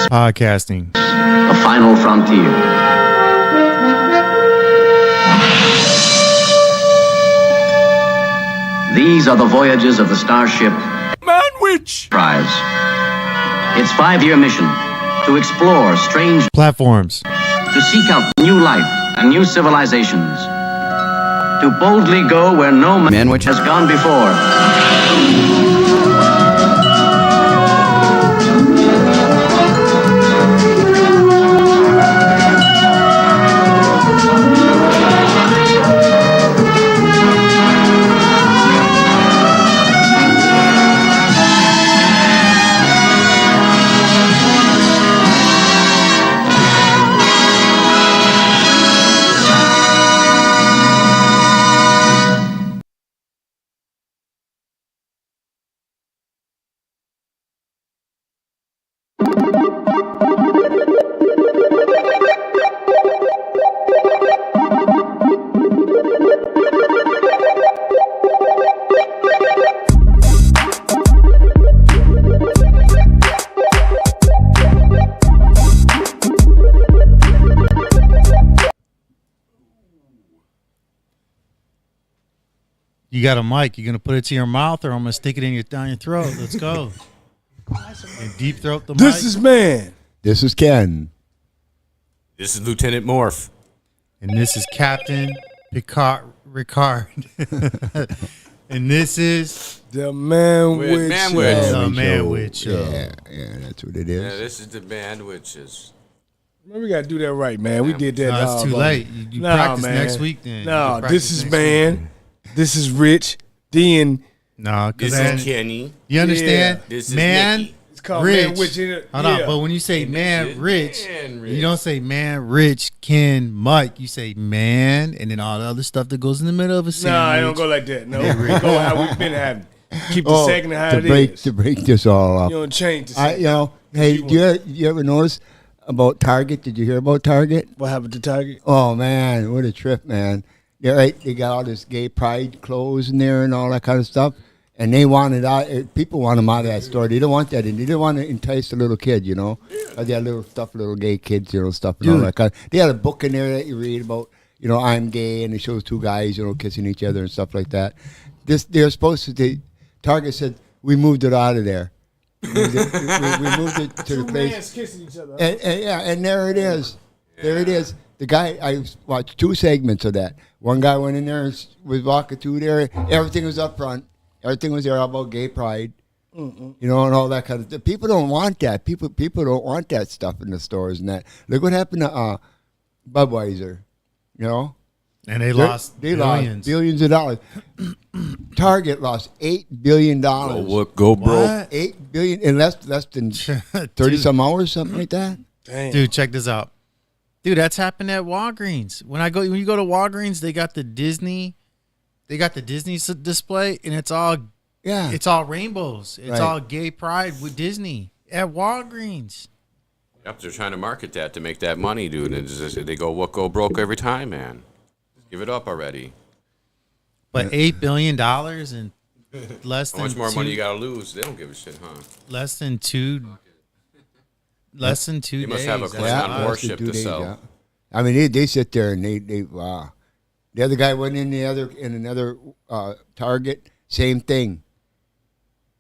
Podcasting. The final frontier. These are the voyages of the starship Manwich. Prize. Its 5-year mission to explore strange Platforms. to seek out new life and new civilizations, to boldly go where no man has gone before. You got a mic. You gonna put it to your mouth, or I'm gonna stick it in down your throat? Let's go. And deep throat the mic. This is Man. This is Ken. This is Lieutenant Morph. And this is Captain Ricard. And this is The Manwich Manwich. Show. the Manwich Show. Yeah, that's what it is. Yeah, this is the band which is. Man, we got to do that right, man. We did that. No, it's too late. You practice next week then. No, You this practice is next Man. week. This is Rich. Then No, This because is Kenny. you understand? This is Man, Mickey. it's called Rich. Manwich. Hold on, but when you say And man this is rich, Man Rich. you don't say man rich, Ken, Mike. You say man, and then all the other stuff that goes in the middle of a sandwich. Nah, I don't go like that. No, we go how we've been having. Keep the second how it is. To break this all up. You don't change the I, second. you know, hey, you ever notice about Target? Did you hear about Target? What happened to Target? Oh man, what a trip, man! Yeah, right. They got all this gay pride clothes in there and all that kind of stuff, and they wanted out. People want them out of that store. They don't want that, and they didn't want to entice the little kid, you know. They had little stuff, little gay kids, you know, stuff and all that kind. They had a book in there that you read about, you know, I'm gay, and it shows two guys, you know, kissing each other and stuff like that. They're supposed to. Target said we moved it out of there. We moved it to the place. Mans kissing each other. And there it is. There it is. The guy, I watched 2 segments of that. One guy went in there and was walking through there. Everything was up front. Everything was there all about gay pride. You know, and all that kind of stuff. People don't want that. People don't want that stuff in the stores and that. Look what happened to Budweiser. You know? And they lost billions. Billions of dollars. Target lost $8 billion. Go broke. $8 billion in less than 30 some hours, something like that. Damn. Dude, check this out. Dude, that's happened at Walgreens. When you go to Walgreens, they got the Disney display, and it's all rainbows. It's Right. all gay pride with Disney at Walgreens. Yep, they're trying to market that to make that money, dude. And they go broke every time, man. Give it up already. But $8 billion and less than How much more two, money you gotta lose? They don't give a shit, huh? less than 2 days. You must have a That's Klingon a lot. warship to sell. Yeah. I mean, they sit there and they wow. The other guy went in another Target, same thing.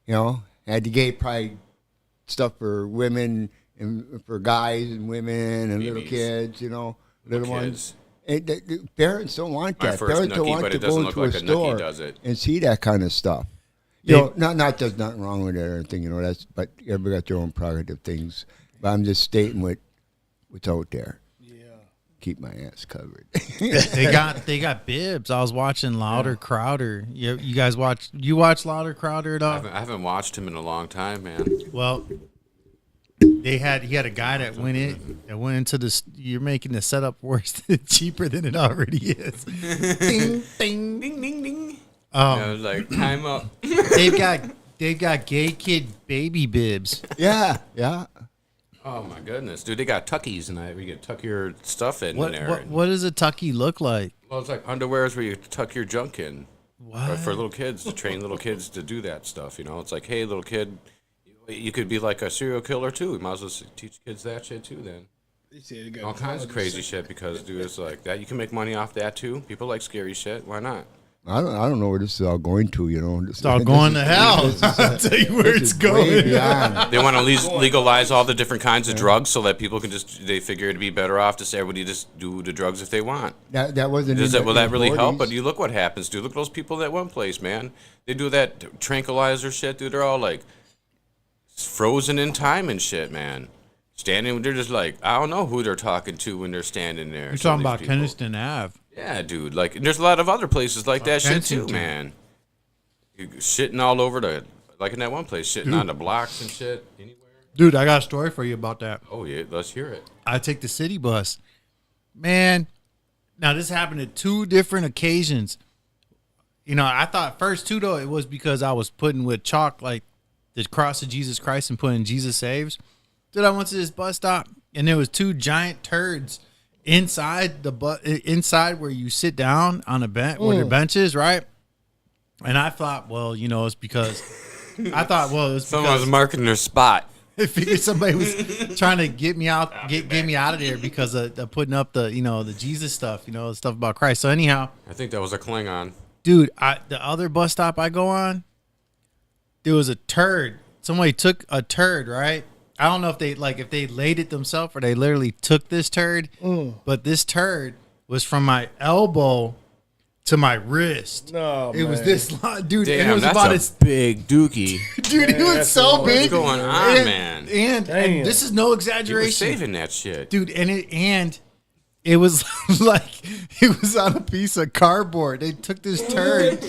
You know, had the gay pride stuff for women and for guys and women and little Babies. kids. You know, little ones. Kids. The parents don't want My that. first Parents don't nookie, want but to it go doesn't look into a like a nookie store does it. and see that kind of stuff. You know, not there's nothing wrong with it or anything. You know, but everybody got their own prerogative things. But I'm just stating what's out there. Keep my ass covered. They got bibs. I was watching Louder Crowder. You guys watch Louder Crowder at all? I haven't watched him in a long time, man. Well, he had a guy that went into this. You're making the setup worse, cheaper than it already is. Ding ding Ding, ding, ding. Oh, Like, time up. they've got gay kid baby bibs. yeah. Oh, my goodness. Dude, they got tuckies, and we can tuck your stuff in there. What does a tucky look like? Well, it's like underwears where you tuck your junk in. What? But for little kids, to train little kids to do that stuff, you know? It's like, hey, little kid, You could be like a serial killer too. You might as well teach kids that shit too. Then They said they got all kinds of crazy shit because dude, it's like that. You can make money off that too. People like scary shit. Why not? I don't know where this is all going to. You know, It's all going to hell. I'll tell you where it's going. They want to legalize all the different kinds of drugs so that people can they figure it'd be better off to say everybody just do the drugs if they want. That wasn't. Will that really help? But you look what happens, dude. Look at those people that one place, man. They do that tranquilizer shit, dude. They're all like frozen in time and shit, man. Standing, they're just like, I don't know who they're talking to when they're standing there. You're talking about Keniston Ave. Yeah, dude. Like, there's a lot of other places like that shit too, man. You're shitting all over like in that one place, shitting on the blocks and shit. Anywhere. Dude, I got a story for you about that. Oh yeah, let's hear it. I take the city bus. Man, now this happened at 2 different occasions. You know, I thought first 2 though, it was because I was putting with chalk like the cross of Jesus Christ and putting Jesus Saves. Dude, I went to this bus stop and there was 2 giant turds inside the inside where you sit down on a bench where the bench is, right? And I thought, well, you know, it's because Someone was marking their spot. I figured somebody was trying to get me out of there because of putting up the, you know, the Jesus stuff, you know, the stuff about Christ. So anyhow, I think that was a Klingon. dude, the other bus stop I go on, there was a turd. Somebody took a turd, right? I don't know if they laid it themselves or they literally took this turd, but this turd was from my elbow to my wrist. No, it was this long, dude. Damn, and it was that's about a big dookie. dude. It was so big. What's going on, man? And this is no You were exaggeration, saving that shit, dude. And it was like it was on a piece of cardboard. They took this turd.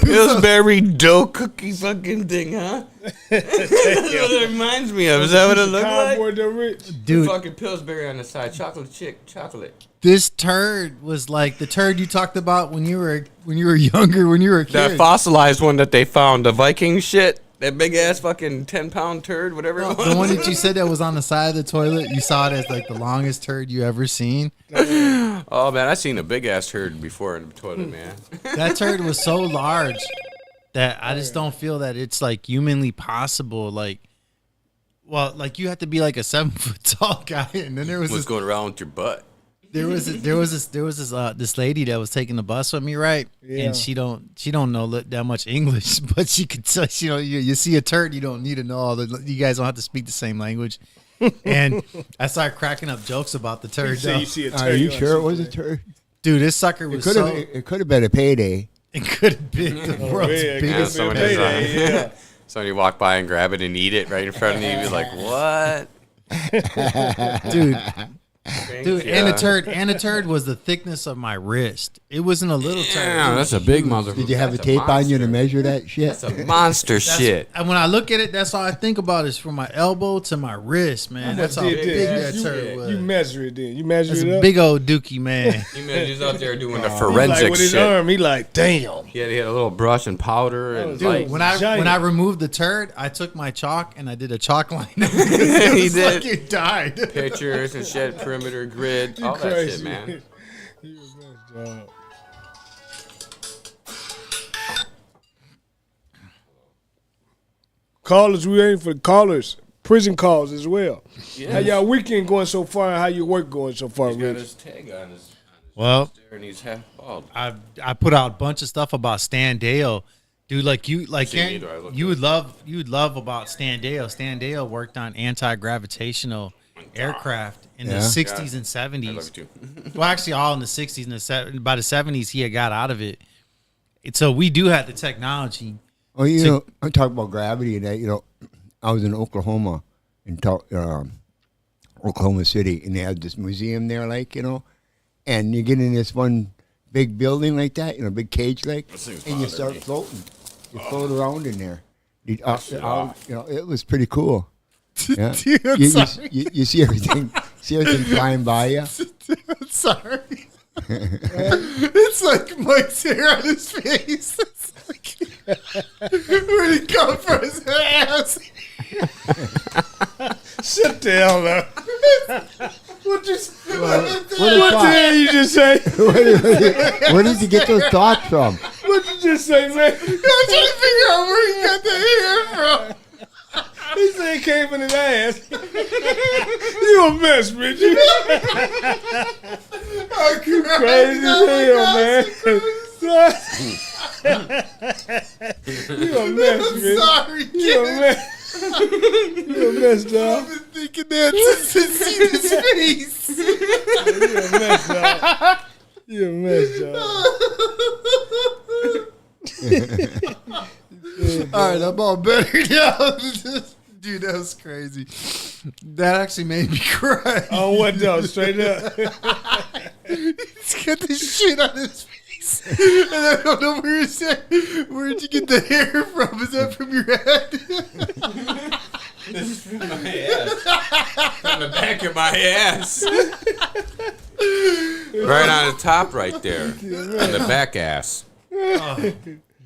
Pillsbury dough cookie fucking thing, huh? That's what it reminds me of. Is that what it looked like? Dude, Fucking Pillsbury on the side, chocolate. this turd was like the turd you talked about when you were younger, when you were a kid. That fossilized one that they found, the Viking shit. That big ass fucking 10-pound turd, whatever it was. The one that you said that was on the side of the toilet, you saw it as like the longest turd you ever seen. Oh man, I seen a big ass turd before in the toilet, man. That turd was so large that I just don't feel that it's like humanly possible. Like, well, like you have to be like a 7 foot tall guy, and then there was What's going around with your butt? There was this lady that was taking the bus with me, right? Yeah. And she don't know that much English, but she could tell. You know, you see a turd, you don't need to know all the. You guys don't have to speak the same language. And I started cracking up jokes about the turd. You see a turd. Are you sure it was a turd? Dude, this sucker was It could have been a payday. It could have been the world's biggest. Somebody walk by and grab it and eat it right in front of you. You'd be like, what? Dude. Dude, and the turd was the thickness of my wrist. It wasn't a little turd. Yeah, that's a big motherfucker. Did you have a tape on you to measure that shit? That's a monster shit. And when I look at it, that's all I think about is from my elbow to my wrist, man. That's how big that turd was. You measure it then. You measure That's it a up. big old dookie, man. He's out there doing the He forensic like with his shit. arm, he like, damn. He had a little brush and powder and Dude, like, when I removed the turd, I took my chalk and I did a chalk line. he did Like it died. pictures and shit, perimeter grid, all that shit, man. You the best job. Callers, we aim for callers. Prison calls as well. Yes. How y'all weekend going so far and how your work going so far, He's got Rich? his tag on his Well, and he's half bald. I put out a bunch of stuff about Stan Dale. Dude, you would love about Stan Dale. Stan Dale worked on anti-gravitational aircraft in the 60s and 70s. I love you too. Well, actually, all in the 60s and the 70s. By the 70s, he had got out of it. So we do have the technology. Oh, you know, I'm talking about gravity and that. You know, I was in Oklahoma, Oklahoma City, and they had this museum there, like, you know, and you get in this one big building like that, you know, big cage like, and you start floating. You float around in there. You know, it was pretty cool. Yeah. Dude, you see everything flying by you. Sorry. It's like Mike's hair on his face. It's like, where'd he come from his ass? Sit down, man. What What the hell you just say? Where did you get those thoughts from? What you just say, man? I'm trying to figure out where he got the hair from. He said it came from his ass. You a mess, Richard. You crazy as hell, man. You a mess, Richard. Sorry, You a mess. You a mess, dog. I've been thinking that since see his face. You a mess, dog. You a mess, dog. All right, I'm all better now. Dude, that was crazy. That actually made me cry. On what, though? Straight up. He's got the shit on his face. And I don't know where it's at. Where'd you get the hair from? Is that from your head? This is from my ass. From the back of my ass. Right on the top right there. On the back ass.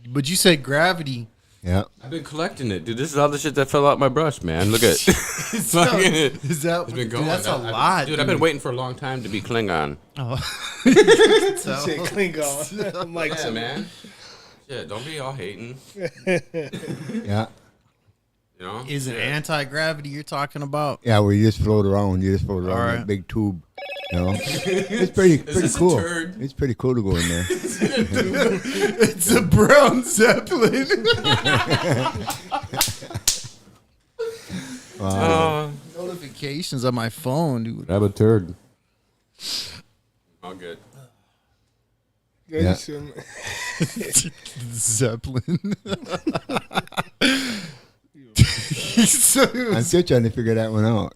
But you said gravity. Yeah. I've been collecting it, dude. This is all the shit that fell out my brush, man. Look at it. Is that It's been going. Dude, that's a lot. Dude, I've been waiting for a long time to be Klingon. Oh. Shit, Klingon. I'm like, Yeah, man. Shit, don't be all hating. Yeah. You know? Is it anti-gravity you're talking about? Yeah, where you just float around. You just float around in Alright. a big tube. You know? It's pretty this a cool. turd? It's pretty cool to go in there. It's a brown zeppelin. Notifications on my phone, dude. Grab a turd. All good. Yeah. Zeppelin. So- I'm still trying to figure that one out.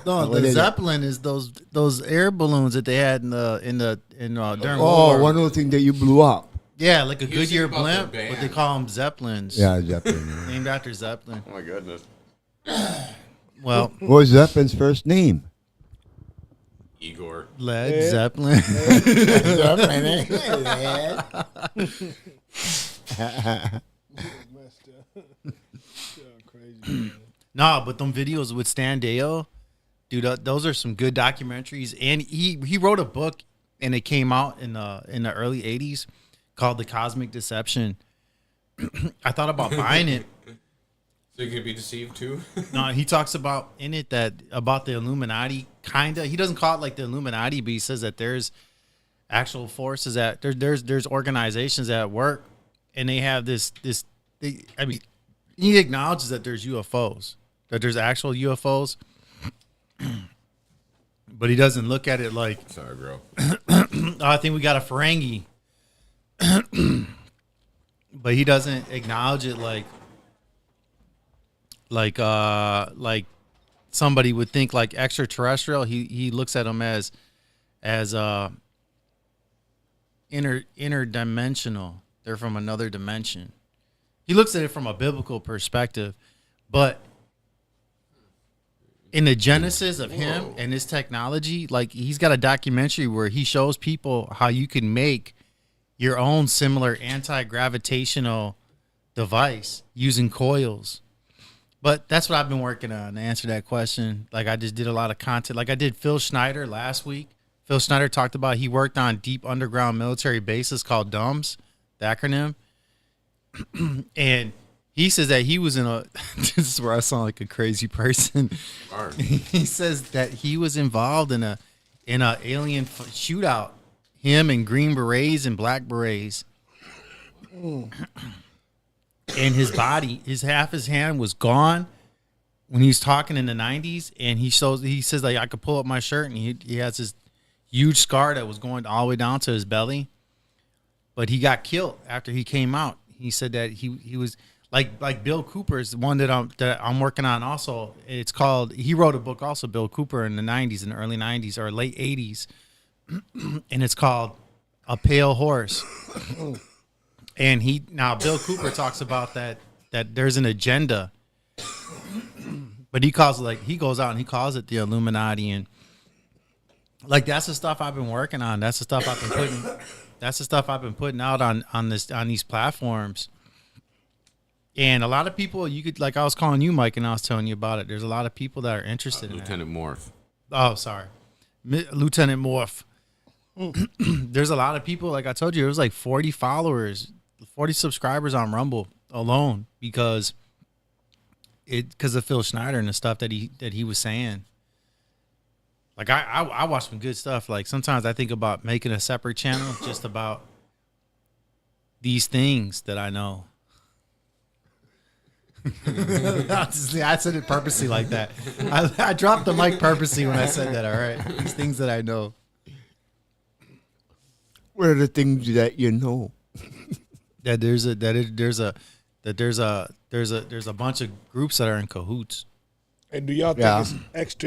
no, What the is it? Zeppelin is those air balloons that they had during World Oh, War. one of the things that you blew up. Yeah, like a You Goodyear think about blimp, the band. but they call them Zeppelins. Yeah, Zeppelin. Named after Zeppelin. Oh my goodness. Well, What was Zeppelin's first name? Igor. Led Zeppelin. No, but them videos with Stan Deo, dude, those are some good documentaries. And he wrote a book, and it came out in the early '80s called "The Cosmic Deception." I thought about buying it. So you can be deceived too? No, he talks about in it that about the Illuminati, kinda. He doesn't call it like the Illuminati, but he says that there's actual forces that there's organizations at work, and they have this. I mean, he acknowledges that there's UFOs, that there's actual UFOs, but he doesn't look at it like, Sorry, bro. oh, I think we got a Ferengi, but he doesn't acknowledge it like somebody would think like extraterrestrial. He looks at them as interdimensional. They're from another dimension. He looks at it from a biblical perspective, but in the genesis of him and his technology, like he's got a documentary where he shows people how you can make your own similar anti-gravitational device using coils. But that's what I've been working on to answer that question. Like I just did a lot of content. Like I did Phil Schneider last week. Phil Schneider talked about he worked on deep underground military bases called DUMBs, the acronym. And he says that he was in a this is where I sound like a crazy person. He says that he was involved in a alien shootout. Him and Green Berets and Black Berets. And his body, half his hand was gone when he was talking in the 90s. And he says like I could pull up my shirt, and he has this huge scar that was going all the way down to his belly. But he got killed after he came out. He said that he was like Bill Cooper's the one that I'm working on also. It's called, he wrote a book also, Bill Cooper, in the 90s, in the early 90s or late 80s. And it's called A Pale Horse. And Bill Cooper talks about that there's an agenda. But he goes out and he calls it the Illuminati, and like that's the stuff I've been working on. That's the stuff I've been putting out on these platforms. And a lot of people, you could, like I was calling you, Mike, and I was telling you about it. There's a lot of people that are interested in Lieutenant Morph. that. Oh, sorry. Lieutenant Morph. There's a lot of people, like I told you, it was like 40 followers, 40 subscribers on Rumble alone, because because of Phil Schneider and the stuff that he was saying. Like I watch some good stuff. Like sometimes I think about making a separate channel just about these things that I know. I said it purposely like that. I dropped the mic purposely when I said that. All right, these things that I know. What are the things that you know? That there's a bunch of groups that are in cahoots. And do y'all think it's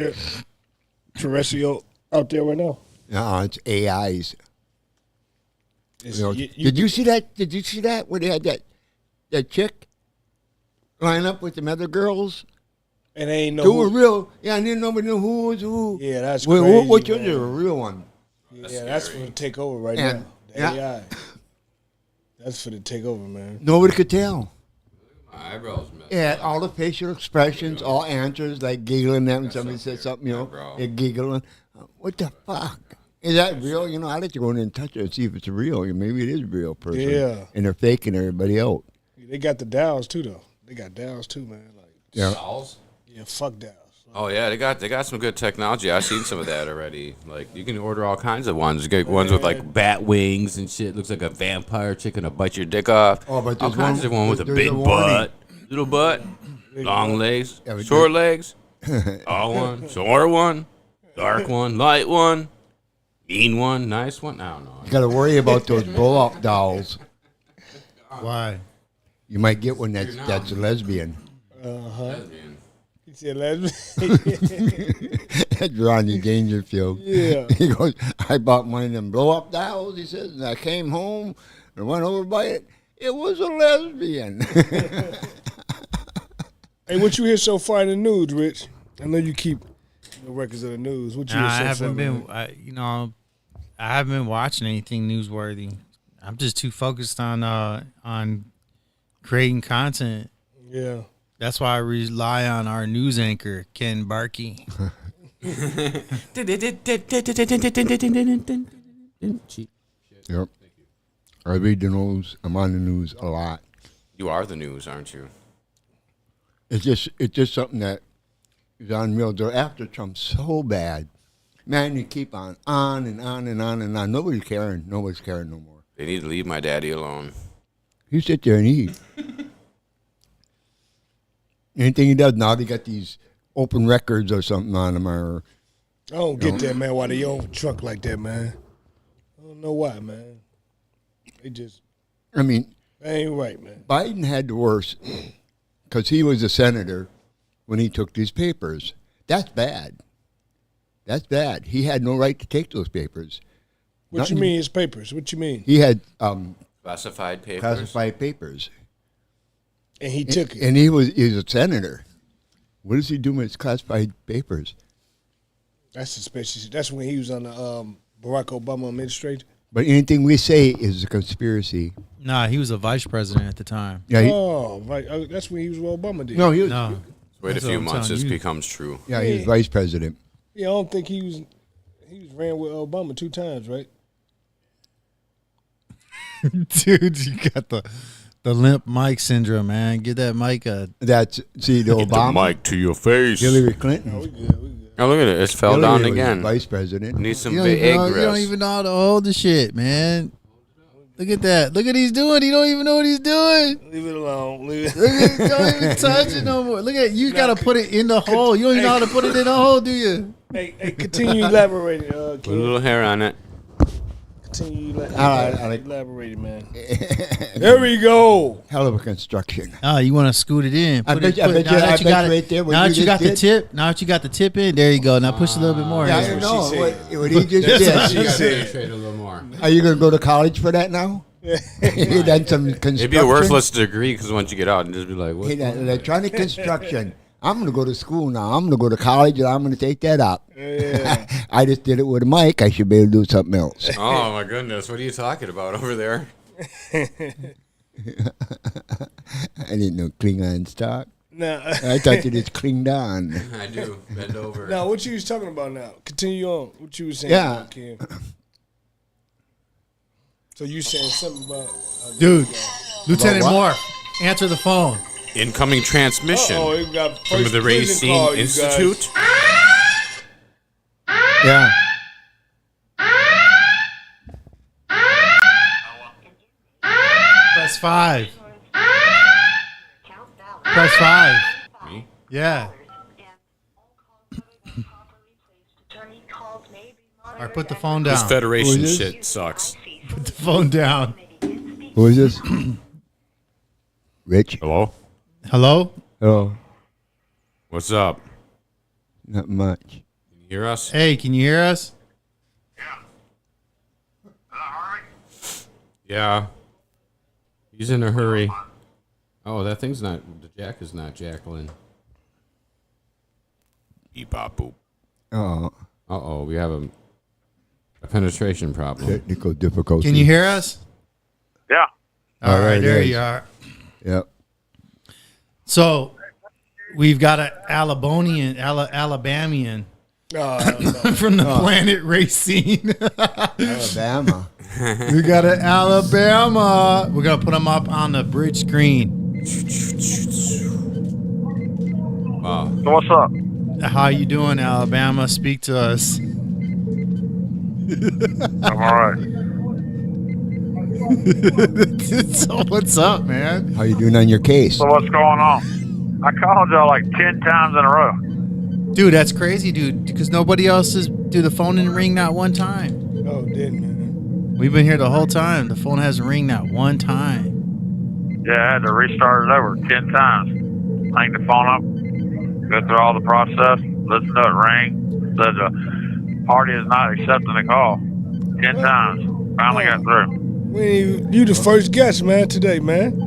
extraterrestrial out there right now? No, it's AIs. Did you see that? Did you see that where they had that chick line up with them other girls? And they ain't know who were real. Yeah, and then nobody knew who was who. Yeah, that's crazy. Which was a real one? Yeah, that's for the take over right now. The AI. That's for the take over, man. Nobody could tell. My eyebrows messed Yeah, all the facial expressions, all answers, like giggling at when somebody said something, they're giggling. What the fuck? Is that real? I let you go in and touch it and see if it's real. Maybe it is a real person. Yeah. And they're faking everybody out. They got the dials too, though. They got dials too, man. Like Dolls? Yeah, fuck dials. Oh yeah, they got some good technology. I've seen some of that already. Like you can order all kinds of ones. You get ones with like bat wings and shit. Looks like a vampire chick gonna bite your dick off. Oh, but all kinds of one with a big butt, little butt, long legs, short legs, all one, short one, dark one, light one, mean one, nice one. I don't know. You got to worry about those blow-up dolls. Why? You might get one that's a lesbian. Lesbian. He said lesbian. That's Ronnie Dangerfield. Yeah. He goes, I bought one of them blow-up dolls, he says, and I came home and went over by it. It was a lesbian. Hey, what you hear so far in the news, Rich? I know you keep the records of the news. What you hear so I haven't far, been. man? I haven't been watching anything newsworthy. I'm just too focused on creating content. Yeah. That's why I rely on our news anchor, Ken Barkey. Yep. I read the news. I'm on the news a lot. You are the news, aren't you? It's just something that is unreal. They're after Trump so bad. Man, you keep on and on and on and on. Nobody's caring. Nobody's caring no more. They need to leave my daddy alone. You sit there and eat. Anything he does now, they got these open records or something on them. Or I don't get that, man, why they own truck like that, man. I don't know why, man. They just, they ain't right, man. Biden had the worst because he was a senator when he took these papers. That's bad. That's bad. He had no right to take those papers. What you mean his papers? What you mean? He had Classified papers. classified papers. And he took it. And he was a senator. What does he do with his classified papers? That's suspicious. That's when he was on the Barack Obama administration. But anything we say is a conspiracy. Nah, he was a vice president at the time. Yeah. Right. That's when he was with Obama. Did. No, he was. No. Wait a That's few what I'm months, telling this you. becomes true. Yeah, he was vice president. Yeah, I don't think he was. He was ran with Obama 2 times, right? Dude, you got the limp mic syndrome, man. Get that mic the Obama. Mic to your face. Hillary Clinton. We good. Oh, look at it. It's fell Hillary down was again. Vice president. Need some you egg don't rest. even know how to hold the shit, man. Look at that. Look at he's doing. He don't even know what he's doing. Leave it alone. Leave Look it. at, don't even touch it no more. Look at you. Got to put it in the hole. You don't even know how to put it in the hole, do you? Hey, continue elaborating. Put a little hair on it. Continue right. elaborating, man. There we go. Hell of a construction. Oh, you want to scoot it in? I Put bet it- you- I put- bet now you- that I you bet got you it- right there what Now you that you got just the did. tip. Now that you got the tip in, there you go. Now push a little bit more. Yeah, I what know she what said. he just That's did. what she said. Concentrate a little more. Are you going to go to college for that now? You done some construction? It'd be a worthless degree because once you get out, and just be like, what? Hey, that electronic construction. I'm going to go to school now. I'm going to go to college and I'm going to take that up. Yeah. I just did it with a mic. I should be able to do something else. Oh my goodness, what are you talking about over there? I didn't know Klingon talk. Now, I thought you just clinged on. I do. Bend over. now, what you was talking about now? Continue on. What you was saying, Yeah. Kim. So you saying something about Dude, Lieutenant About Moore, answer the phone. Incoming transmission Oh, he got from first the prison Racing call, you guys. Institute. Yeah. Press 5. Press 5. Me? Yeah. All right, put the phone This down. Federation Who is shit sucks. Put the phone down. Who is this? Rich? Hello? Hello? Oh, What's up? not much. Can you hear us? Hey, can you hear us? Yeah. He's in a hurry. Oh, that thing's not. The jack is not Jacqueline. Beep bop boop. Oh, Uh-oh, we have a penetration problem. technical difficulty. Can you hear us? Yeah. All right, right, there yes. you are. Yep. So we've got an Alabamian from the planet Racine. Alabama. We got an Alabama. We're gonna put them up on the bridge screen. Wow. So what's up? How you doing, Alabama? Speak to us. I'm all right. So what's up, man? How you doing on your case? So what's going on? I called y'all like 10 times in a row. Dude, that's crazy, dude. Because nobody else is. Dude, the phone didn't ring not one time. Oh, didn't man. We've been here the whole time. The phone hasn't ring not one time. Yeah, I had to restart it over 10 times. Hang the phone up, go through all the process, listen to it ring, said the party is not accepting the call. 10 times. Finally got through. You the first guest, man, today, man.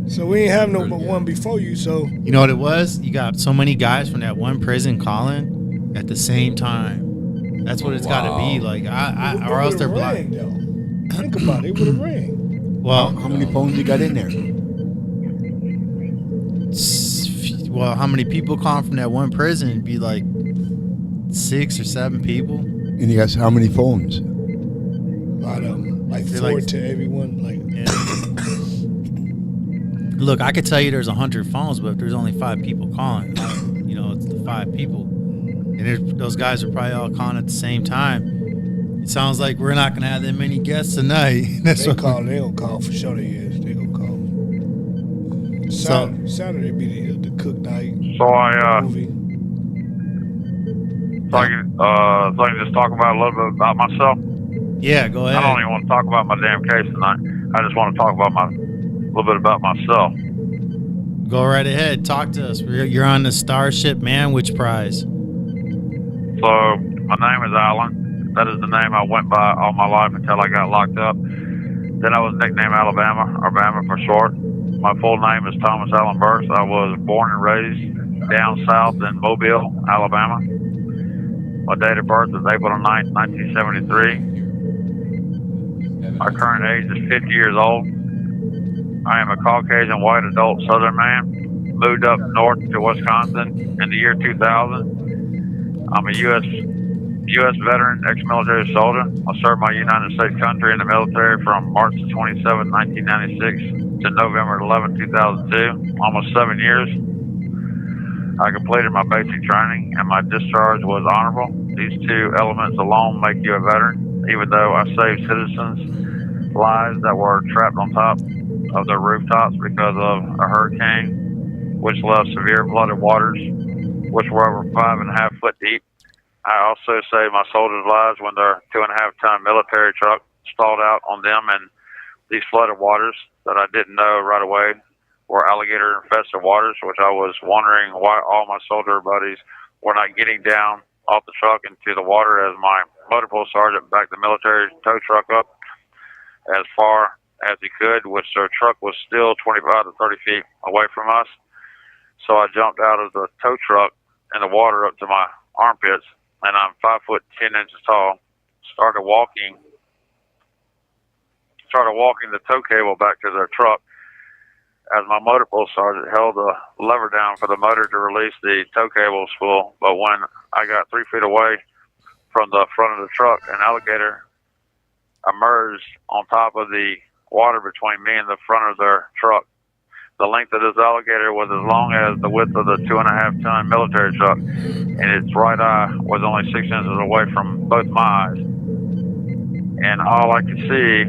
So we ain't have no but one before you, so You know what it was? You got so many guys from that one prison calling at the same time. That's what it's got to be. Like, or else they're rang, blind. though. Think about it, it would have rang. Well, How many phones you got in there? how many people calling from that one prison? It'd be like 6 or 7 people. And you got how many phones? A lot of them. Like They're 4 like- to everyone. Like, Yeah. Look, I could tell you there's 100 phones, but if there's only 5 people calling, it's the 5 people. And those guys are probably all calling at the same time. It sounds like we're not going to have that many guests tonight. That's they what call, they don't call for sure they is. They gonna call. Saturday be the cook night So I movie. can just talk about a little bit about myself. Yeah, go I don't ahead. even want to talk about my damn case tonight. I just want to talk about a little bit about myself. Go right ahead. Talk to us. You're on the Starship Manwich Prize. So my name is Alan. That is the name I went by all my life until I got locked up. Then I was nicknamed Alabama, or Bama for short. My full name is Thomas Allen Burks. I was born and raised down south in Mobile, Alabama. My date of birth is April 9th, 1973. My current age is 50 years old. I am a Caucasian white adult Southern man. Moved up north to Wisconsin in the year 2000. I'm a U.S. veteran, ex-military soldier. I served my United States country in the military from March 27, 1996 to November 11, 2002, almost 7 years. I completed my basic training and my discharge was honorable. These two elements alone make you a veteran, even though I saved citizens' lives that were trapped on top of their rooftops because of a hurricane, which left severe flooded waters, which were over 5.5 foot deep. I also saved my soldiers' lives when their 2.5-ton military truck stalled out on them in these flooded waters that I didn't know right away were alligator-infested waters, which I was wondering why all my soldier buddies were not getting down off the truck into the water as my motor pool sergeant backed the military tow truck up as far as he could, which their truck was still 25 to 30 feet away from us. So I jumped out of the tow truck in the water up to my armpits, and I'm 5 foot 10 inches tall. Started walking the tow cable back to their truck as my motor pool sergeant held the lever down for the motor to release the tow cable spool. But when I got 3 feet away from the front of the truck, an alligator emerged on top of the water between me and the front of their truck. The length of this alligator was as long as the width of the 2.5-ton military truck, and its right eye was only 6 inches away from both my eyes. And all I could see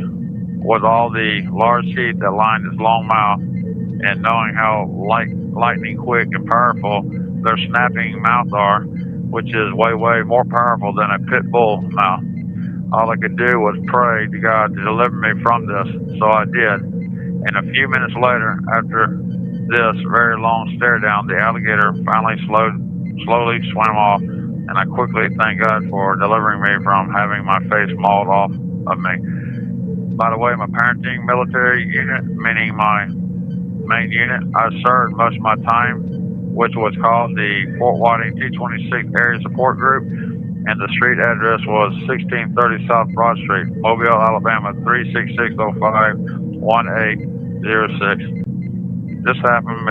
was all the large teeth that lined its long mouth, and knowing how lightning quick and powerful their snapping mouths are, which is way, way more powerful than a pit bull mouth. All I could do was pray to God to deliver me from this, so I did. And a few minutes later, after this very long stare down, the alligator finally slowly swam off, and I quickly thanked God for delivering me from having my face mauled off of me. By the way, my parenting military unit, meaning my main unit, I served most of my time, which was called the Fort Whiting T-26 Area Support Group, and the street address was 1630 South Broad Street, Mobile, Alabama 36605-1806. This happened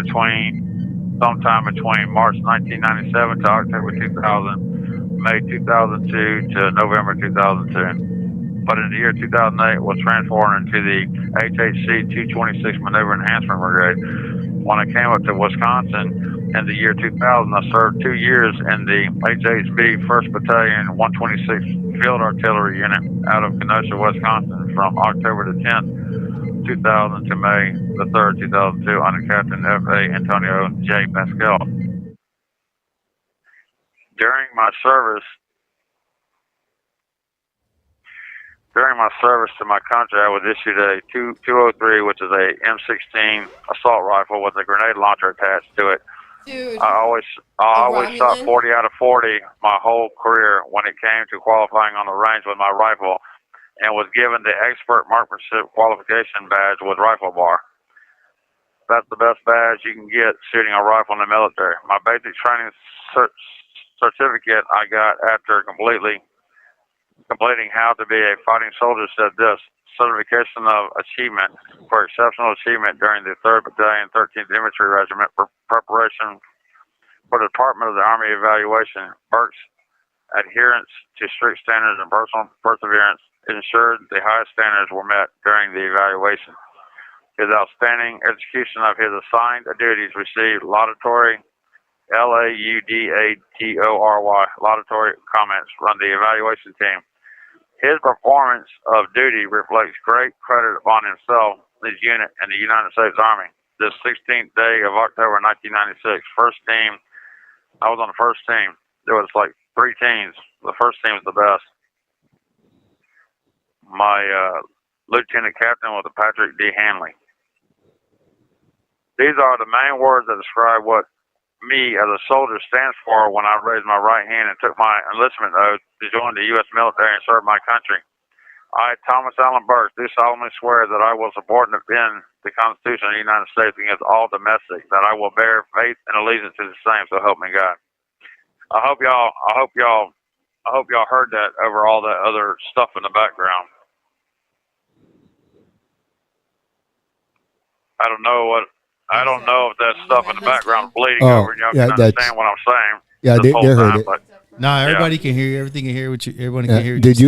sometime between March 1997 to October 2000, May 2002 to November 2002. But in the year 2008, was transformed into the HHC 226 Maneuver Enhancement Brigade. When I came up to Wisconsin in the year 2000, I served 2 years in the HHB 1st Battalion 126 Field Artillery Unit out of Kenosha, Wisconsin from October the 10th, 2000 to May the 3rd, 2002 under Captain F.A. Antonio J. Pascal. During my service to my country, I was issued a 203, which is a M16 assault rifle with a grenade launcher attached to it. Dude, I always shot 40 out of 40 my whole career when it came to qualifying on the range with my rifle, and was given the expert marksmanship qualification badge with rifle bar. That's the best badge you can get shooting a rifle in the military. My basic training certificate I got after completing how to be a fighting soldier said this: certification of achievement for exceptional achievement during the 3rd Battalion, 13th Infantry Regiment for preparation for the Department of the Army Evaluation. Burke's adherence to strict standards and personal perseverance ensured the highest standards were met during the evaluation. His outstanding execution of his assigned duties received laudatory, laudatory, laudatory comments from the evaluation team. His performance of duty reflects great credit upon himself, his unit, and the United States Army. This 16th day of October 1996, first team, I was on the first team. There was like 3 teams. The first team was the best. My lieutenant captain was Patrick D. Hanley. These are the main words that describe what me as a soldier stands for when I raised my right hand and took my enlistment oath to join the U.S. military and serve my country. I, Thomas Allen Burke, do solemnly swear that I will support and defend the Constitution of the United States against all domestic, that I will bear faith and allegiance to the same, so help me God. I hope y'all heard that over all that other stuff in the background. I don't know if that stuff in the background is bleeding over. Y'all can understand what I'm saying. Yeah, they heard it. No, everybody can hear you. Everything can hear what you. Everyone can hear. What Did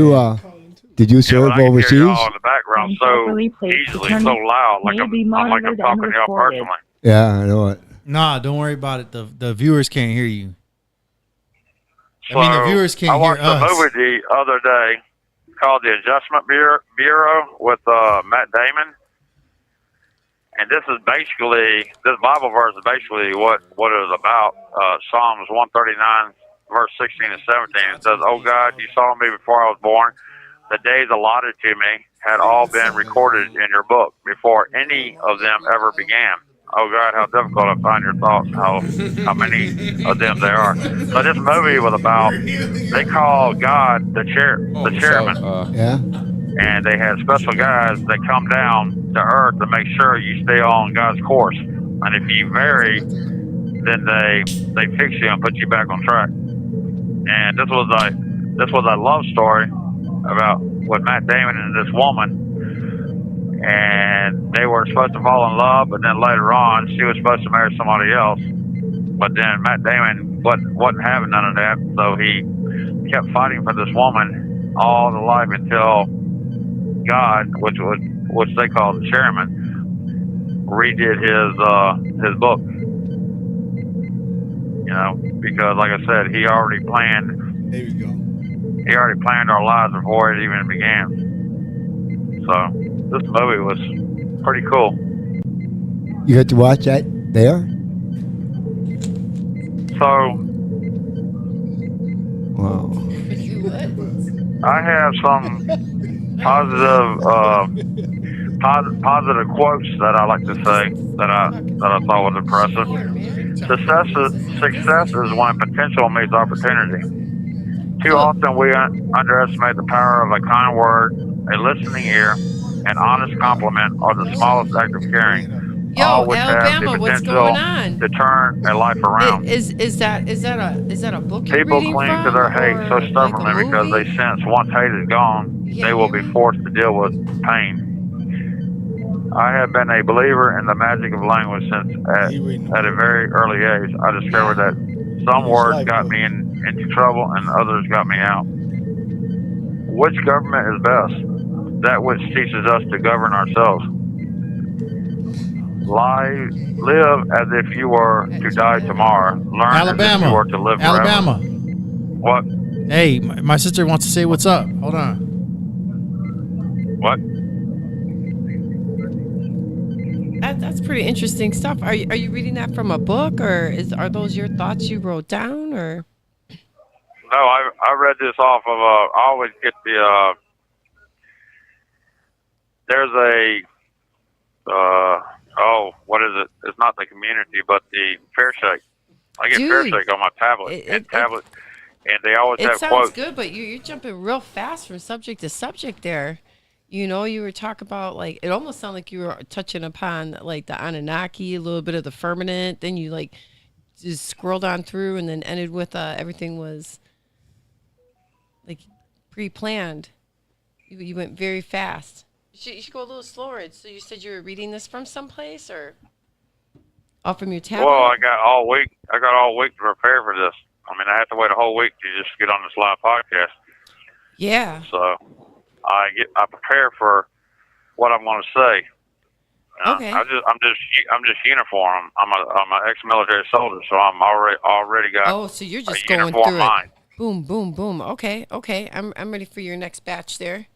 you serve I overseas? can hear y'all in the background so easily, so loud, like I'm talking to y'all personally. Yeah, I know it. Nah, don't worry about it. The viewers can't hear you. So, the viewers can't hear us. I watched a movie the other day called The Adjustment Bureau with Matt Damon. And this Bible verse is basically what it is about. Psalms 139, verse 16 and 17. It says, "Oh God, you saw me before I was born. The days allotted to me had all been recorded in your book before any of them ever began. Oh God, how difficult to find your thoughts, how many of them there are." So this movie was about, they call God the chairman. Yeah. And they had special guys that come down to earth to make sure you stay on God's course. And if you vary, then they fix you and put you back on track. And this was a love story about with Matt Damon and this woman. And they were supposed to fall in love, but then later on, she was supposed to marry somebody else. But then Matt Damon wasn't having none of that, so he kept fighting for this woman all the life until God, which they call the chairman, redid his book. You know, because like I said, he already planned. There you go. He already planned our lives before it even began. So this movie was pretty cool. You had to watch that there? So Wow. I have some positive quotes that I like to say that I thought was impressive. Success is when potential meets opportunity. Too often we underestimate the power of a kind word, a listening ear, an honest compliment, or the smallest act of caring, all which have the Alabama, what's potential going on? to turn a life around. Is that a book you're People reading cling to from, their hate so or like a stubbornly because they movie? sense once hate is gone, they will be forced to deal with pain. I have been a believer in the magic of language since at a very early age. I discovered that some words got me into trouble and others got me out. Which government is best? That which teaches us to govern ourselves. Live as if you were to die tomorrow. Learn as if you were to live forever. Alabama. What? Hey, my sister wants to say what's up. Hold on. What? That's pretty interesting stuff. Are you reading that from a book, or are those your thoughts you wrote down, or? No, I read this off of I always get the there's a what is it? It's not the community, but the Fair Shake. I get Fair Shake on my tablet and they always have quotes. It sounds good, but you're jumping real fast from subject to subject there. You know, you were talking about, like, it almost sounded like you were touching upon, like, the Anunnaki, a little bit of the firmament. Then you, like, just scrolled on through and then ended with everything was, like, pre-planned. You went very fast. You should go a little slower. So you said you were reading this from someplace, or off from your tablet? Well, I got all week to prepare for this. I mean, I have to wait a whole week to just get on this live podcast. Yeah. So I prepare for what I'm going to say. Okay. I'm just uniform. I'm an ex-military soldier, so I'm already got. Oh, so you're just a going uniform through mind. it. Boom, boom, boom. Okay. I'm ready for your next batch there.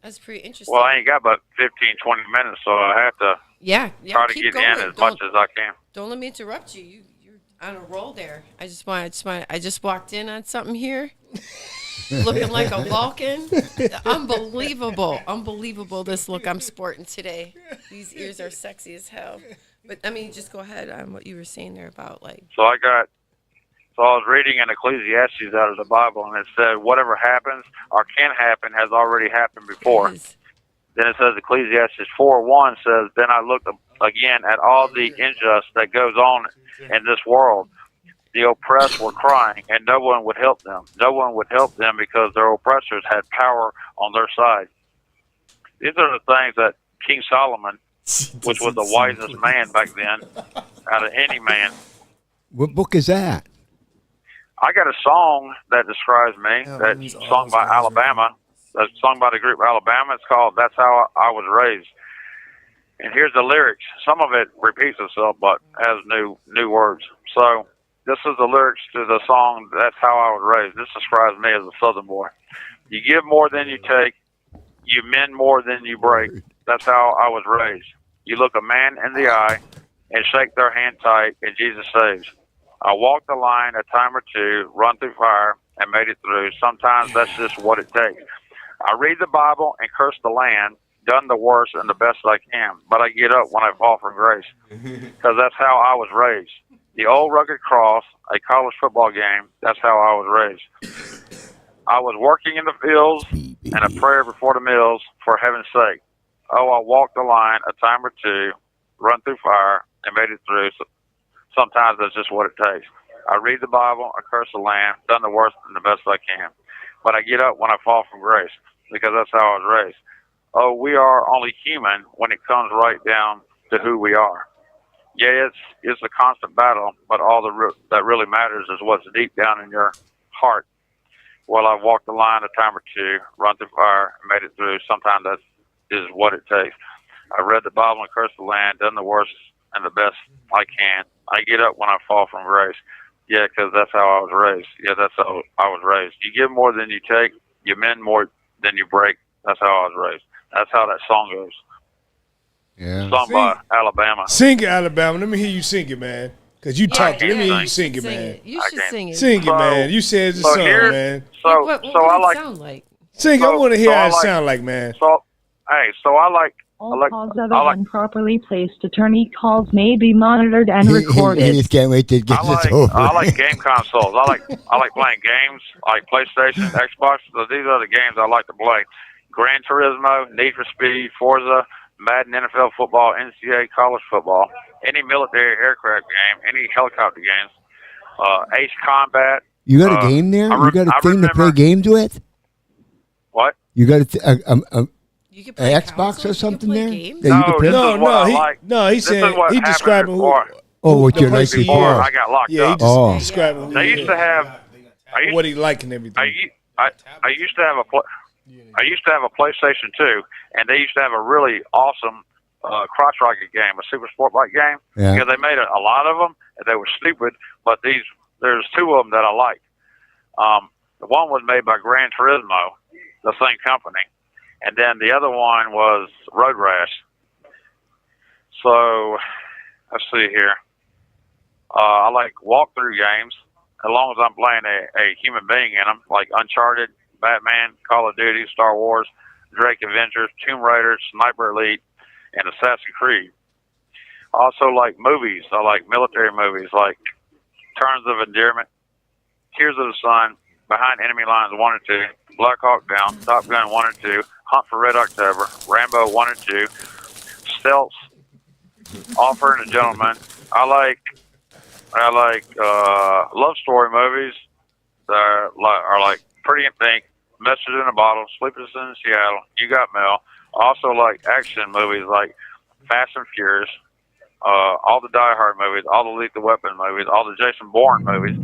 That's pretty interesting. Well, I ain't got but 15, 20 minutes, so I have to try to get in as much as I can. Don't let me interrupt you. You're on a roll there. I just walked in on something here. Looking like a Vulcan. Unbelievable this look I'm sporting today. These ears are sexy as hell. But I mean, just go ahead on what you were saying there about, like. So I was reading in Ecclesiastes out of the Bible, and it said, whatever happens or can happen has already happened before. Then it says Ecclesiastes 4:1 says, then I looked again at all the injustice that goes on in this world. The oppressed were crying, and no one would help them. No one would help them because their oppressors had power on their side. These are the things that King Solomon, which was the wisest man back then, out of any man. What book is that? I got a song that describes me, that's sung by Alabama, that's sung by the group Alabama. It's called That's How I Was Raised. And here's the lyrics. Some of it repeats itself, but has new words. So this is the lyrics to the song, That's How I Was Raised. This describes me as a Southern boy. You give more than you take. You mend more than you break. That's how I was raised. You look a man in the eye and shake their hand tight, and Jesus saves. I walked the line a time or two, run through fire, and made it through. Sometimes that's just what it takes. I read the Bible and curse the land, done the worst and the best I can, but I get up when I fall from grace, because that's how I was raised. The old rugged cross, a college football game, that's how I was raised. I was working in the fields and a prayer before the meals, for heaven's sake. Oh, I walked the line a time or two, run through fire, and made it through. Sometimes that's just what it takes. I read the Bible, I curse the land, done the worst and the best I can. But I get up when I fall from grace, because that's how I was raised. Oh, we are only human when it comes right down to who we are. Yeah, it's a constant battle, but all that really matters is what's deep down in your heart. Well, I've walked the line a time or two, run through fire, and made it through. Sometimes that is what it takes. I read the Bible and cursed the land, done the worst and the best I can. I get up when I fall from grace. Yeah, 'cause that's how I was raised. Yeah, that's how I was raised. You give more than you take. You mend more than you break. That's how I was raised. That's how that song goes. Yeah. Sung by Alabama. Sing it, Alabama. Let me hear you sing it, man. Because you talked. Let me hear you sing. sing it, man. You I should can't. sing it. Sing it, man. You said it's a song, here's- man. So, what so would I it like. sound like? Sing. I So- want to hear so I how it like- sound like, man. So, hey, so I like. All I like. calls I other like. than properly placed attorney calls may be monitored and He recorded. just can't wait to get this over. I like game consoles. I like playing games like PlayStation, Xbox. So these are the games I like to play: Gran Turismo, Need for Speed, Forza, Madden, NFL football, NCAA college football, any military aircraft game, any helicopter games, Ace Combat. You got a game there? You got a I thing to play remember- games with? What? You got You could a play Xbox consoles, or you something could play there? games? That you can No, play? this is what I like. He This said is what he happened describing who. before. Oh, what the you like place he Before was. I got locked Yeah, he up. just Oh. describing who They he used is. to have. I used, what he like and everything. I used to have a. I used to have a PlayStation 2, and they used to have a really awesome crotch rocket game, a super sport bike game. Yeah. Because they made a lot of them, and they were stupid. But there's two of them that I liked. The one was made by Gran Turismo, the same company, and then the other one was Road Rash. So let's see here. I like walkthrough games, as long as I'm playing a human being in them, like Uncharted, Batman, Call of Duty, Star Wars, Drake Adventures, Tomb Raider, Sniper Elite, and Assassin's Creed. I also like movies. I like military movies like Terms of Endearment, Tears of the Sun, Behind Enemy Lines 1 and 2, Black Hawk Down, Top Gun 1 and 2, Hunt for Red October, Rambo 1 and 2, Stealth, Offer and a Gentleman. I like love story movies that are like Pretty in Pink, Message in a Bottle, Sleepless in Seattle, You Got Mail. I also like action movies like Fast and Furious, all the Die Hard movies, all the Lethal Weapon movies, all the Jason Bourne movies,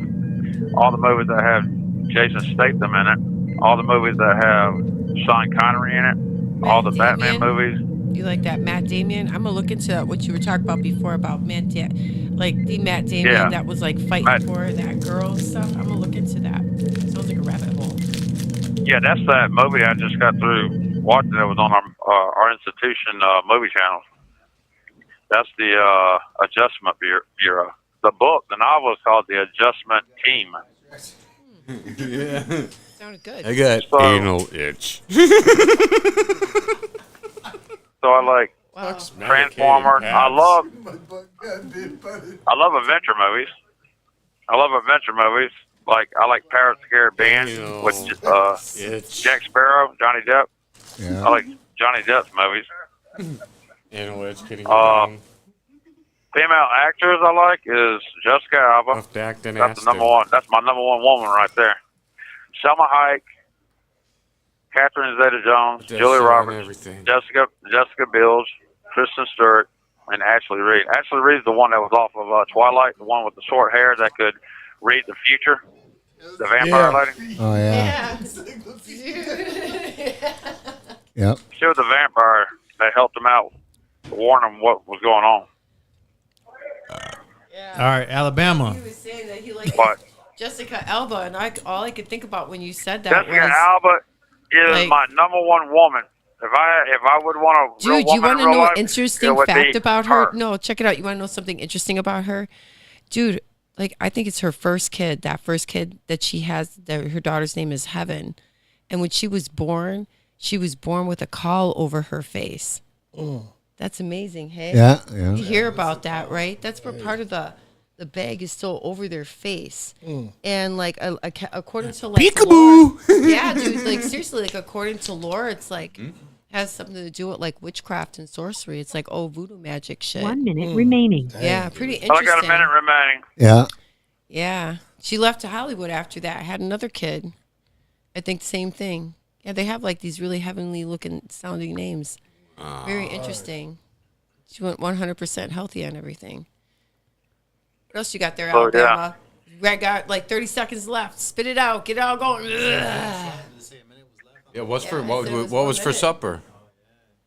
all the movies that have Jason Statham in it, all the movies that have Sean Connery in it, all the Batman movies. You like that Matt Damon? I'm gonna look into that, what you were talking about before about Matt Damon Yeah. that was like fighting for that girl and stuff. I'm gonna look into that. Sounds like a rabbit hole. Yeah, that's that movie I just got through watching. That was on our institution movie channel. That's the Adjustment Bureau. The book, the novel is called The Adjustment Team. Yeah. Sounded good. I got So- anal itch. So I like Wow. Transformers. I love adventure movies. Like I like Pirates of the Caribbean Ew. with Itch. Jack Sparrow, Johnny Depp. Yeah. I like Johnny Depp's movies. Anal itch getting Female actors I like is Jessica Alba. Puff Dacked and That's the number one. That's my number one woman right there. Selma Hayek, Catherine Zeta-Jones, Julia Roberts, Everything. Jessica Biel, Kristen Stewart, and Ashley Reed. Ashley Reed's the one that was off of Twilight, the one with the short hair that could read the future. The vampire lady. Oh, yeah. Yep. She was the vampire that helped him out, to warn him what was going on. All right, Alabama. He was saying that he liked But Jessica Alba, and all I could think about when you said that Jessica was, Alba is like- my number one woman. If I would want a real dude, you woman want to in real know life, an interesting it would fact be about her? No, check it out. You want to know something interesting about her? Dude, like, I think it's her first kid, that first kid that she has, her daughter's name is Heaven. And when she was born with a caul over her face. That's amazing, hey? Yeah, yeah. You hear about that, right? That's where part of the bag is still over their face. And like according to like lore, yeah, dude, like seriously, like according to lore, it's like has something to do with like witchcraft and sorcery. It's like voodoo magic shit. 1 minute remaining. Yeah, pretty I interesting. got a minute remaining. Yeah. Yeah, she left to Hollywood after that. Had another kid. I think the same thing. Yeah, they have like these really heavenly looking sounding names. Very interesting. She went 100% healthy on everything. What else you got there, Oh, yeah. Alabama? We got like 30 seconds left. Spit it out. Get it all going. Ugh. Yeah, what's for Yeah, what, I said it was what was 1 for minute. supper?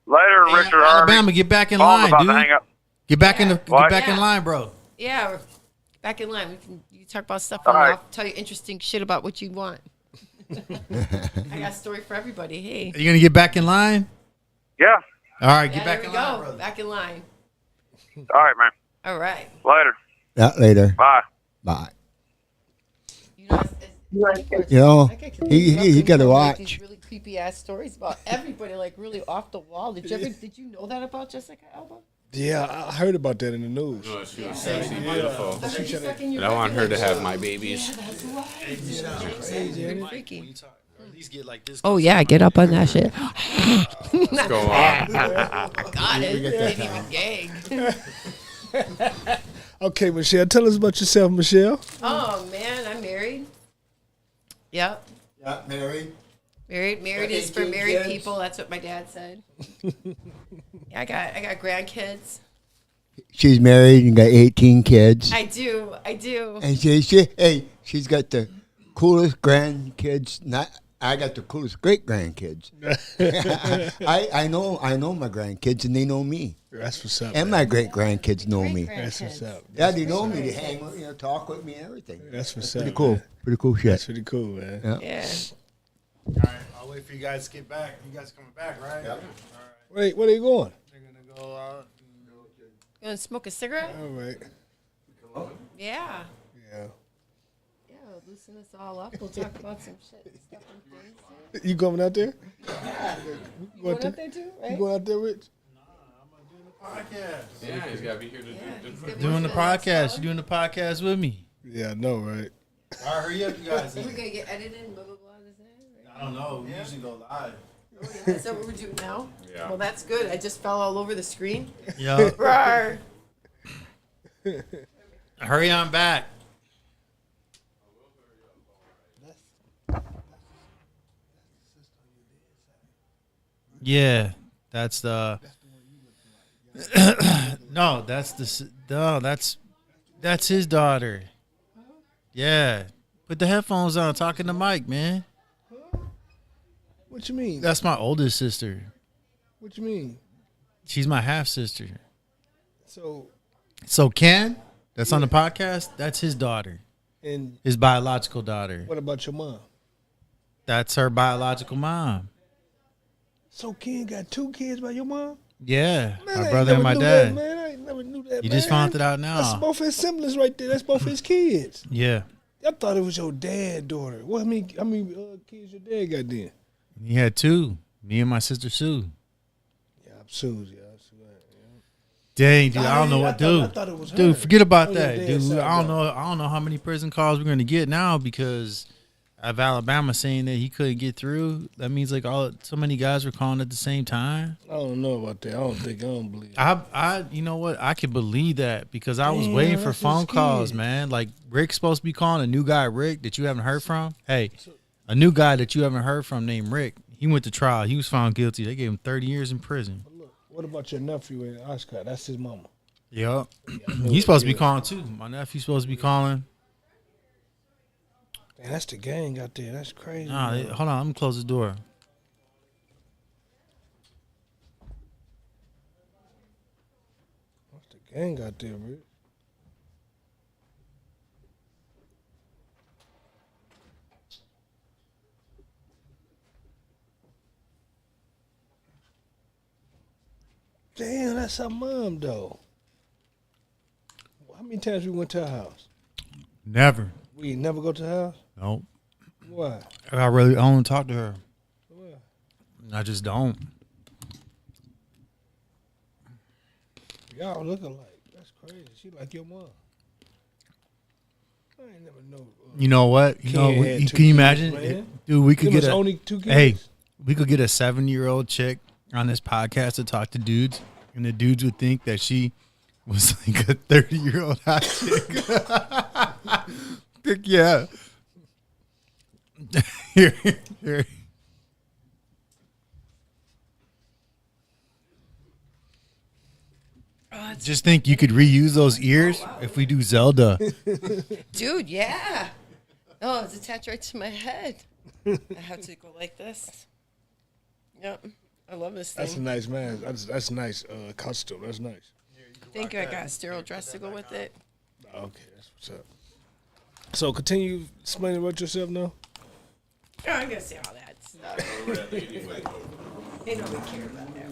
Later, Hey, Richard Harvey. Alabama, get back in Paul's line, about to dude. hang up. Get back Yeah. in line, bro. Yeah, we're back in line. You talk about stuff, All and right. I'll tell you interesting shit about what you want. I got a story for everybody. Hey. Are you gonna get back in line? Yeah. All right, Yeah, get back there in we line, go. brother. Back in line. All right, man. All right. Later. Yeah, later. Bye. Bye. You know, it's You know, I get he got to like watch. these really creepy ass stories about everybody, like really off the wall. Did you know that about Jessica Alba? Yeah, I heard about that in the news. Oh, she was sexy, beautiful. I heard you sucking your And I want her to regular have my babies. Yeah, that's right. Pretty freaky. At least get like this. Oh yeah, get up on that shit. What's going on? Got it. Didn't even gag. Okay, Michelle, tell us about yourself, Michelle. Oh man, I'm married. Yep. Yeah, married. Married is for 18 married kids. people. That's what my dad said. Yeah, I got grandkids. She's married and got 18 kids. I do. And she's got the coolest grandkids. I got the coolest great grandkids. I know my grandkids and they know me. That's what's up. And man. my great grandkids know me. That's what's up. Yeah, they know me. They hang with me, talk with me, and everything. That's what's up. Pretty cool. Man. Pretty cool shit. That's pretty cool, man. Yeah. Yeah. All right, I'll wait for you guys to get back. You guys coming back, right? Yep. Wait, where are you going? They're gonna go out. You want to smoke a cigarette? All right. Yeah. Yeah. Yeah, loosen us all up. We'll talk about some shit, stuff and things. You going out there? You going up there too, You right? going out there, Rich? Podcast. Yeah, he's got to be here to do Doing the podcast. You doing the podcast with me? Yeah, I know, right? All right, hurry up, you guys. We're gonna get edited and blah blah blah. Is that I don't know. We usually go live. right? Is that what we're doing now? Yeah. Well, that's good. I just fell all over the screen. Yeah. Rawr. Hurry on back. Yeah, that's the. No, that's his daughter. Yeah, put the headphones on. Talking to Mike, man. What you mean? That's my oldest sister. What you mean? She's my half sister. So, So Ken, that's on the podcast. That's his daughter, and his biological daughter. what about your mom? That's her biological mom. So Ken got 2 kids by your mom? Yeah, Man, I my ain't brother never and my knew dad. That, man. I ain't never knew that. You man. just found it out That's now. both his siblings right there. That's both his kids. Yeah, I thought it was your dad's daughter. What? How many kids your dad got then? he had 2. Me and my sister Sue. Yeah, I'm Susie. Dang, dude, I don't know what, I dude. thought it was her. Dude, forget about Oh, that, your dude. dad's side, I don't though. know. I don't know how many prison calls we're gonna get now because of Alabama saying that he couldn't get through. That means like so many guys were calling at the same time. I don't know about that. I don't believe it. I you know what? I could believe that because I was Damn, waiting for that's phone what's calls, good. man. Like Rick's supposed to be calling a new guy, Rick, that you haven't heard from. Hey, a new guy that you haven't heard from named Rick. He went to trial. He was found guilty. They gave him 30 years in prison. Look, what about your nephew in Oshkosh? That's his mama. Yep. He's supposed to be calling too. My nephew's supposed to be calling. Man, that's the gang out there. That's crazy. Nah, man. hold on. Let me close the door. That's the gang out there, Rick. Damn, that's her mom, though. How many times we went to her house? Never. We ain't never go to her house? Nope. Why? I don't talk to her. Why? I just don't. Y'all look alike. That's crazy. She like your mom. I ain't never know. You know what? You know, Ken had 2 can you kids, imagine, man. dude? We Them could get was a only 2 kids. hey. We could get a 7-year-old chick on this podcast to talk to dudes, and the dudes would think that she was like a 30-year-old hot chick. Think, yeah. Here. Just think you could reuse those ears if we do Zelda. Dude, yeah. Oh, it's attached right to my head. I have to go like this. Yep. I love this That's a thing. nice man. That's nice costume. That's nice. Thank you. I got a sterile dress to go with it. Okay, that's what's up. So continue explaining about yourself now. Oh, I'm gonna say all that stuff. They don't really care about that.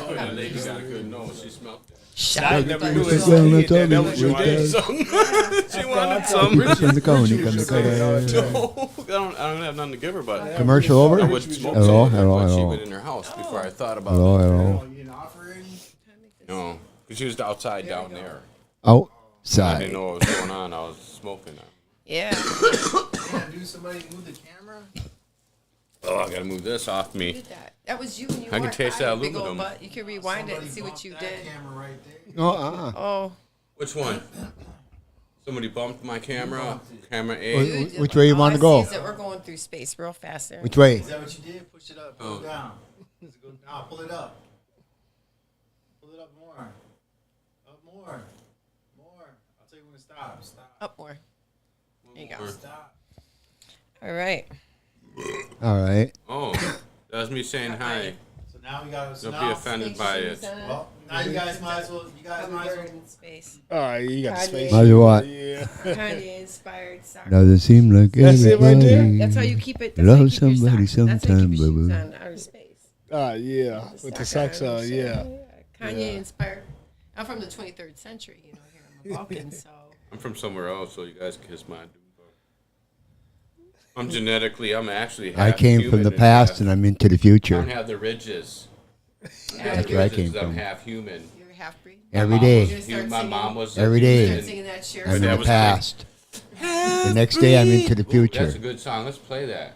Oh, that lady got a good nose. She smelled that. Shut I up. never knew Well, it. that's all That we- was your we idea. got. She wanted some. I don't have nothing to give her, but Commercial over? I would smoke Hello, some, hello, but she hello. went in her house before I thought about Hello, it. hello. You didn't offer any? No, because she was outside down there. I Outside. didn't know what was going on. I was smoking. Yeah. Yeah, do somebody move the camera? Oh, I gotta move this off me. Did that. That was you when you I can weren't taste high, that big old aluminum. butt. You can rewind it and see what you did. Camera right there. Oh, Oh, Which one? Somebody bumped my camera. Camera A. dude, Which way you all wanna I see go? is that we're going through space real fast there. which way? Is that what you did? Push it up, pull it down. Go, nah, pull it up. Pull it up more. Up more. More. I'll tell you when to stop. Stop. Up more. There you go. Stop. All right. All right. Oh, that was me saying hi. So now we got to Don't be offended by it. Well, now you guys might as well. You guys might as well. in space. All right, you got the space. How's your what? Yeah. Kanye inspired soccer. Doesn't seem like That's it right there? everybody That's how you keep it. That's how you love keep your somebody socks. That's how you sometime, keep your shoes boo-boo. on outer space. Yeah. With the socks on, yeah. Kanye inspired. I'm from the 23rd century, you know, here in the Balkans, so. I'm from somewhere else, so you guys kiss my dude. I'm genetically, I'm actually half I came from human the and past half- and I'm into the I future. don't have the ridges. Yeah, That's where I Ridges, came I'm from. half human. you're a half breed. Every My mom day. was You're gonna hu- start My singing- mom was Every a day. Start human. singing that Cher I'm in that the was past. The next day I'm into the Ooh, that's a future. good song. Let's play that.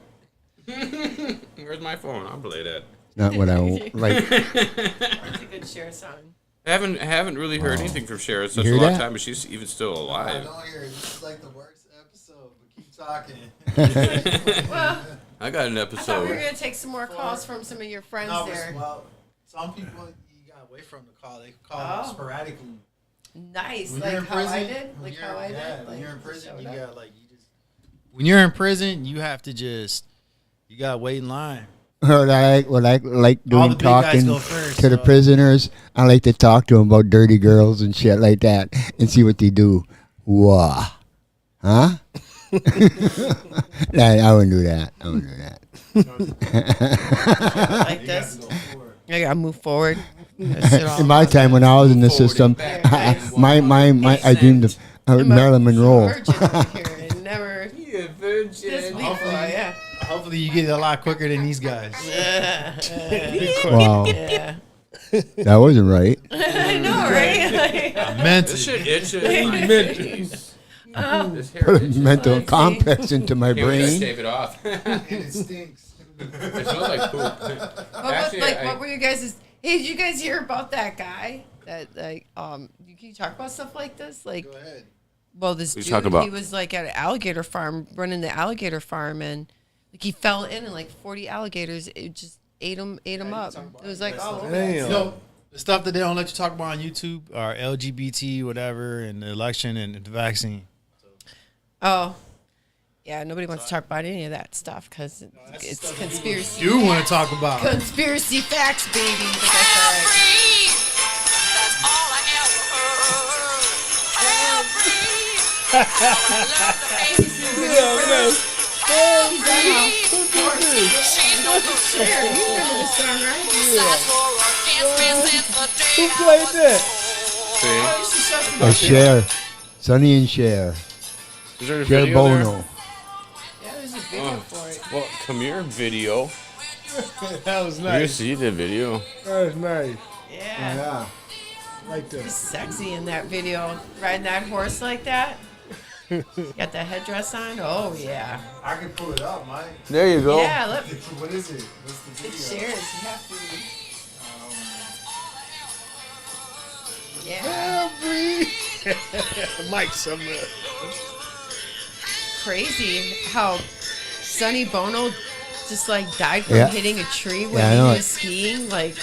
Where's my phone? I'll play that. Not what I like. It's a good Cher song. I haven't really heard anything from Cher in such You a hear long that? time, but she's even still I alive. don't hear it. This is like the worst episode, but keep talking. Well, I got an I thought we were episode. going to take some more calls from some of your friends No, there. well, some people you got away from the call. They call Oh. sporadically. Nice. When Like you're in how I prison, did? when Like how I yeah, did? when Like, you're in prison, showed you up? got like you just. When you're in prison, you have to just. You gotta wait in line. What I like All doing the big guys talking go first, to the so- prisoners. I like to talk to them about dirty girls and shit like that and see what they do. Wah. Huh? Nah, I wouldn't do that. I wouldn't do that. Like this. I got to move forward. Sit In all my time when I was in the Forward system, and back. I dreamed of Marilyn Monroe. Virgin over here and never You this virgin. before, yeah. Hopefully, you get it a lot quicker than these guys. Wow, Yeah. that wasn't right. I know, right? I meant This it. shit itches my face. This hair Put a itches. mental complex into my Can't wait to brain. shave it off. It stinks. It smells like poop. Actually, what were you guys? Hey, did you guys hear about that guy? That like, can you talk about stuff like this? Like, Go ahead. well, this What you dude, talking about? he was like at an alligator farm, running the alligator farm, and like he fell in, and like 40 alligators, it just ate him up. It was like, oh, Damn. So the stuff that they don't let you talk about on YouTube are LGBT, whatever, and the election and the vaccine. oh, yeah. Nobody wants to talk about any of that stuff because it's conspiracy. You want to talk about? Conspiracy facts, baby. But that's all right. Sure, you remember the song, right? Who played that? See? You should show some Oh, Cher, Sonny and Cher, Is there a Cher video there? Bono. Yeah, there's a video for it. Well, come here, video. That was You nice. see the video? That was nice. Yeah. Yeah. Like He's that. sexy in that video. Riding that horse like that. Got that headdress on. Oh, yeah. I can pull it up, Mike. There you go. Yeah, look. What is it? What's the It video? shares. You have to. Yeah. Mike somewhere. Crazy how Sonny Bono just like died from Yeah. hitting a tree when Yeah, I he know was it. skiing. Like,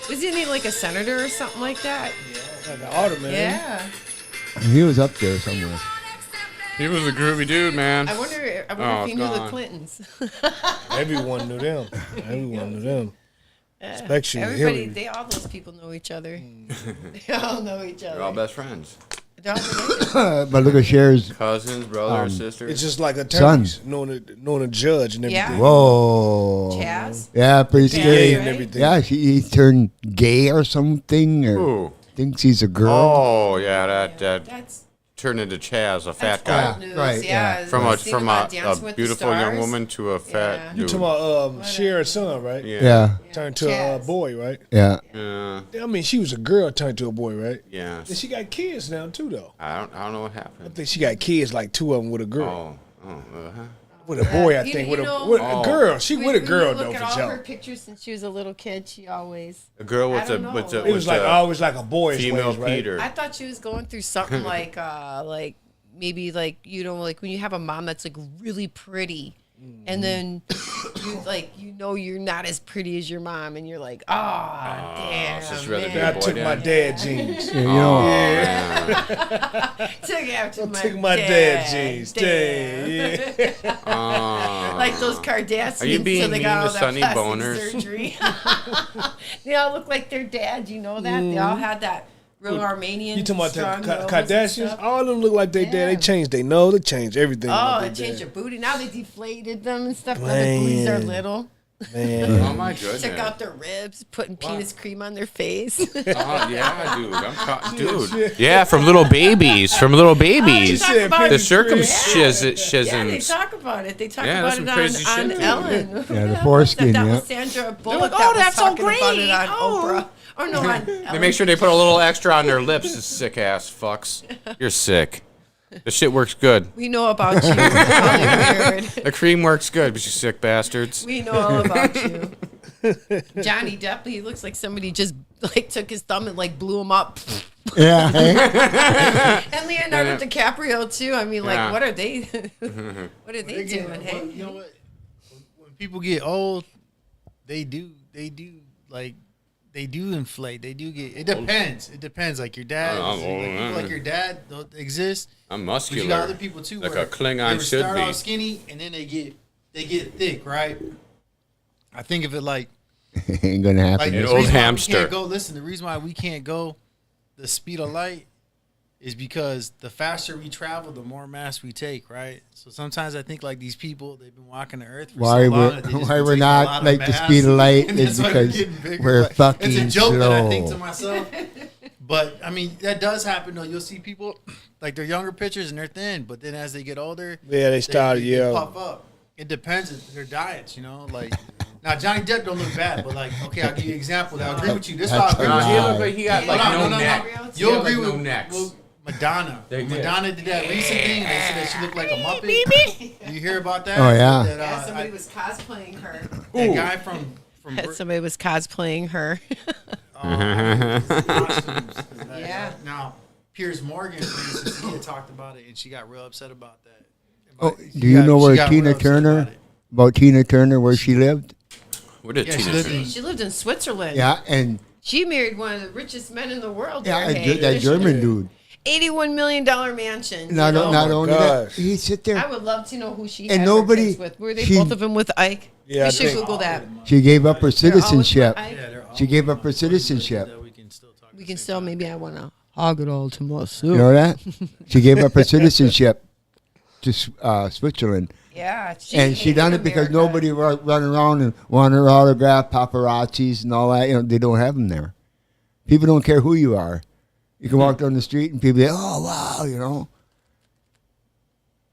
wasn't he like a senator or something like that? Like the Alderman. Yeah. He was up there somewhere. He was a groovy dude, man. I wonder Oh, if he knew the gone. Clintons. Everyone knew them. Everyone knew them. Especially Everybody, Hillary. all those people know each other. They all know each other. They're all best friends. They're all related. But look at Cher's. Cousins, brothers, sisters. It's just like attorneys, knowing a judge and everything. Yeah. Whoa. Chaz? Yeah, pretty Yeah, scary. right? And everything. Yeah, he turned gay or something, or Ooh. thinks he's a girl. Oh, yeah, that That's turned into Chaz, a fat that's old guy. news. Right, Yeah. From I've seen him on a Dancing with the beautiful young Stars. woman to a fat Yeah. You dude. talking about Cher's son, right? Yeah. Turned to a Chaz. boy, right? Yeah. Yeah. I mean, she was a girl turned to a boy, right? Yeah. And she got kids now too, though. I don't know what I happened. think she got kids, like 2 of them with a girl. Uh-huh. With a boy, I You- think. you with know- a girl. She with a girl, Look though, at for all her sure. pictures since she was a little kid. She always. A girl with I don't know. with It It was like always like a boy's female ways, right? Peter. I thought she was going through something like maybe like like when you have a mom that's like really pretty, and then you're not as pretty as your mom, and you're like, damn, so she'd rather be man. I took my dad jeans. Yeah, you know, Took after my, Took my dad jeans. Damn. Dang, yeah. Like those Kardashians. Are you being so they mean got to all that Sonny plastic Boners? surgery. They all look like their dad. You know that? They all had that real Armenian. You talking about strong the nose and Kardashians? stuff. All of them look like they dad. They Yeah. changed their nose. They changed everything. Oh, like they they changed dad. their booty. Now they deflated them and stuff. Now the booties are little. Man. Oh my goodness. Check out their ribs, putting penis cream on their face. Yeah, dude. Yeah, from little babies. From little babies. Talk about The it. Yeah, they circumcisions. talk about it. They talk Yeah, about that's it some crazy on shit, Ellen. Yeah, the foreskin, That yeah. was Sandra Bullock. like, that "Oh, was that's so talking about great. it on Oh." Oprah. Or no, on They Ellen. make sure they put a little extra on their lips, you sick ass fucks. You're sick. The shit works good. We know about you. Really weird. The cream works good, but you sick bastards. We know all about you. Johnny Depp, he looks like somebody just like took his thumb and like blew him up. yeah. Hey? And Leonardo DiCaprio too. I mean, like, Yeah. what are they? What are they doing? Hey, You know what? When people get old, they do inflate. They do get. It depends. It depends. Like your dad, I'm old, like, people like your dad don't exist. I'm But muscular. you got other people too. Like where a Klingon they would should start be. off skinny and then they get thick, right? I think of it like Ain't gonna happen. the An reason old why we hamster. can't go. Listen, the reason why we can't go the speed of light is because the faster we travel, the more mass we take, right? So sometimes I think like these people, they've been walking the earth for Why so long we're that they just why been we're taking a lot not of like the mass, speed of light and is that's why they're because getting bigger. we're But fucking it's a joke slow. that I think to myself. But I mean, that does happen though. You'll see people like they're younger pictures and they're thin, but then as they get older, Yeah, they start, they pop up. It depends on their diets, you know. Like now, Johnny Depp don't look bad, but like, okay, I'll give you an example. I'll agree with you. This is how I agree No, with he you. looked like he got like Hold on, no neck. You'll He had, agree like, with no necks. well, Madonna. They did. Madonna did that recent thing, and they said that she looked like a Muppet. You hear about that? Oh, yeah. That, yeah, somebody was cosplaying her. that guy from Somebody was cosplaying her. costumes. Yeah. Now, Piers Morgan, for instance, he had talked about it, and she got real upset about that. Oh, She do you got- know she where got Tina real upset Turner? about it. About Tina Turner, where she lived? Where did Yeah, she Tina lived Turner? in- She lived in Switzerland. Yeah, and She married one of the richest men in the world. yeah, there, hey. that German dude. $81 million mansion. Not, you know? not only that, gosh. he sit there. I would love to know who she And had nobody- her kids with. Were they she- both of them with Ike? Yeah, I we should think- Google that. She gave up her They're always with citizenship. Ike. Yeah, they're all She gave up her citizenship. that we can still talk. We can still, maybe I want to hog it all to myself. You know that? She gave up her citizenship to Switzerland. Yeah. And she done it because America. nobody running around and wanted her autograph, paparazzis and all that. You know, they don't have them there. People don't care who you are. You can walk down the street and people say, "Oh wow," you know.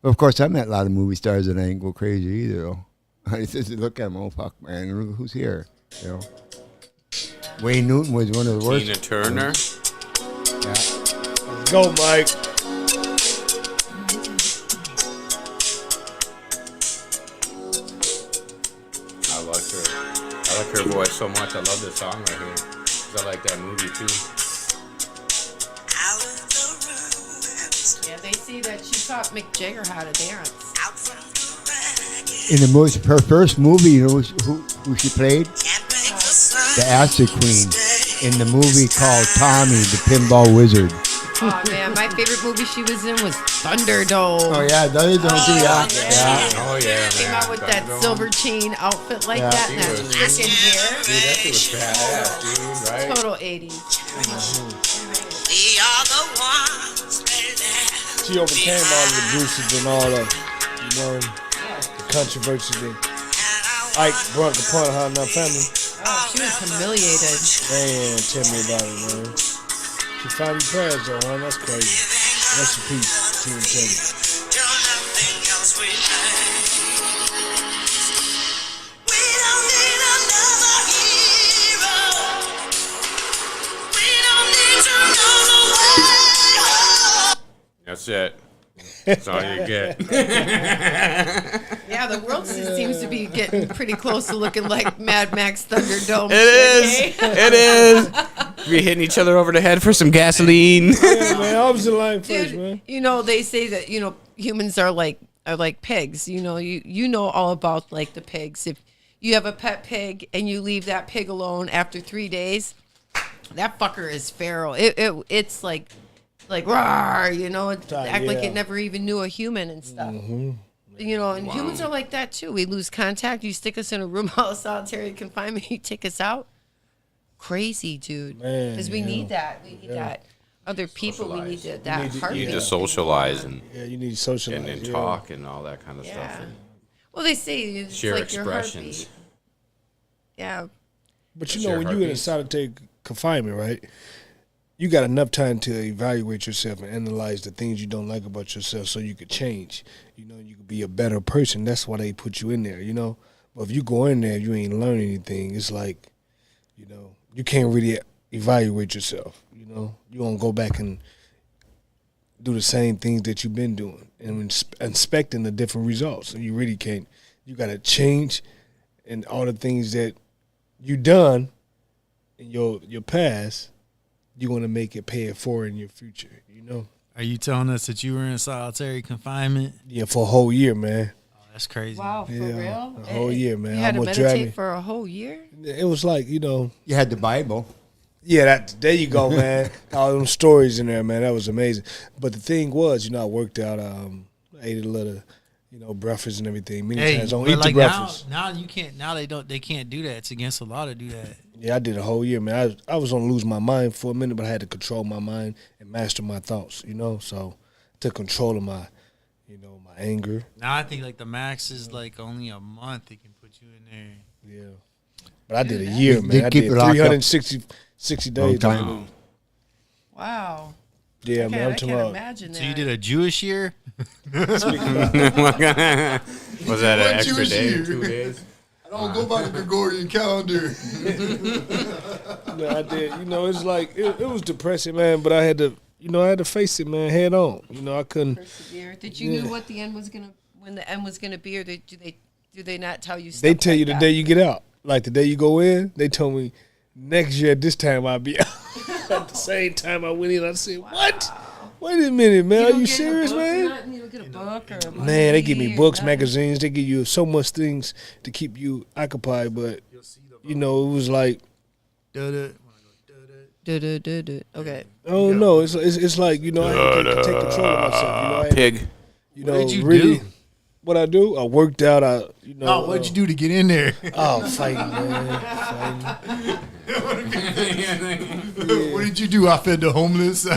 But of course, I met a lot of movie stars and I ain't go crazy either. Though. I just look at them, oh fuck, man, look who's here? You know. Wayne Newton was one of the worst. Tina Turner. Yeah. Let's go, Mike. I like her. I like her voice so much. I love this song right here. 'Cause I like that movie too. Yeah, they see that she taught Mick Jagger how to dance. In the most, her first movie, you know who she played? The Acid Queen in the movie called Tommy, the Pinball Wizard. Oh man, my favorite movie she was in was Thunderdome. Oh yeah, those don't do that. Yeah. Oh yeah, Came man. out with that silver chain outfit like that and that freaking hair. Dude, that shit was badass, dude. Right? Total 80s. She overcame all the abuses and all the, the controversy that Ike brought upon her and her family. Oh, she was humiliated. Man, tell me about it, man. She finally passed, though, huh? That's crazy. Rest in peace, Tina Turner. That's it. That's all you get. Yeah, the world seems to be getting pretty close to looking like Mad Max Thunderdome. It is. It is. We hitting each other over the head for some gasoline. Yeah, man, I was in line first, Dude, man. you know, they say that, humans are like pigs. You know all about like the pigs. If you have a pet pig and you leave that pig alone after 3 days, that fucker is feral. It's like rawr, it act like it never even knew a human and stuff. Mm-hmm. And humans are like that too. We lose contact. You stick us in a room out of solitary confinement, you take us out. Crazy, dude. Because we need that. We need that. Other people, we need that heartbeat. You need to socialize and you need to socialize and talk and all that kind of stuff. And well, they say it's share like expressions. Your heartbeat. Yeah. But Share when you're in a heartbeats. solitary confinement, right? You got enough time to evaluate yourself and analyze the things you don't like about yourself so you could change. You could be a better person. That's why they put you in there, But if you go in there, you ain't learn anything. It's like, you can't really evaluate yourself, You won't go back and do the same things that you've been doing and inspecting the different results. So you really can't. You got to change and all the things that you done in your past, you want to make it pay it forward in your future, Are you telling us that you were in solitary confinement? Yeah, for a whole year, man. Oh, that's crazy. Wow, for real? A whole year, man. You had to Almost dragged meditate me. for a whole year? It was like, You had the Bible. Yeah, there you go, man. All them stories in there, man. That was amazing. But the thing was, I worked out. I ate a little, breakfast and everything. Many times, don't eat the breakfast. Now you can't. Now they can't do that. It's against the law to do that. Yeah, I did a whole year, man. I was gonna lose my mind for a minute, but I had to control my mind and master my thoughts. So took control of my, my anger. Now I think like the max is like only a month. They can put you in there. Yeah, but I did a year, man. I keep did it locked up. 360 days. time. Wow. Yeah, man. I I'm can't talking about. imagine that. So you did a Jewish year? was that an extra day, 2 days? I don't go by the Gregorian calendar. No, I did. It's like it was depressing, man. But I had to, I had to face it, man, head on. I couldn't. Persevere. Did you know what the end was when the end was gonna be, or do they not tell you? Stuff They tell like you the that? day you get out. Like the day you go in, they told me next year at this time I'll be out. At the same time I went in, I said, "What? Wait a minute, man. Are you serious, man?" You don't get a book or a Man, they give movie me or books, nothing? magazines. They give you so much things to keep you occupied. But it was like, Okay. oh no, it's like I had to take control of myself. I had to, Pig. What did you really, do? What I do? I worked out. Oh, what did you do to get in there? Oh, fighting, man, What did you do? I fed the homeless. No,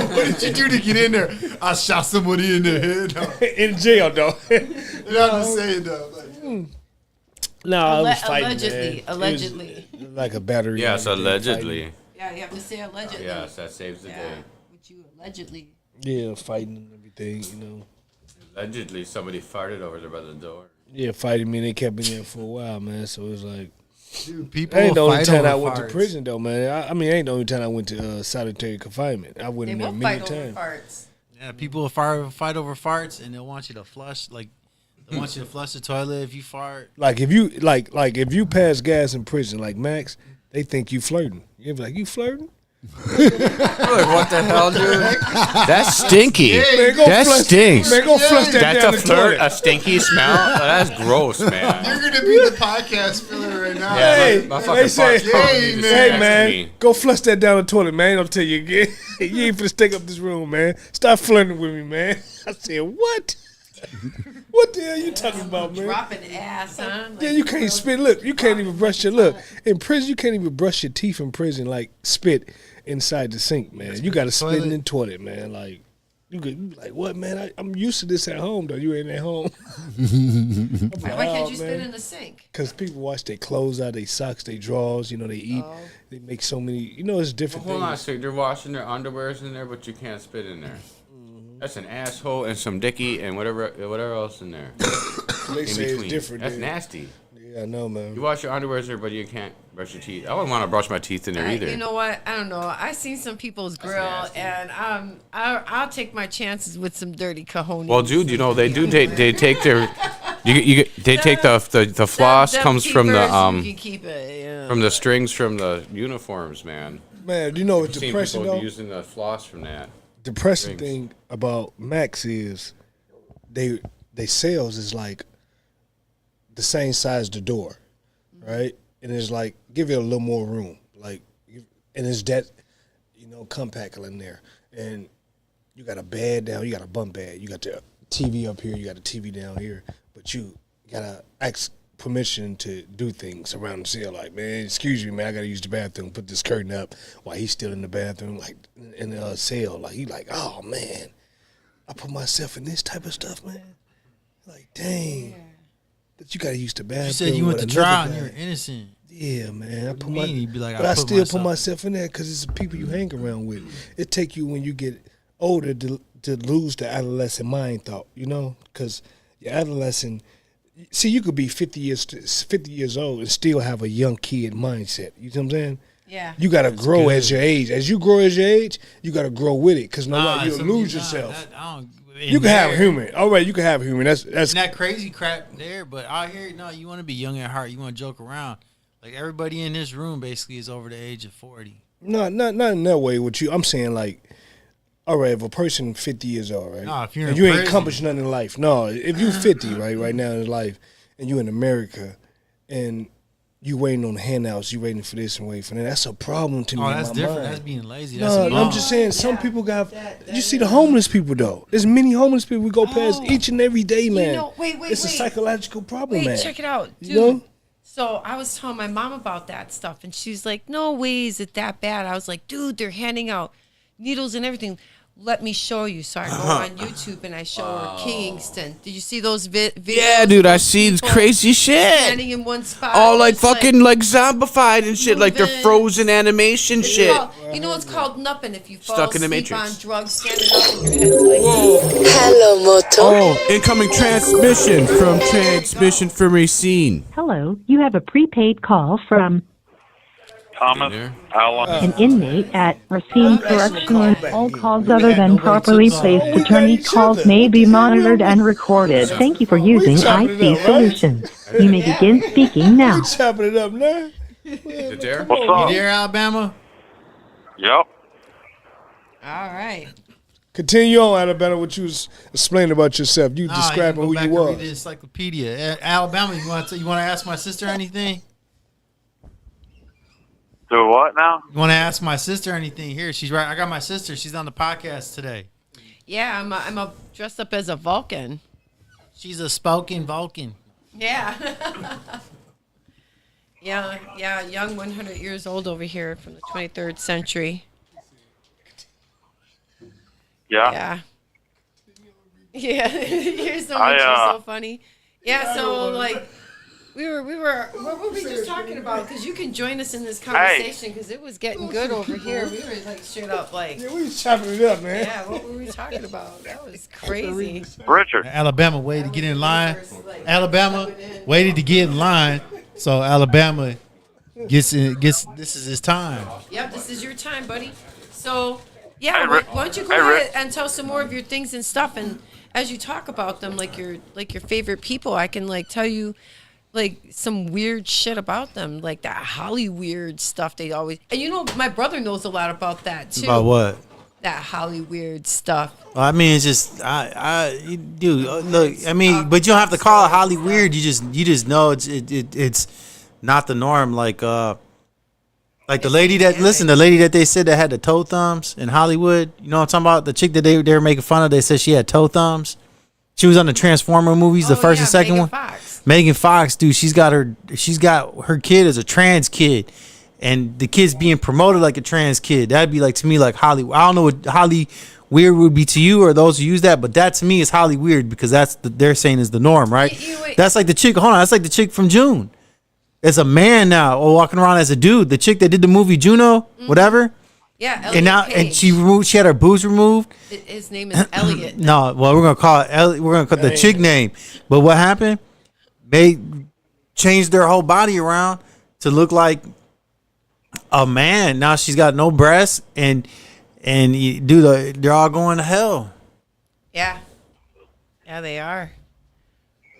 what did you do to get in there? I shot somebody in the head. No. in jail though. I'm just saying though. No, I was fighting. Allegedly, man. allegedly. It was like a battery. Yes, and everything, allegedly. Yeah, you have to say allegedly. Yes, that saves the Yeah, day. but you allegedly. Yeah, fighting and everything. Allegedly, somebody farted over there by the door. Yeah, fighting me. And they kept me there for a while, man. So it was like. Dude, people That ain't the will only fight time I over went to farts. prison, though, man. I mean, ain't the only time I went to solitary confinement. I went They in there will many fight over times. farts. Yeah, people will fight over farts, and they'll want you to flush. Like they want you to flush the toilet if you fart. Like if you pass gas in prison, like Max, they think you flirting. You be like, you flirting? Like, what the hell, dude? That's stinky. Man, go That flush, stinks. Man, go flush that That's down a the flirt, toilet. a stinky smell. Oh, that's gross, man. You're gonna be the podcast filler right now. Yeah, Hey, my they fucking say, fart probably hey, disgusts man, me. go flush that down the toilet, man. I'll tell you again. You ain't finna stick up this room, man. Stop flirting with me, man. I said, what? What the hell you talking about, man? Dropping ass, huh? Like, Yeah, you can't spit. Look, you can't even brush your look. In prison, you can't even brush your teeth in prison, like spit inside the sink, man. You got to spit in the toilet, man. Like, you be like, what, man? I'm used to this at home, though. You ain't at home. Why can't you spit in the sink? Because people wash their clothes out, their socks, their drawers. You know, they eat. They make so many. You know, it's different Hold on a things. second. They're washing their underwears in there, but you can't spit in there. That's an asshole and some dicky and whatever else in there. They In say it's between. different. That's dude. nasty. Yeah, I know, man. You wash your underwears there, but you can't brush your teeth. I wouldn't want to brush my teeth in there either. You know what? I don't know. I seen some people's grill, nasty. and I'll take my chances with some dirty cojones. Well, dude, you know they do. They take their. They take the floss Them comes from the keepers, you can keep it. Yeah. from the strings from the uniforms, man. Man, you know what's I've seen depressing, people though? using the floss from that. Depressing Rings. thing about Max is they sales is like the same size the door, right? And it's like give it a little more room, like, and it's that compact in there, and you got a bed down, you got a bunk bed, you got the TV up here, you got a TV down here, but you gotta ask permission to do things around the cell. Like, man, excuse me, man, I gotta use the bathroom. Put this curtain up while he's still in the bathroom, like in the cell. Like he like, oh man, I put myself in this type of stuff, man. Like, dang, that you gotta use the bathroom. You said you went with to another trial and guy. you're innocent. Yeah, man. I put mean? You'd be like, but I I put still put myself- myself in there because it's the people you hang around with. It take you when you get older to lose the adolescent mind thought, because your adolescent. See, you could be 50 years old and still have a young kid mindset. You know what I'm saying? Yeah. You got to grow good. as your age. As you grow as your age, you got to grow with it because Nah, you'll some- lose nah, yourself. in You can have there, humor. All right, you can have humor. That's that crazy crap there, but out here, no, you want to be young at heart. You want to joke around. Like everybody in this room basically is over the age of 40. not in that way with you. I'm saying like, all right, if a person 50 years old, right? Nah, if you're and in you ain't prison- accomplished nothing in life. No, if you 50 right now in life, and you in America, and you waiting on handouts, you waiting for this and waiting for that. That's a problem to me. Oh, in that's my different. mind. That's being lazy. That's No, a I'm bomb. just saying. Some people got. You see the homeless people though. There's many homeless people we go past each and every day, man. wait, It's a psychological problem, Wait, man. check it out, dude. You know? So I was telling my mom about that stuff, and she's like, "No way is it that bad." I was like, "Dude, they're handing out needles and everything. Let me show you." So I go on YouTube and I show her Kingston. Did you see those videos? Yeah, dude, I of see people crazy shit. standing in one spot. All like just, fucking like zombified and shit, like they're moving. frozen animation shit. You know it's called nupping if you fall Stuck in the asleep Matrix. on drugs, standing up and your head's like this. Hello, Moto. Oh, incoming transmission from Racine. Hello, you have a prepaid call from Thomas There. Allen. an inmate at Racine Correctional. All calls other than properly placed attorney calls may be monitored and recorded. Thank you for using IC Solutions. You may begin speaking now. We chopping it up now. Is it there? What's You up? there, Alabama? Yep. All right. Continue on, Alabama. What you was explaining about yourself? You Nah, describing go who back you and read the was. encyclopedia. Alabama, you want to ask my sister anything? Do what now? You want to ask my sister anything? Here, she's right. I got my sister. She's on the podcast today. Yeah, I'm dressed up as a Vulcan. She's a spoken Vulcan. Yeah. yeah, young 100 years old over here from the 23rd century. Yeah. Yeah. Here's so I, much. You're so funny. Yeah, so like we were what were we just talking about? Because you can join us in this conversation because it was getting good over here. We were like straight up like, Yeah, we was chopping it up, man. yeah, what were we talking about? That was crazy. Richard. Alabama waited to get in line. Alabama waited to get in line. So Alabama gets this is his time. Yep, this is your time, buddy. So, yeah, Hey, why Rick. don't you go Hey, Rick. ahead and tell some more of your things and stuff, and as you talk about them, like your favorite people, I can like tell you like some weird shit about them, like that Hollywood stuff. They always, and you know, my brother knows a lot about that too. About what? That Hollywood stuff. Well, I mean, it's just dude. Look, I mean, but you don't have to call it Hollywood. You just know it's not the norm. Like the lady the lady that they said that had the toe thumbs in Hollywood. You know what I'm talking about? The chick that they were making fun of. They said she had toe thumbs. She was on the Transformer movies, the first and second Megan one. Fox. Megan Fox, dude. She's got her kid as a trans kid. And the kid's being promoted like a trans kid. That'd be like, to me, like Hollywood. I don't know what Holly weird would be to you or those who use that, but that to me is Holly weird because they're saying is the norm, right? That's like the chick. Hold on, that's like the chick from June. It's a man now walking around as a dude. The chick that did the movie Juno, whatever. Yeah, Elliot and now Page. she had her boobs removed. His name is Elliot. No, well we're gonna call it Elliot. We're gonna call the chick name. But what happened? They changed their whole body around to look like a man. Now she's got no breasts and they're all going to hell. Yeah, they are.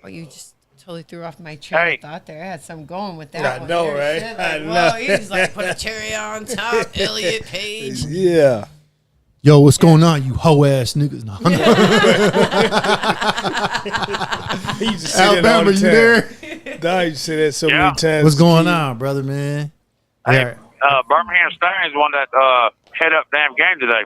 Oh, you just totally threw off my train of thought there. I had some going with that. I one. know, There, right? shit, I like, know. whoa, he's like put a cherry on top. Elliot Page. Yeah. Yo, what's going on, you hoe ass niggas? No. He used to say Alabama, you there? Dog used to say that so many times. What's going on, brother, man? Hey, Birmingham Stallions won that head up damn game today.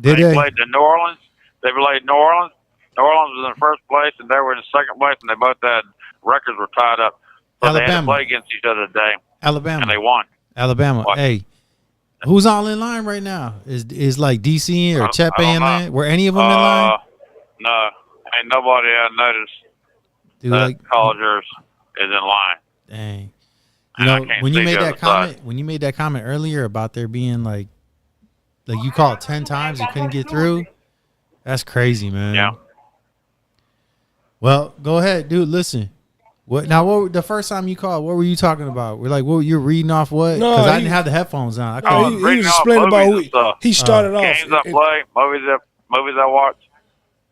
Did they? Played the New Orleans. They played New Orleans. New Orleans was in first place, and they were in second place, and they both had records were tied up. So they had to Alabama. play against each other today, Alabama. and they won. Alabama. What? Hey, who's all in line right now? Is like DC or Chepe I don't in know. line? Were any of them in line? No, ain't nobody I noticed Dude, that like, Collegers is in line. dang. You And I know, can't when you see made the that other side. comment, earlier about there being like you called 10 times and couldn't get through, that's crazy, man. Yeah. Well, go ahead, dude. Listen. What now? What the first time you called? What were you talking about? We're like, what you're reading off what? No, Because I he- didn't have the headphones on. I No, couldn't. he reading was off explaining about movies who and stuff. he started off. Games I play, movies I watch.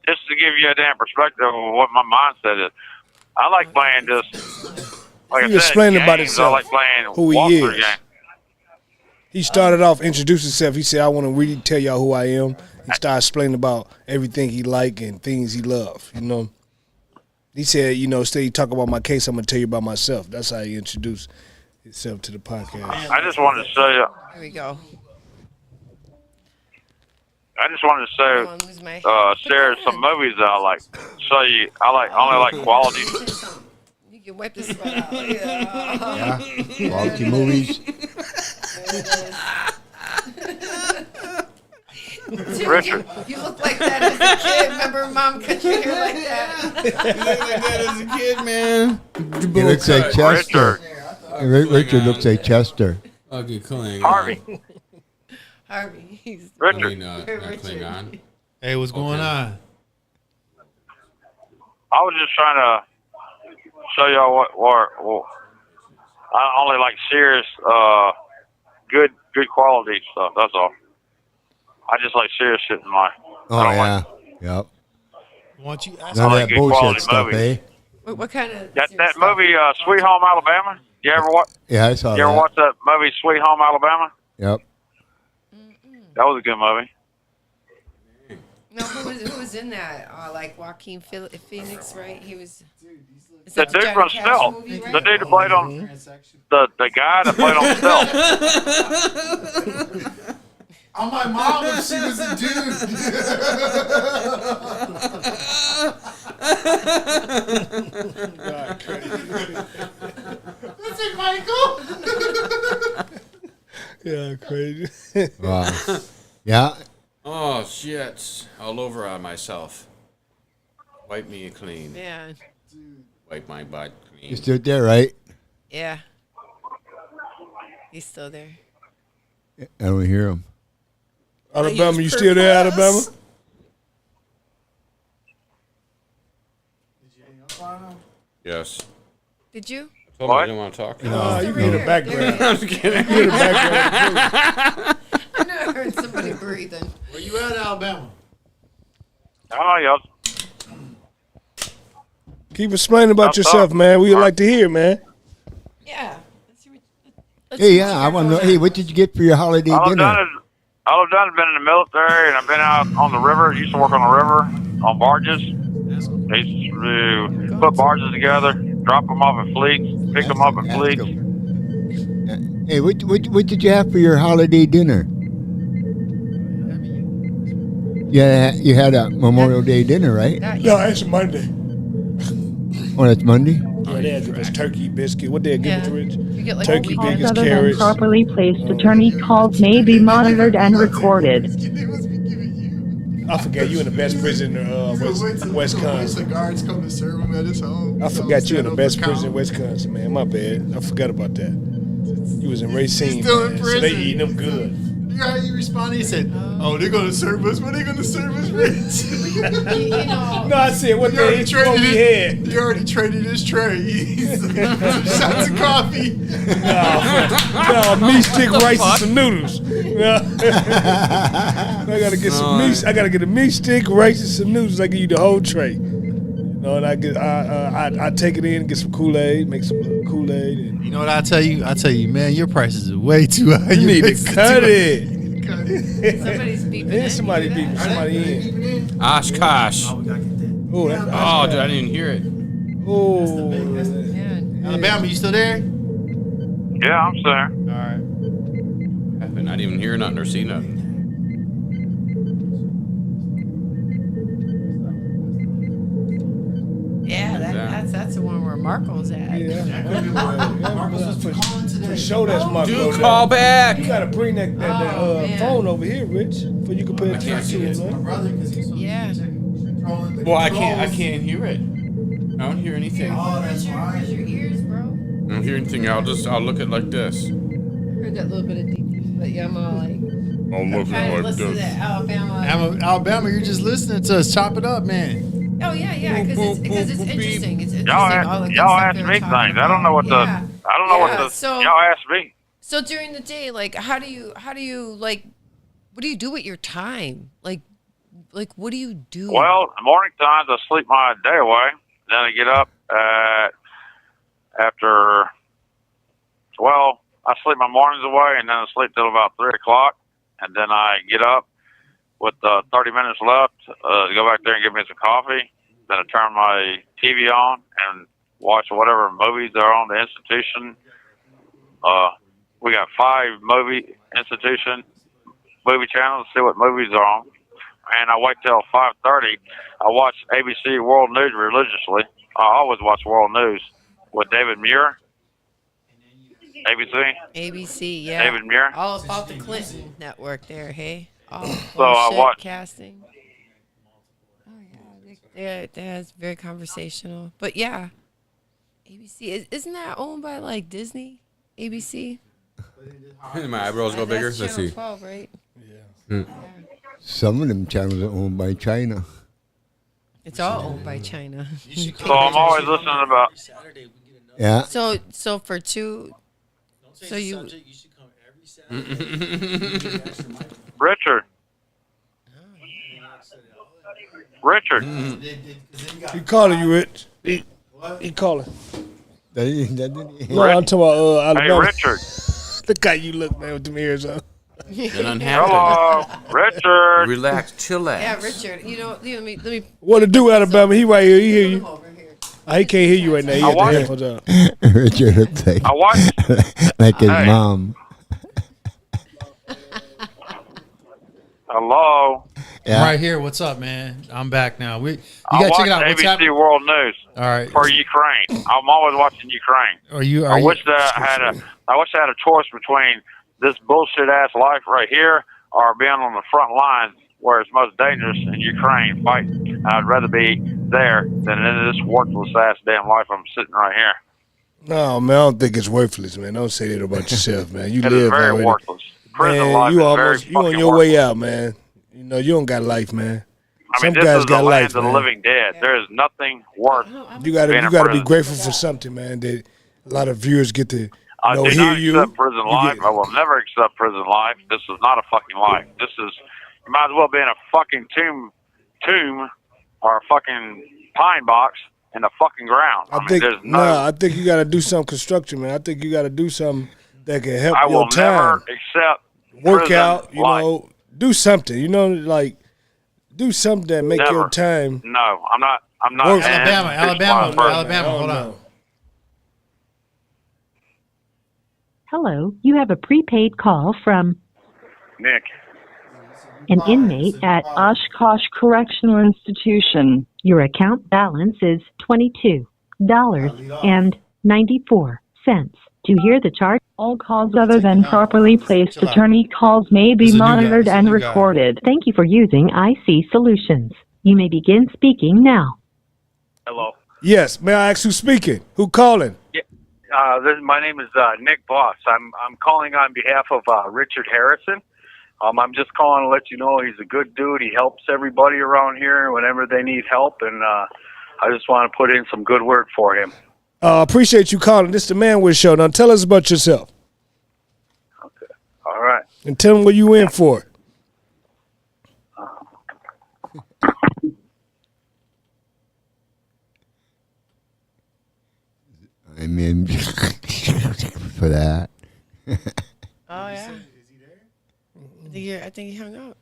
Just to give you a damn perspective of what my mindset is. I like playing just like He I said, explained about games. himself, I like playing who he walkthrough is. games. He started off, introduced himself. He said, I want to really tell y'all who I am. He started explaining about everything he like and things he love, you know. He said, instead you talk about my case, I'm going to tell you about myself. That's how he introduced himself to the podcast. I just wanted to say, There we go. share some movies that I like. Only like quality. You can wipe this sweat out. Yeah. Yeah. Quality movies. Dude, Richard. you look like that as a kid. Remember, Mom cut your hair like that. You look like that as a kid, man. He looks like Chester. Richard looks like Chester. Okay, Klingon. Harvey. Harvey, he's Richard. Not Richard. Klingon. Hey, what's going on? I was just trying to show y'all what I only like serious, good quality stuff. That's all. I just like serious shit in life. Oh, I don't yeah. like Yep. Want you ask None of like that good bullshit quality stuff, movies. eh? What kind of that serious stuff? movie, Sweet Home Alabama. You ever watch? Yeah, I saw You ever that. watch that movie, Sweet Home Alabama? Yep. That was a good movie. No, who was in that? Like Joaquin Phoenix, right? He was. Is The that dude Johnny from Cash Stealth. movie, right? The dude that played on the guy that played on Stealth. On my mom if she was a dude. That's it, Michael. Yeah, crazy. Wow. Yeah. Oh shit! All over on myself. Wipe me clean. Yeah, Wipe my butt clean. You stood there, right? yeah. He's still there. I don't hear him. Alabama, you still there, Alabama? Yes. Did you? I told him I What? didn't want to talk. Oh, you can hear the background. I'm just kidding. You hear the background. I know I heard somebody breathing. Where you at, Alabama? Oh, yeah. Keep explaining about yourself, man. We'd like to hear, man. Yeah. Hey, yeah, I want to know. Hey, what did you get for your holiday All I've dinner? done is been in the military, and I've been out on the river. Used to work on the river on barges. I used to put barges together, drop them off at fleets, pick them up at Ask fleets. 'em. Hey, what did you have for your holiday dinner? Yeah, you had a Memorial Day dinner, right? No, that's Monday. Oh, that's Monday. Yeah, they had give us turkey, biscuit. What they give us, Rich? You get like Turkey, a Calls biggest other than carrots. properly placed attorney calls may be monitored and recorded. I forgot you in the best prison in Wisconsin. The guards come to serve him at his home. I forgot you in the best prison in Wisconsin, man. My bad. I forgot about that. You was in Racine, still in man. So they prison. eating them good. You know how you responded? He said, "Oh, they're gonna serve us. What are they gonna serve us, Rich?" You know. No, I said what You already they traded what we it. had. You already traded his tray. Shots of coffee. No, meat stick, rice, and some noodles. No. I gotta get some meat. I gotta get a meat stick, rice, and some noodles. I give you the whole tray. No, and I take it in, get some Kool-Aid, make some Kool-Aid. And You know what I tell you? I tell you, man, your prices are way too high. you need makes to cut it. Somebody's beeping Yeah, in. somebody You hear beeping that? somebody in. Oshkosh. Oh, that's Oh, dude, I didn't even hear it. oh. Man. Alabama, you still there? Yeah, I'm there. All right. Happened. I didn't even hear nothing or see nothing. Yeah, that's the one where Marco's at. For sure, that's my Dude, call back. You gotta bring that man. phone over here, Rich, so you can pay attention to it, man. Yeah. Well, I can't hear it. I don't hear anything. Where's your ears, bro? I don't hear anything. I'll look at it like this. Heard that little bit of DP, but yeah, I'm all like I'm looking trying to like listen to that Alabama. Alabama, you're just listening to us. Chop it up, man. Oh yeah, because it's interesting. It's interesting. Y'all, all the good y'all stuff ask they're me talking things. I don't know what the. about. I don't know Yeah, what the. so- y'all ask me. So during the day, like, how do you like, what do you do with your time? Like what do you do? Well, in the morning times I sleep my day away. Then I get up after. Well, I sleep my mornings away, and then I sleep till about 3:00, and then I get up with 30 minutes left to go back there and get me some coffee. Then I turn my TV on and watch whatever movies are on the institution. We got 5 movie institution movie channels to see what movies are on. And I wait till 5:30. I watch ABC World News religiously. I always watch World News with David Muir. ABC, yeah. David Muir. All about the Clinton network there, hey? All So I bullshit watch. casting. Oh yeah, that's very conversational. But yeah, ABC isn't that owned by like Disney? ABC. My eyebrows go bigger. That's Let's Channel see. 12, right? Some of them channels are owned by China. It's all owned by China. So I'm always listening about. Yeah. So for two, so you. Richard. He calling you, Rich. He calling. That didn't- No, I'm talking about Hey, Alabama. Richard. Look how you look, man, with them ears on. And unhappy. Hello, Richard. Relax, chillax. Yeah, Richard. You know, let me. What to do, Alabama? He right here. He hear Put him you. over here. He can't hear you right now. He I got the watch- headphones on. Richard looks like, I watched. like his Hey. mom. Hello. I'm right here. What's up, man? I'm back now. You I gotta watch check it out. What's ABC happening? World News All right. for Ukraine. I'm always watching Ukraine. Are I you? wish that I wish I had a choice between this bullshit ass life right here or being on the front lines where it's most dangerous in Ukraine fighting. I'd rather be there than in this worthless ass damn life I'm sitting right here. No, man, I don't think it's worthless, man. Don't say that about yourself, man. You It is live very already. worthless. Prison Man, life you is almost very you on fucking your worthless. way out, man. You know, you don't got life, man. I mean, Some this guys is the got land life, of the man. living dead. There is nothing worth. You gotta being in be prison. grateful for something, man. That a lot of viewers get to I do hear not you. accept prison You life. get- I will never accept prison life. This is not a fucking life. This is, you might as well be in a fucking tomb or a fucking pine box in the fucking ground. I mean, there's no. I think you got to do some construction, man. I think you got to do something that can help I your will time. never accept Work prison out, you life. know, do something, you know, like do something that make Never. your time. No, I'm not. Work. an Alabama, person. Alabama. Hold on. Hello, you have a prepaid call from Nick. an inmate at Oshkosh Correctional Institution. Your account balance is $22.94. To hear the chart, all calls other than properly placed attorney calls may be monitored and recorded. Thank you for using IC Solutions. You may begin speaking now. Hello. Yes, may I ask who's speaking? Who calling? Yeah. My name is Nick Boss. I'm calling on behalf of Richard Harrison. I'm just calling to let you know he's a good dude. He helps everybody around here whenever they need help, and I just want to put in some good word for him. Appreciate you calling. This is the Manwich Show. Now tell us about yourself. Okay. All right. And tell them what you in for. I mean, for that. Oh yeah. I think he hung up.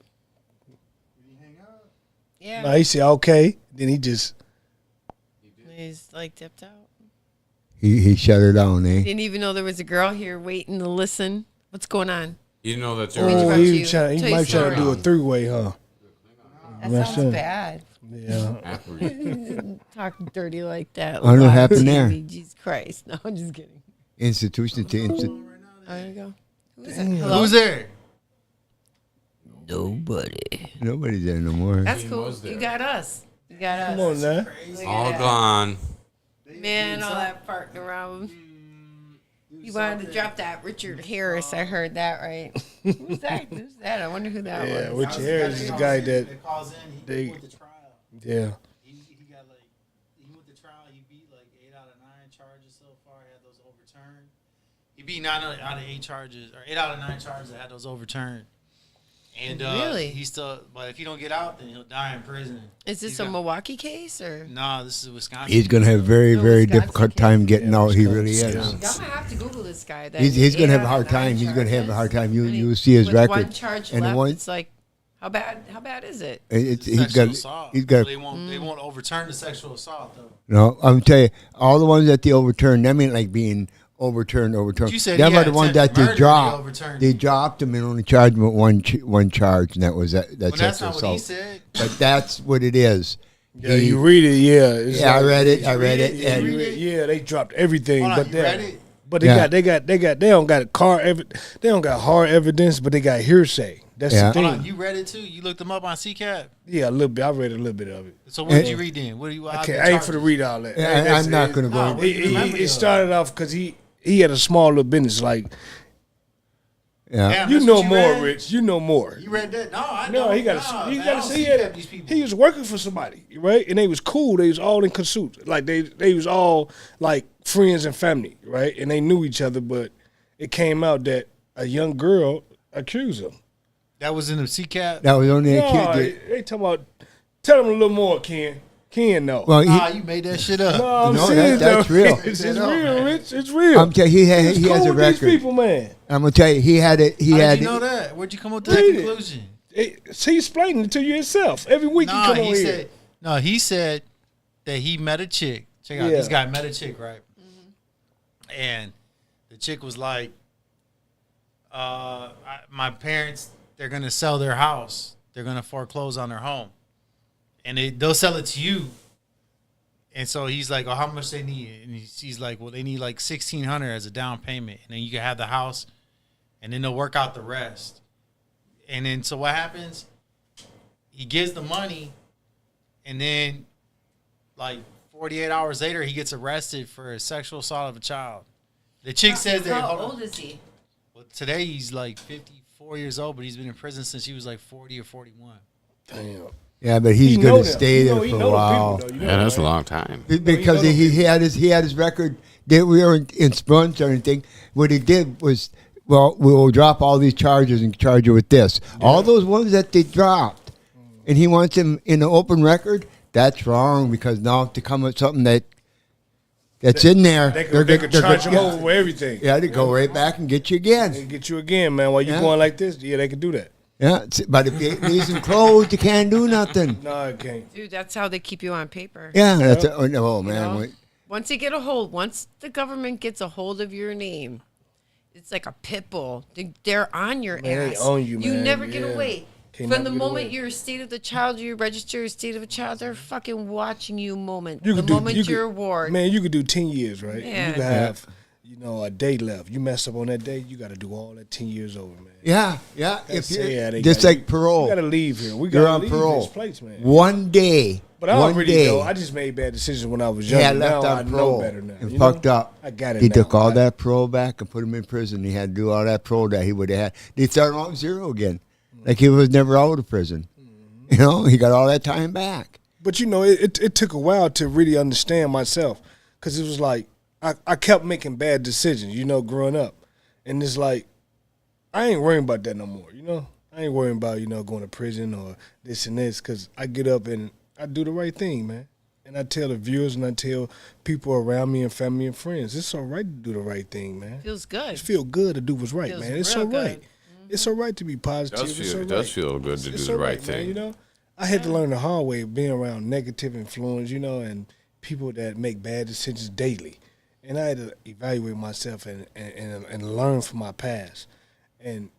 Yeah. No, he said okay. Then he just. He's like dipped out. He shut her down, eh? Didn't even know there was a girl here waiting to listen. What's going on? You know that Oh, there he he might try to do a three-way, huh? That sounds bad. Yeah. Talk dirty like that. I don't know what happened there. Jesus Christ. No, I'm just kidding. Institution to institution. There you go. Who's there? Nobody. Nobody's there no more. That's cool. You got us. You got us. Come on now. All gone. Man, all that farting around. You wanted to drop that Richard Harris. I heard that right. Who's that? Who's that? I wonder who that Yeah, was. Richard Harris is the guy that they. Yeah. He got like he went to trial. He beat like 8 out of 9 charges so far. Had those overturned. He beat 9 out of 8 charges, or 8 out of 9 charges that had those overturned. And Really? he's still, but if he don't get out, then he'll die in prison. Is this a Milwaukee case or? No, this is Wisconsin. He's gonna have very, No, very Wisconsin difficult kid. time getting out. He really Wisconsin. is. Y'all gonna have to Google this guy. Then. He's gonna have a 8 hard out of 9 time. He's gonna have a hard time. charges. You'll see his With record. one charge And the left, one- it's like, how bad is it? He's Sexual got. assault. He's got. They won't overturn the sexual assault though. No, I'm telling you, all the ones that they overturned, them ain't like being overturned. You said Them he are had the ones that attempted they murder, dropped. they overturned They it. dropped him and only charged him with one charge, and that was that Well, that's sexual not what he assault. said. But that's what it is. Yeah, you read it. Yeah. It's Yeah, I like- read it. I read it. Yeah, And yeah, they dropped everything, Hold on, but you they read it? but Yeah. they don't got they don't got hard evidence, but they got hearsay. That's Yeah. the thing. Hold on, you read it too? You looked them up on CCAP? Yeah, a little bit. I read a little bit of it. So what did you read then? What do you? I ain't for to read all that. Yeah, I'm not gonna go. No, It started off because he had a small little business. Like Yeah. Damn, you that's know what more, read? Rich. You know more. You read that? No, I know. No, he got no, he man, got I to don't see CCAP it. these people. He was working for somebody, right? And they was cool. They was all in cahoots. Like they was all like friends and family, right? And they knew each other, but it came out that a young girl accused him. That was in the CCAP. That was only a No, kid. they talking about. Tell him a little more, Ken. Ken, no. Well, Nah, you made that shit up. no, I'm no, serious, that's though. real. It's No, real, man. Rich. It's real. I'm telling you, he He's has cool a with these record. people, man. I'm gonna tell you, he had it. He How had did you know it. that? Where'd you come up to that Read it. conclusion? He explaining it to you himself. Every week he No, come he on here. said. No, he said that he met a chick. Check out, Yeah. this guy met a chick, right? And the chick was like, "My parents, they're gonna sell their house. They're gonna foreclose on their home, and they'll sell it to you." And so he's like, "Oh, how much they need?" And he's like, "Well, they need like $1,600 as a down payment, and then you can have the house, and then they'll work out the rest." And then so what happens? He gives the money, and then like 48 hours later, he gets arrested for a sexual assault of a child. The chick says that. How hold on. old is he? Well, today he's like 54 years old, but he's been in prison since he was like 40 or 41. Damn. Yeah, but he's He gonna know them. stay He there know- he for a know the while. people, though. You know Yeah, that's a right? long time. Because he had his record. We weren't in sprints or anything. What he did was, well, we will drop all these charges and charge you with this. All those ones that they dropped, and he wants them in an open record. that's wrong because now to come with something that's in there, They could charge them over with everything. Yeah, they go right back and get you again. They get you again, man. While you going like this, yeah, they can do that. Yeah, but if it isn't closed, you can't do nothing. No, I can't. Dude, that's how they keep you on paper. Yeah, that's oh man. You know? Once the government gets a hold of your name, it's like a pit bull. They're on your ass. They own you, man. You never get away. Can't From the never get moment away. you're a state of the child, you register as state of a child, they're fucking watching you moment. You The could do- moment you you're could- award. Man, you could do 10 years, right? Yeah. You could have, a day left. You mess up on that day, you got to do all that 10 years over, man. Yeah. If you Just like parole. We got to leave here. We You're got on to leave parole. this place, man. One day. But I one already day. know. I just made bad decisions when I was He young. had left Now on I parole know better now. and you fucked know? up. I got it He now. took all I- that parole back and put him in prison. He had to do all that parole that he would have had. They started on zero again. Like he was never out of prison. You know, he got all that time back. But it took a while to really understand myself, because it was like I kept making bad decisions, growing up, and it's like I ain't worrying about that no more. I ain't worrying about going to prison or this and this, because I get up and I do the right thing, man. And I tell the viewers and I tell people around me and family and friends, it's all right to do the right thing, man. Feels good. It feels good to do what's right, Feels man. It's real all right. good. It's all right to be positive. It does feel good to do the right thing. Man, I had to learn the hard way of being around negative influence, and people that make bad decisions daily. And I had to evaluate myself and learn from my past. And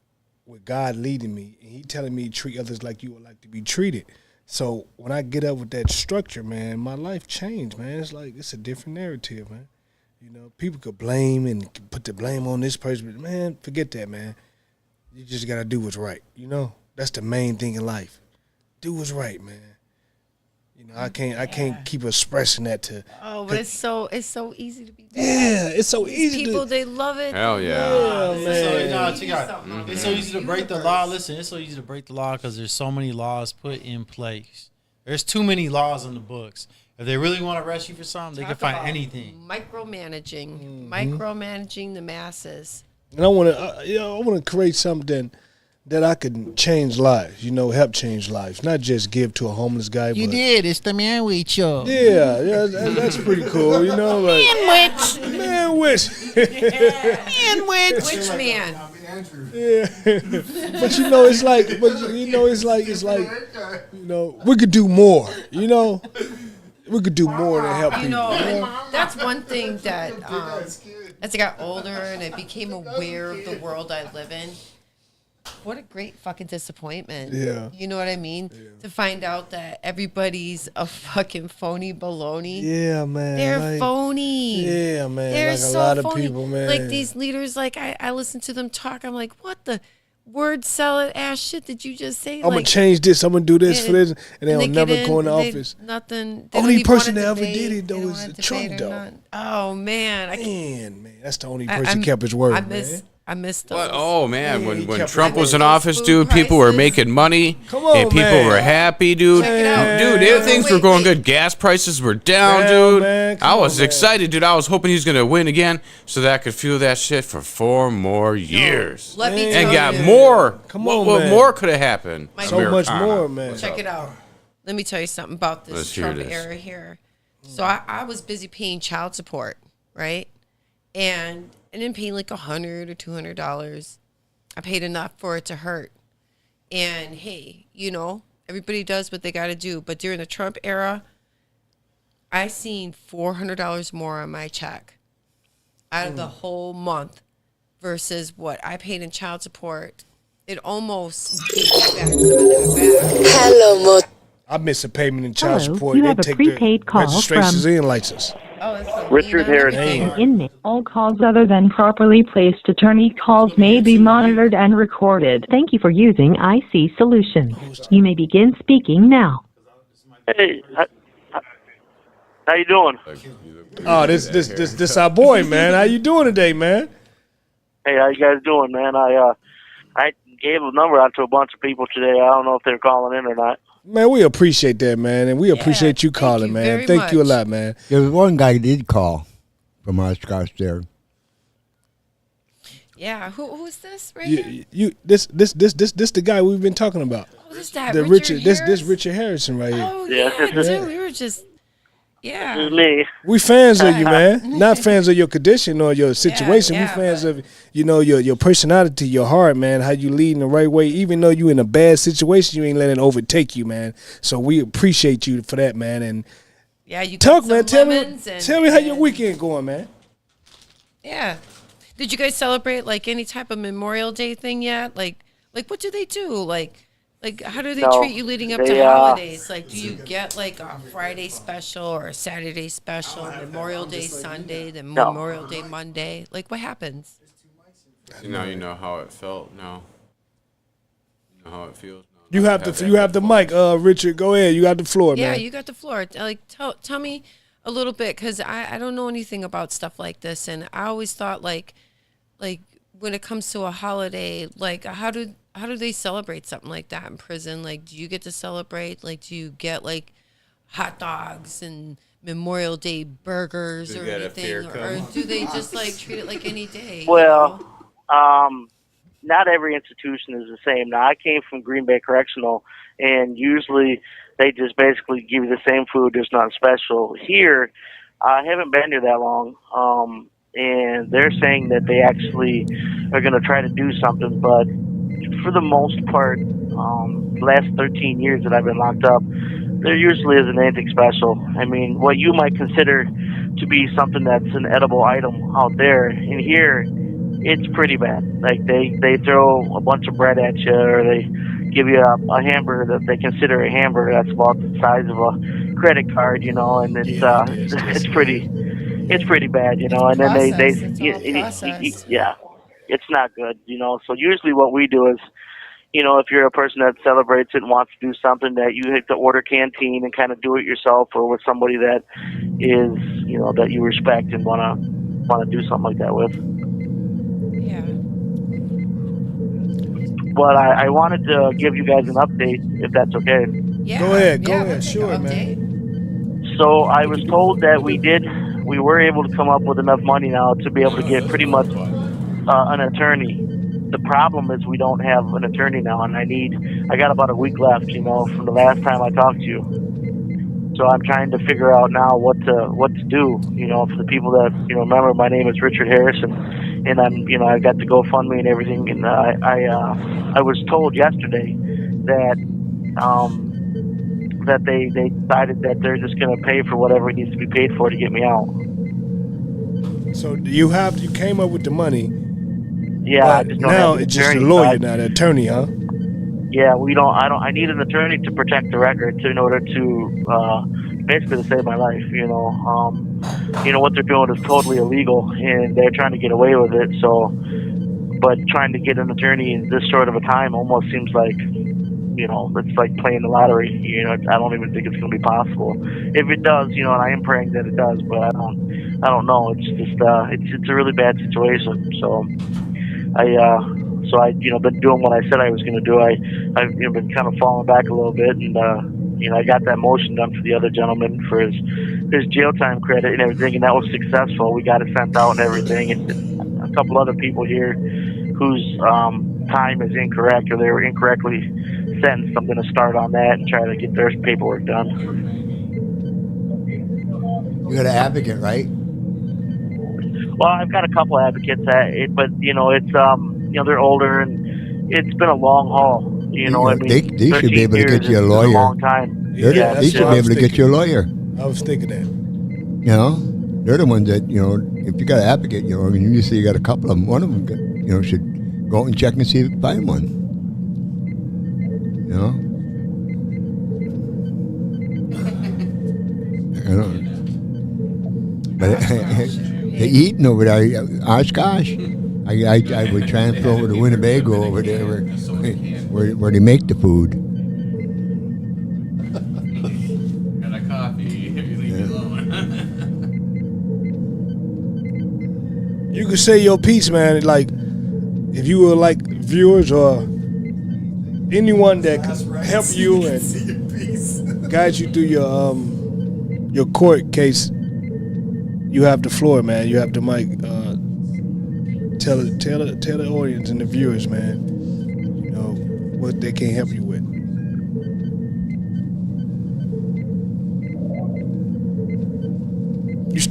with God leading me, and He telling me to treat others like you would like to be treated. So when I get up with that structure, man, my life changed, man. It's like it's a different narrative, man. People could blame and put the blame on this person, but man, forget that, man. You just gotta do what's right. That's the main thing in life. Do what's right, man. I can't keep expressing that to. Oh, but it's so easy to be bad. Yeah, it's so These easy. people, they love it. Hell yeah. It's so easy to break the law. Listen, it's so easy to break the law because there's so many laws put in place. There's too many laws in the books. If they really want to arrest you for something, they can find anything. Micromanaging the masses. And I want to create something that I could change lives. Help change lives, not just give to a homeless guy. You but, did. It's the Manwich Show. Yeah, that's pretty cool. Like, Manwich. Manwich. Manwich. Which man? Yeah, but it's like, we could do more. We could do more to help people. And that's one thing that as I got older and I became aware of the world I live in. What a great fucking disappointment. Yeah. You know what I mean? Yeah. To find out that everybody's a fucking phony baloney. Yeah, man. They're phony. Yeah, man. They're like so a lot phony. of people, man. Like these leaders, like I listen to them talk. I'm like, what the word salad ass shit did you just say? I'm going to change this. I'm going to do this for this. And they'll never go in the office. Nothing. Only person that ever did it, though, is Trump, though. Oh, man. Man. That's the only person kept his word, man. I missed those. What? Oh man, when Trump was in office, dude, people were making money and people were happy, dude. Check it out. Dude, things were going good. Gas prices were down, dude. I was excited, dude. I was hoping he was gonna win again so that I could fuel that shit for 4 more years. Let me and tell got you. more. Come on, what man. more could have happened? So much more, man. Check it out. Let me tell you something about this Let's hear Trump this. era here. So I was busy paying child support, right? And I didn't pay like $100 or $200. I paid enough for it to hurt. And hey, everybody does what they got to do. But during the Trump era, I seen $400 more on my check out of the whole month versus what I paid in child support. It almost gave me back some of that back. Hello, I miss a payment in child Hello, support. you They have a take prepaid the call registrations from- and license. Oh, that's so Richard mean on Harris. everything. Inmate. All calls other than properly placed attorney calls may be monitored and recorded. Thank you for using IC Solutions. You may begin speaking now. Hey, how you doing? Oh, this our boy, man. How you doing today, man? Hey, how you guys doing, man? I gave a number out to a bunch of people today. I don't know if they're calling in or not. Man, we appreciate that, man, and we appreciate you calling, you man. very Thank you a much. lot, man. There was one guy that did call from our Scotch there. Yeah, who's this right here? This the guy we've been talking about. Oh, is that? The Richard this Harris? Richard Harrison right here. Oh Yeah, yeah, this is- dude. We were just. Yeah. This is me. We fans of you, man. Not fans of your condition or your situation. yeah, We fans of your personality, your heart, man. How you lead in the right way. Even though you in a bad situation, you ain't letting it overtake you, man. So we appreciate you for that, man. And Yeah, you talk, got man. some Tell me how your weekend going, man. Yeah. Did you guys celebrate like any type of Memorial Day thing yet? Like what do they do? Like how do they No, treat you leading up they, to holidays? Like, do you get like a Friday special or a Saturday special, Memorial Day Sunday, then No. Memorial Day Monday? Like, what happens? You know how it felt. Now, you know how it feels. Now. You have the mic, Richard. Go ahead. You got the floor, Yeah, man. you got the floor. Like, tell me a little bit, because I don't know anything about stuff like this, and I always thought like when it comes to a holiday, like how do they celebrate something like that in prison? Like, do you get to celebrate? Like, do you get like hot dogs and Memorial Day burgers Do or you get a anything, beer or cup? do they just like treat it like any day? Well, not every institution is the same. Now, I came from Green Bay Correctional, and usually they just basically give you the same food. There's nothing special. Here, I haven't been here that long, and they're saying that they actually are going to try to do something, but for the most part, the last 13 years that I've been locked up, there usually isn't anything special. I mean, what you might consider to be something that's an edible item out there, in here, it's pretty bad. Like, they throw a bunch of bread at you, or they give you a hamburger that they consider a hamburger that's about the size of a credit card, and it's pretty bad, and then it's not good, So usually what we do is, if you're a person that celebrates it and wants to do something, that you hit the order canteen and kind of do it yourself, or with somebody that is, that you respect and want to do something like that with. Yeah. But I wanted to give you guys an update, if that's okay. Yeah. Go ahead, we'll take sure, an man. update. So I was told that we were able to come up with enough money now to be able to get pretty much an attorney. The problem is we don't have an attorney now, and I got about a week left, from the last time I talked to you. So I'm trying to figure out now what to do, for the people that, remember my name is Richard Harrison, and I'm, I got the GoFundMe and everything, and I was told yesterday that that they decided that they're just going to pay for whatever needs to be paid for to get me out. So you came up with the money. Yeah, I just don't now have an it's just a attorney, lawyer so now, the attorney, huh? Yeah, I need an attorney to protect the record in order to basically to save my life. What they're doing is totally illegal, and they're trying to get away with it. So, but trying to get an attorney in this short of a time almost seems like, it's like playing the lottery. I don't even think it's going to be possible. If it does, and I am praying that it does, but I don't know. It's just it's a really bad situation. So I been doing what I said I was going to do. I've been kind of falling back a little bit, and I got that motion done for the other gentleman for his jail time credit and everything, and that was successful. We got it sent out and everything. And a couple other people here whose time is incorrect, or they were incorrectly sentenced. I'm going to start on that and try to get their paperwork done. You got an advocate, right? Well, I've got a couple advocates, but it's they're older, and it's been a long haul. They should be able to get you a lawyer. A long time. They should be able to get you a lawyer. I was thinking that. They're the ones that if you got an advocate, you say you got a couple of them. One of them, should go out and check and see if you find one. But they're eating over there. Oshkosh. I would transfer over to Winnebago over there where they make the food. Got a coffee. Leave me alone. You can say your piece, man. Like, if you were like viewers or anyone that can help you and guide you through your court case, you have the floor, man. You have the mic. Tell the audience and the viewers, man, what they can help you with.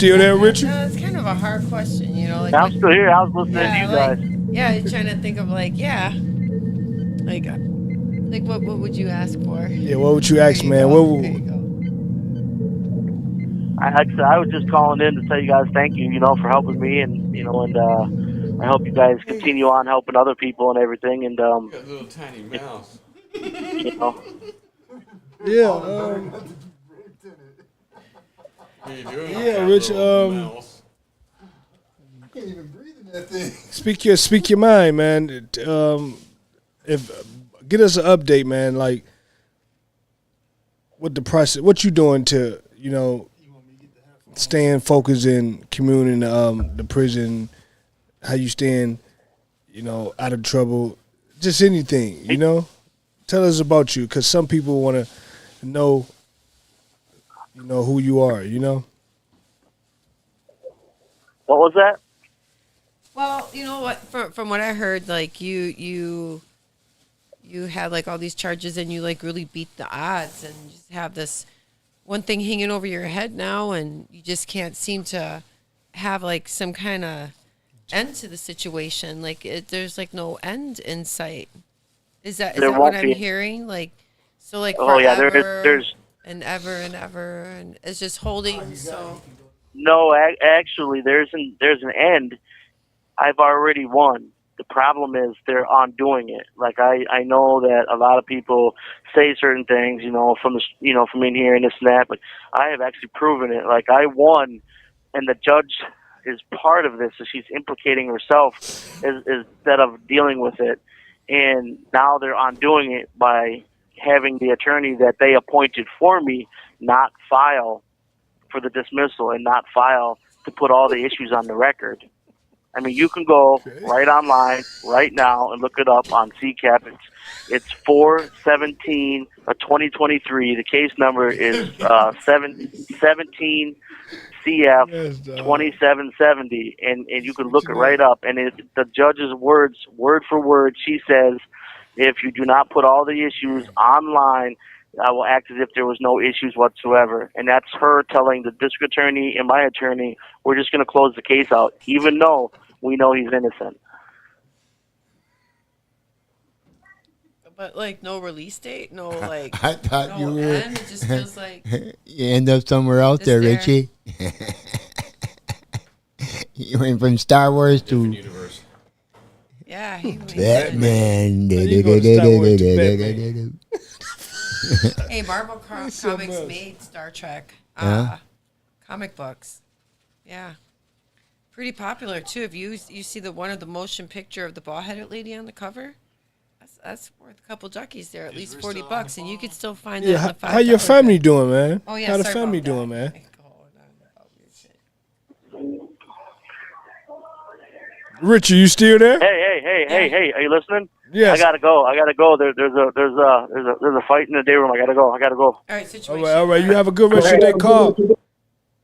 still there, Richard? No, it's kind of a hard question, you know. Like, I'm still here. I was listening to you guys. yeah, you're trying to think of like, like what would you ask for? Yeah, what would you ask, man? There you go. I was just calling in to tell you guys thank you, for helping me, and I hope you guys continue on helping other people and everything, and Got a little tiny mouse. Yeah. What are you doing? Yeah, Rich. Can't even breathe in that thing. Speak your mind, man. Get us an update, man. Like, what the process? What you doing to staying focused in communing the prison? How you staying, out of trouble? Just anything, Tell us about you, because some people want to know, who you are, What was that? Well, you know what? From what I heard, like you had like all these charges, and you like really beat the odds, and you just have this one thing hanging over your head now, and you just can't seem to have like some kind of end to the situation. Like there's like no end in sight. Is that what I'm hearing? Like, so like Oh yeah, forever there's and ever and ever, and it's just holding. So no, actually, there's an end. I've already won. The problem is they're undoing it. Like I know that a lot of people say certain things, from in here and this and that, but I have actually proven it. Like I won, and the judge is part of this, so she's implicating herself instead of dealing with it. And now they're undoing it by having the attorney that they appointed for me not file for the dismissal and not file to put all the issues on the record. I mean, you can go right online right now and look it up on CCAP. It's 4/17 of 2023. The case number is 17 CF 2770, and you can look it right up. And the judge's words, word for word, she says, if you do not put all the issues online, I will act as if there was no issues whatsoever. And that's her telling the district attorney and my attorney, we're just going to close the case out, even though we know he's innocent. But like no release date, no like. I thought no you were. end. It just feels like you end up somewhere else there, Richie. You went from Star Wars to Universe. yeah, he Batman. Hey, Marvel Comics made Star Trek comic books. Yeah, pretty popular too. If you see the motion picture of the bald-headed lady on the cover. That's worth a couple duckies there, at least $40, and you could still find that. On the how your family doing, man? Oh yeah, how the family doing, man? Richard, you still there? Hey! Are you listening? Yes. I gotta go. There's a fight in the day room. I gotta go. All right, situation. All right. You have a good rest of your day. Call.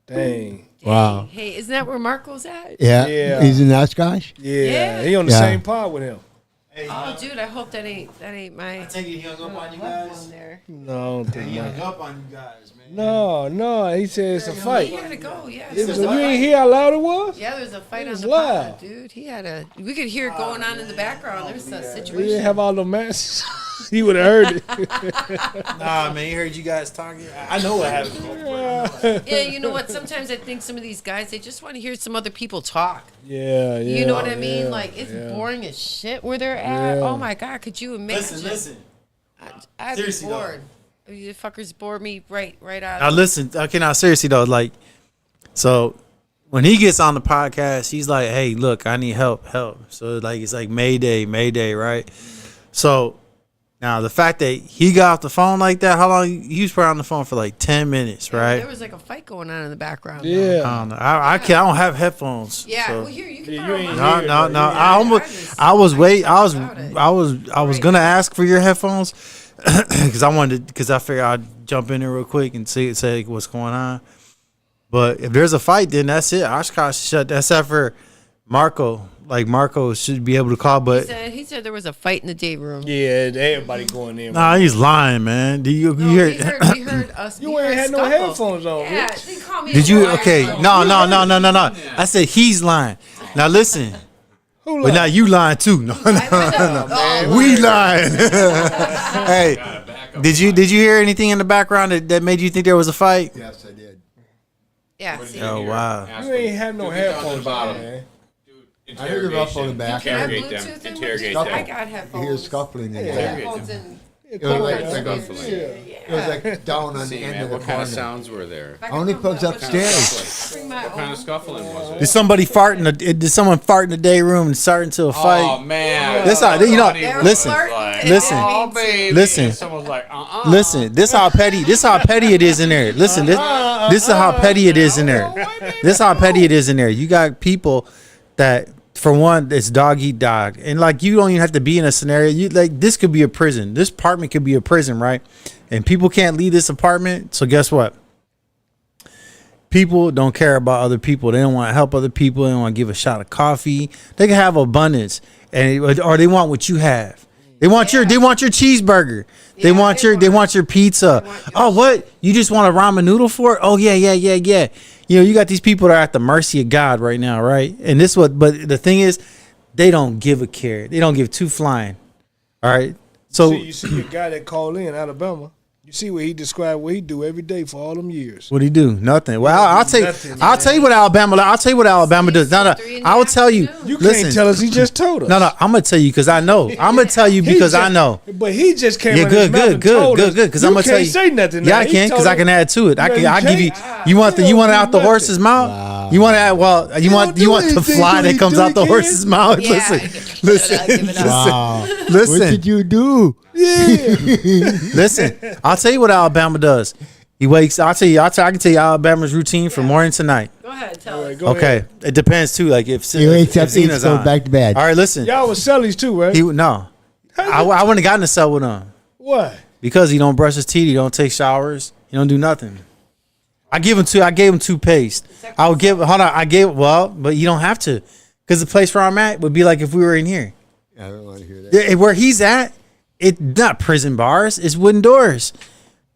Dang. Wow. Hey, isn't that where Marco's at? Yeah. He's in Oshkosh? Yeah. He on the same pod with him. Oh, dude, I hope that ain't my. I take it he hung up on you guys. No, I don't think he hung up on you guys, man. No. He said it's a fight. He had to go. Yeah. You ain't hear how loud it was? Yeah, there was a fight on the loud. pod, dude. He had a. We could hear it going on in the background. There's a situation. We didn't have all the masks. He would have heard it. Nah, man, he heard you guys talking. I know what happened. Yeah, you know what? Sometimes I think some of these guys, they just want to hear some other people talk. Yeah. You know what I mean? Like, it's boring as shit where they're at. Oh, my God. Could you imagine? Listen. I'd be bored. You fuckers bore me right out. Now, listen. Okay, now, seriously, though. Like, so when he gets on the podcast, he's like, hey, look, I need help. So, like, it's like Mayday, right? So, now, the fact that he got off the phone like that, how long? He was probably on the phone for like 10 minutes, right? There was like a fight going on in the background. Yeah. I don't know. I don't have headphones. Yeah. So. Well, here you can. No. I was gonna ask for your headphones because I figured I'd jump in there real quick and say what's going on. But if there's a fight, then that's it. Oshkosh shut. Except for Marco like Marco should be able to call, but He said there was a fight in the day room. Yeah, everybody going there. nah, he's lying, man. Do you No, hear? we heard us. You we ain't heard had no scuffle. headphones on, Yeah, Rich. they call me. Did a you? liar. Okay, no. I said he's lying. Now listen. Who But now lied? you lying too. No. We lying. Hey, did you hear anything in the background that made you think there was a fight? Yes, I did. Yeah. See, Oh wow. You ain't had no headphones on, man. I heard it up on the back. can I Interrogate them. Bluetooth in? Interrogate I them. got You headphones. hear scuffling in I got there. headphones in. It was like, Scuffling. it was like down on the See, end man, of the what kind of corner. sounds were there? Only comes upstairs. Bring my What kind own. of scuffling was it? Did somebody fart in the? Did someone fart in the day room and start into a fight? Oh man, That's how you know. They were Listen, flirting. listen, Oh baby, listen. Someone's like, listen. This how petty. This how petty it is in there. Listen, this is how petty it is in there. This how petty it is in there. You got people that, for one, it's dog eat dog, and like you don't even have to be in a scenario. You like this could be a prison. This apartment could be a prison, right? And people can't leave this apartment. So guess what? People don't care about other people. They don't want to help other people. They don't want to give a shot of coffee. They can have abundance, and or they want what you have. They want your cheeseburger. They want your pizza. Oh, what? You just want a ramen noodle for it? Oh yeah. You know, you got these people that are at the mercy of God right now, right? And this what, but the thing is, they don't give a care. They don't give two flying. All right. So You see a guy that called in Alabama. You see what he described what he do every day for all them years. what do he do? Nothing. Well, I'll tell you. Nothing, I'll tell you what Alabama. I'll tell you what Alabama does. No, I will tell you. You Listen. can't tell us. He just told us. No, I'm gonna tell you because I know. I'm gonna tell you He because I just- know. But he just came. Yeah, out his mouth good. and told us. Because I'm gonna tell you. can't say nothing. Yeah, now. I He can because told I can us- add to it. I No, can. you I give you. can't. You want You don't out do the horse's mouth? Wow. You want to add? Well, you want do the anything. fly Do that he comes do out the again? horse's mouth? Yeah. Listen. Wow. Listen. What did you do? Listen. I'll tell you what Alabama does. He wakes. I can tell you Alabama's routine from morning to night. Go ahead, tell us. Go Okay, ahead. it depends too. Like if He wakes up, Zena's eats, goes on. back to bed. All right, listen. Y'all was Sellies too, right? He no. I wouldn't have gotten to cell with him What? because he don't brush his teeth. He don't take showers. He don't do nothing. I gave him toothpaste. I would give. Hold on. But you don't have to, because the place where I'm at would be like if we were in here. I don't want to hear that. Yeah, where he's at, it's not prison bars. It's wooden doors.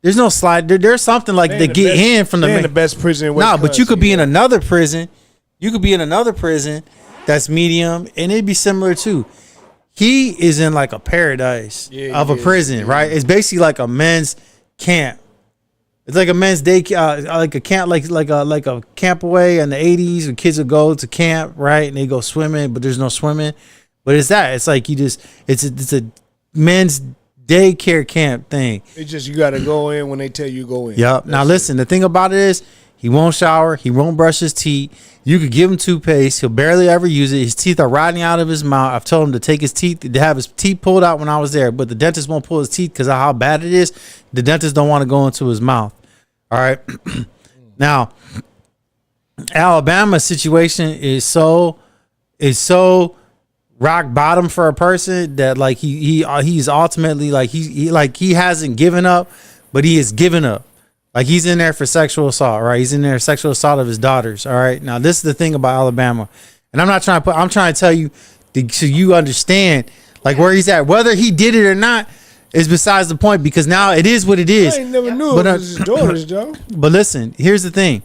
There's no slide. There's something like They they in the get best- in from the they in main. the best prison in No, but you could be in Wisconsin, another prison. You could be in another prison that's medium, and it'd be similar too. He is in like a paradise of a prison, right? It's basically like a men's camp. It's like a men's day, like a camp, like a camp away in the 80s when kids would go to camp, right? And they go swimming, but there's no swimming. But it's that. It's like it's a men's daycare camp thing. It's just you got to go in when they tell you go in. Yep. Now That's listen, the thing about it is he won't shower. He won't brush his teeth. You could give him toothpaste. He'll barely ever use it. His teeth are rotting out of his mouth. I've told him to take his teeth, to have his teeth pulled out when I was there, but the dentist won't pull his teeth because of how bad it is. The dentist don't want to go into his mouth. All right. Now, Alabama's situation is so rock bottom for a person that like he's ultimately like he hasn't given up, but he has given up. Like he's in there for sexual assault, right? He's in there for sexual assault of his daughters. All right. Now this is the thing about Alabama, and I'm trying to tell you so you understand like where he's at. Whether he did it or not is besides the point, because now it is what it is. I ain't never knew But, it was his daughters, though. But listen, here's the thing.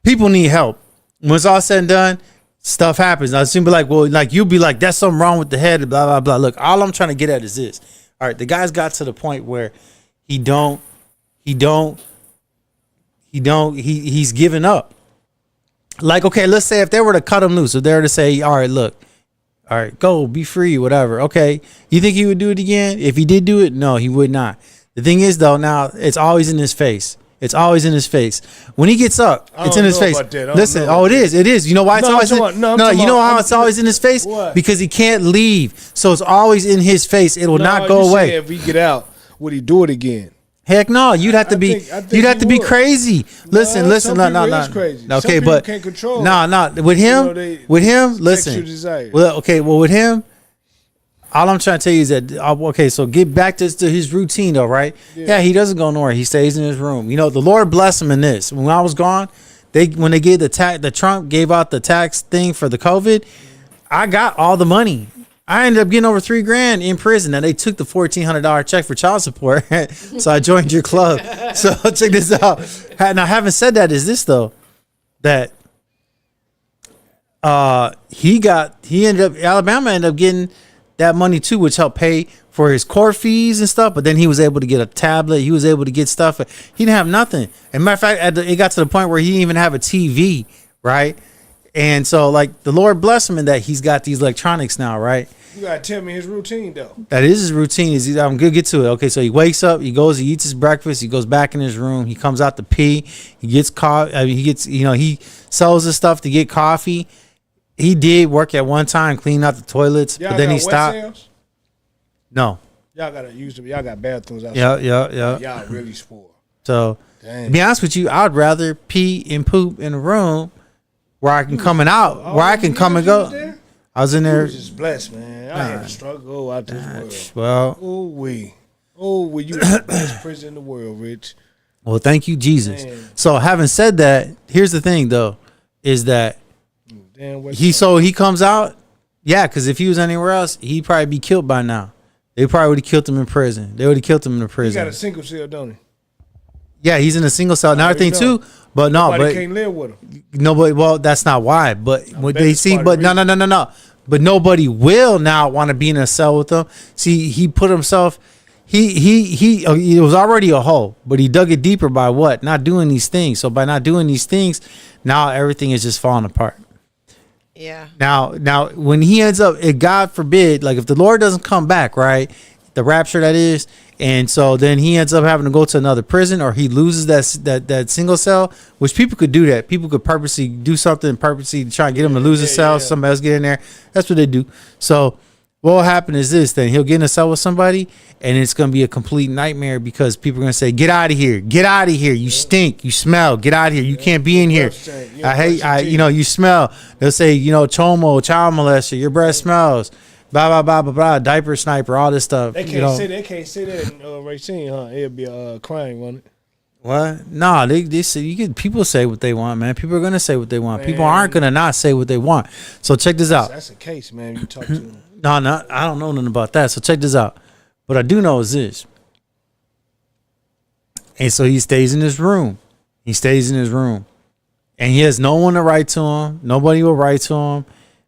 People need help. When it's all said and done, stuff happens. I'll soon be like, well, like you'll be like, that's something wrong with the head, blah, blah, blah. Look, all I'm trying to get at is this. All right, the guy's got to the point where he's given up. Like, okay, let's say if they were to cut him loose, if they were to say, all right, look, all right, go, be free, whatever. Okay. You think he would do it again? If he did do it, no, he would not. The thing is, though, now it's always in his face. It's always in his face. When he gets up, it's in his face. Listen, it is. It is. You know why it's always in? No, you know how it's always in his face? What? Because he can't leave. So it's always in his face. It will not go away. If he get out, would he do it again? Heck no, you'd have to be. I think You'd have he to be would. crazy. Listen, some no. people is crazy. Some Okay, people but can't control no. With him, listen. sexual desire. Well, with him, all I'm trying to tell you is that okay. So get back to his routine, though, right? Yeah, he doesn't go nowhere. He stays in his room. You know, the Lord bless him in this. When I was gone, when they gave the Trump gave out the tax thing for the COVID. I got all the money. I ended up getting over $3,000 in prison. Now they took the $1,400 check for child support, so I joined your club. So check this out. Now, having said that, is this though that Alabama ended up getting that money too, which helped pay for his court fees and stuff. But then he was able to get a tablet. He was able to get stuff. He didn't have nothing. As a matter of fact, it got to the point where he didn't even have a TV, right? And so, like, the Lord bless him in that he's got these electronics now, right? You gotta tell me his routine though. That is his routine. I'm gonna get to it. Okay, so he wakes up, he goes, he eats his breakfast, he goes back in his room, he comes out to pee, he gets coffee. I mean, he sells his stuff to get coffee. He did work at one time cleaning out the toilets, but then he stopped. Sales? No. Y'all gotta use them. Y'all got bathrooms outside. Yeah. Y'all really spoiled. So, dang. to be honest with you, I'd rather pee and poop in a room where I can come and out, where I can come and go. I was in there. You was just blessed, man. I had to struggle out this world. Well, you the best prison in the world, Rich. Well, thank you, Jesus. Man. So, having said that, here's the thing, though, is that he comes out, yeah, because if he was anywhere else, he'd probably be killed by now. They probably would have killed him in prison. They would have killed him in the prison. He got a single cell, don't he? Yeah, he's in a single cell. Another thing too, but no, nobody but can't live with him. Nobody. Well, that's not why. But what they see, but no. But nobody will now want to be in a cell with him. See, he put himself. He was already a hole, but he dug it deeper by what? Not doing these things. So by not doing these things, now everything is just falling apart. Yeah. Now, when he ends up, God forbid, like if the Lord doesn't come back, right, the rapture that is, and so then he ends up having to go to another prison, or he loses that single cell, which people could do that. People could purposely do something, purposely try and get him to lose his cell. Somebody else get in there. That's what they do. So what will happen is this: then he'll get in a cell with somebody, and it's going to be a complete nightmare because people are going to say, "Get out of here! Get out of here! You stink! You smell! Get out of here! You can't be in here! You smell." They'll say, chomo, child molester, your breath smells. Blah blah blah blah blah. Diaper sniper, all this stuff. They can't say that in Racine, huh? It'd be a crime, wouldn't it? What? No, they say people say what they want, man. People are gonna say what they want. Man. People aren't gonna not say what they want. So check this out. That's a case, man. You talk to them. No, I don't know nothing about that. So check this out. What I do know is this. And so he stays in his room. And he has no one to write to him. Nobody will write to him.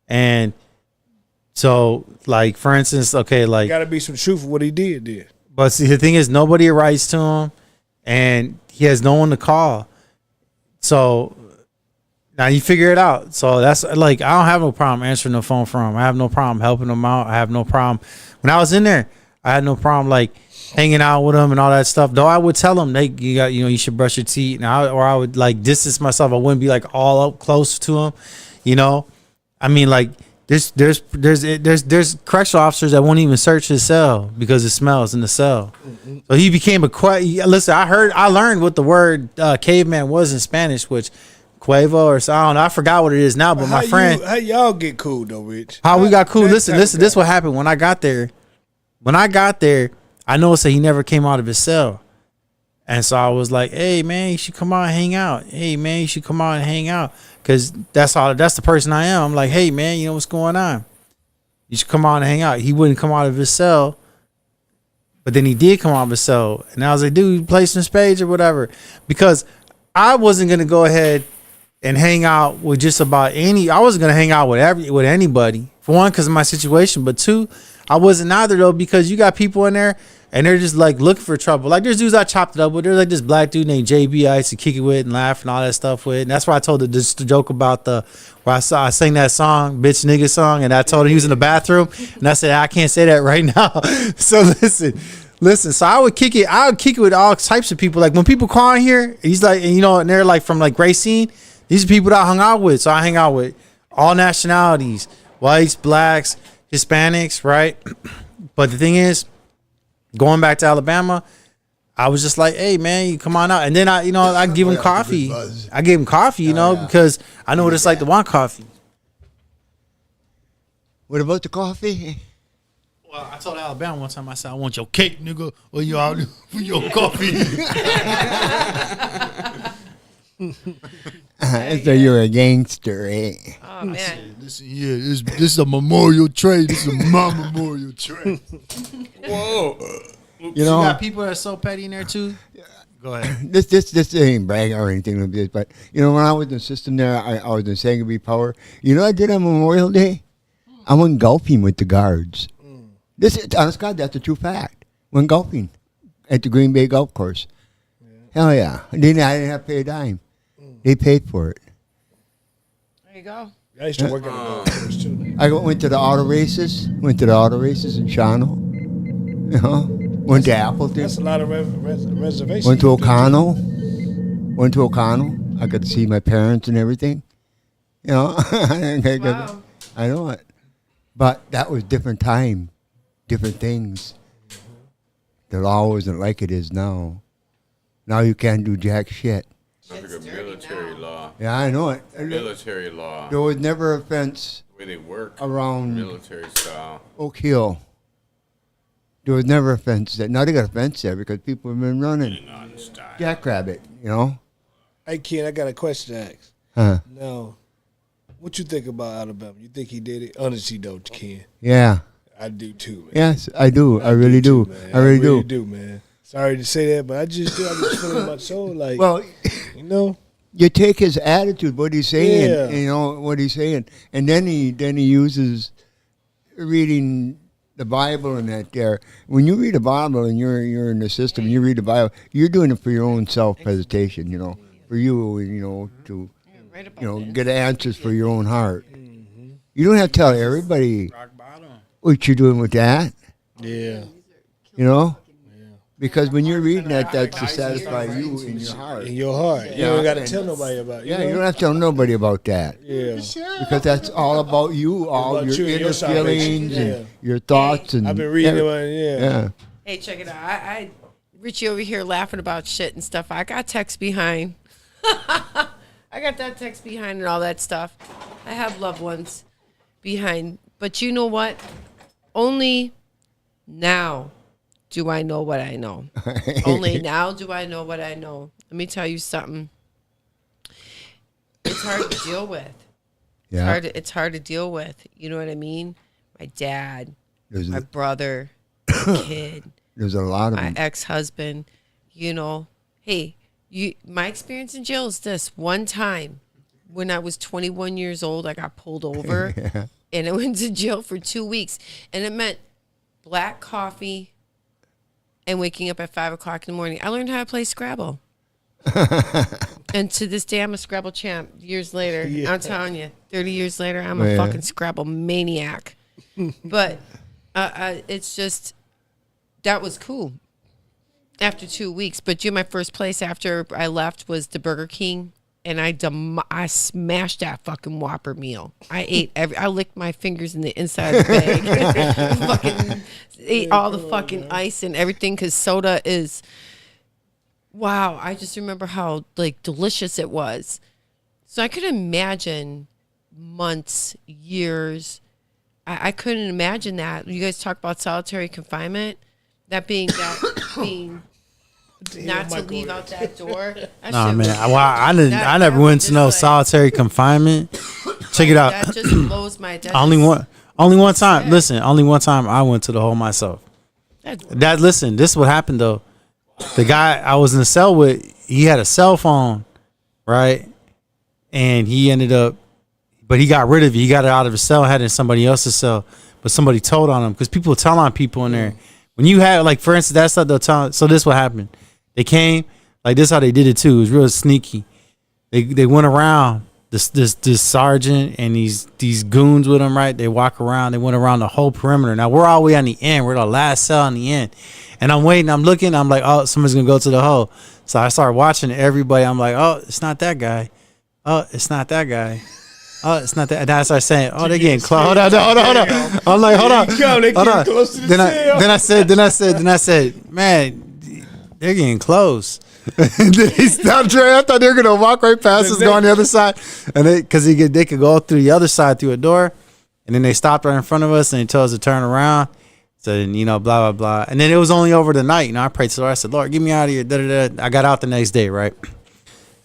And so, like, for instance, okay, like... Got to be some truth for what he did. But see, the thing is, nobody writes to him. And he has no one to call. So... Now you figure it out. So that's like, I don't have no problem answering the phone for him. I have no problem helping him out. I have no problem. When I was in there, I had no problem like hanging out with him and all that stuff. Though I would tell him, you should brush your teeth. Or I would like distance myself. I wouldn't be like all up close to him. I mean, like there's correctional officers that won't even search his cell because it smells in the cell. Mm-hmm. So he became listen, I learned what the word caveman was in Spanish, which Quavo or so, I don't know. I forgot what it is now, but my friend. How y'all get cool though, Rich? How we got cool? Listen. This what happened when I got there. I noticed that he never came out of his cell, and so I was like, "Hey man, you should come out and hang out. Hey man, you should come out and hang out." Because that's the person I am. I'm like, "Hey man, you know what's going on? You should come out and hang out." He wouldn't come out of his cell, but then he did come out of his cell, and I was like, "Dude, play some spades or whatever," because I wasn't gonna go ahead and hang out with just about I wasn't gonna hang out with anybody. For one, because of my situation, but two, I wasn't either though, because you got people in there and they're just like looking for trouble. Like there's dudes I chopped it up with. There's like this black dude named JB I used to kick it with and laugh and all that stuff with. And that's why I told this joke about where I sang that song, bitch nigga song, and I told him he was in the bathroom, and I said I can't say that right now. So listen, so I would kick it with all types of people. Like when people call in here, he's like, and they're like from like Racine. These are people that I hung out with. So I hang out with all nationalities, whites, blacks, Hispanics, right? But the thing is, going back to Alabama, I was just like, hey, man, you come on out. And then I give him coffee. I gave him coffee, because I know what it's like to want coffee. What about the coffee? Well, I told Alabama one time, I said, I want your cake, nigga, or your coffee. So you're a gangster, eh? Oh man. Listen, yeah, this is a memorial tray. This is my memorial tray. Whoa. You know, got people that are so petty in there too. Go ahead. this ain't bragging or anything like this, but you know, when I was in the system there, I was in Sangaree Power. You know what I did on Memorial Day? I went golfing with the guards. This is, honest God, that's a true fact. Went golfing at the Green Bay Golf Course. Hell yeah. I didn't have to pay a dime. They paid for it. There you go. I used to work at the golf course too. I went to the auto races. Went to the auto races in Shawano. You know, went to Appleton. That's a lot of reservations. Went to O'Connell. Went to O'Connell. I got to see my parents and everything. You know, Wow. I know it. But that was different time, different things. The law wasn't like it is now. Now you can't do jack shit. Sounds like a military law. Yeah, I know it. Military law. There was never a fence The way they work. around Military style. Oak Hill. There was never a fence there. Now they got a fence there because people have been running. Jackrabbit, you know? Hey, Ken, I got a question to ask. Huh. Now, what you think about Alabama? You think he did it? Honestly, though, Ken. Yeah. I do too, man. Yes, I do. I really do. Too, man. I really do, man. Sorry to say that, but I just do. I just feel in my soul like, Well, you know. you take his attitude, what he's saying, Yeah. you know, what he's saying, and then he uses reading the Bible and that there. When you read the Bible and you're in the system, and you read the Bible, you're doing it for your own self-presentation, you know, for you, you know, to, get answers for your own heart. You don't have to tell everybody what you're doing with that, Yeah. you know? Because when you're reading that, that's to satisfy you in your heart. In your heart. You don't got to tell nobody about it. Yeah, you don't have to tell nobody about that. Yeah. Because that's all about you, all About your you and inner your salvation, feelings yeah. and your thoughts. And I've been reading about it, yeah. Hey, check it out. I Richie over here laughing about shit and stuff. I got text behind. I got that text behind and all that stuff. I have loved ones behind. But you know what? Only now do I know what I know. Only now do I know what I know. Let me tell you something. It's hard to deal with. Yeah. It's hard to deal with. You know what I mean? My dad, There's my a- brother, my kid, There's a lot of my them. ex-husband. You know, hey, my experience in jail is this. One time when I was 21 years old, I got pulled over and I went to jail for 2 weeks. And it meant black coffee and waking up at 5 o'clock in the morning. I learned how to play Scrabble. And to this day, I'm a Scrabble champ. Years later, I'm telling you, 30 years later, I'm a fucking Scrabble maniac. But it's just, that was cool after 2 weeks. But my first place after I left was the Burger King. And I smashed that fucking Whopper meal. I licked my fingers in the inside of the bag. Fucking ate all the fucking ice and everything because soda is, wow. I just remember how like delicious it was. So I could imagine months, years. I couldn't imagine that. You guys talk about solitary confinement, that being not to leave out that door. That Nah, shit man. was- I never went to no solitary confinement. Check it out. That just blows my. Only one time. Listen, only one time I went to the hole myself. Listen, this is what happened though. The guy I was in the cell with, he had a cell phone, right? And he ended up, but he got rid of it. He got it out of his cell, had it in somebody else's cell. But somebody told on him because people tell on people in there. When you have, like, for instance, that's what they'll tell. So this what happened. They came, like this how they did it too. It was real sneaky. They went around this sergeant and these goons with him, right? They walk around. They went around the whole perimeter. Now we're all the way on the end. We're the last cell on the end. And I'm waiting. I'm looking. I'm like, oh, somebody's gonna go to the hole. So I start watching everybody. I'm like, oh, it's not that guy. Oh, it's not that guy. Oh, it's not that. And I start saying, oh, they're getting close. Hold on. I'm like, hold on. Hold on. Then I said, man, they're getting close. Then he stopped trying. I thought they were gonna walk right past us, go on the other side, and because they could go through the other side through a door, and then they stopped right in front of us and they told us to turn around. So then, blah blah blah, and then it was only over the night. I prayed to the Lord. I said, Lord, get me out of here. Da, da, da. I got out the next day, right?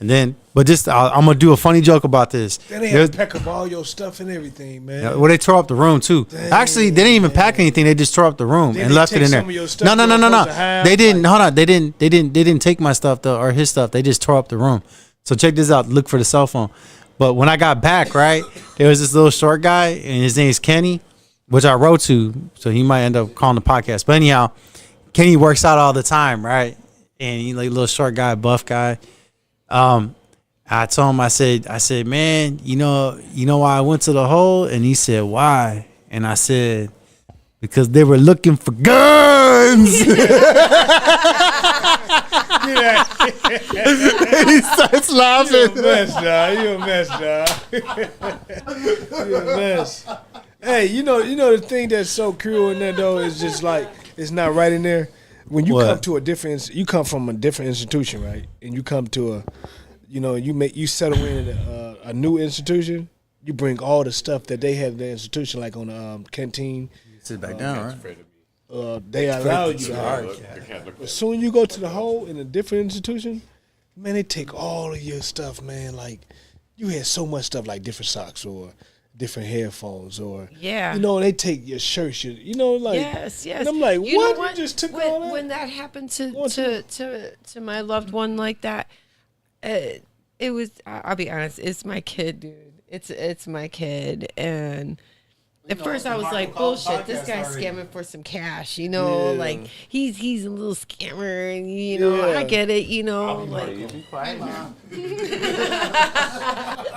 And then, but just I'm gonna do a funny joke about this. Then they had to pack up all your stuff and everything, man. Well, they tore up the room too. Actually, they didn't even pack anything. They just tore up the room and left it in there. No. They didn't. Hold on. They didn't take my stuff though, or his stuff. They just tore up the room. So check this out. Look for the cell phone. But when I got back, right, there was this little short guy, and his name is Kenny, which I wrote to. So he might end up calling the podcast. But anyhow, Kenny works out all the time, right? And he's like a little short guy, buff guy. I told him, I said, man, you know why I went to the hole? And he said, why? And I said, because they were looking for guns. He starts laughing. You a mess, dog. You a mess. Hey, you know the thing that's so cruel in there though is just like it's not right in there. When you come to you come from a different institution, right? And you come to a, you settle in a new institution. You bring all the stuff that they have in the institution, like on the canteen. Sit back down, right? They allow you to hard. As soon as you go to the hole in a different institution, man, they take all of your stuff, man. Like you had so much stuff, like different socks or different headphones, or they take your shirts. Yes. And I'm like, You know You just took all that? When that happened to my loved one like that, it was. I'll be honest. It's my kid, dude. It's my kid, and. At first, I was like, "Bullshit! This guy's scamming for some cash." Like he's a little scammer, and I get it. Like.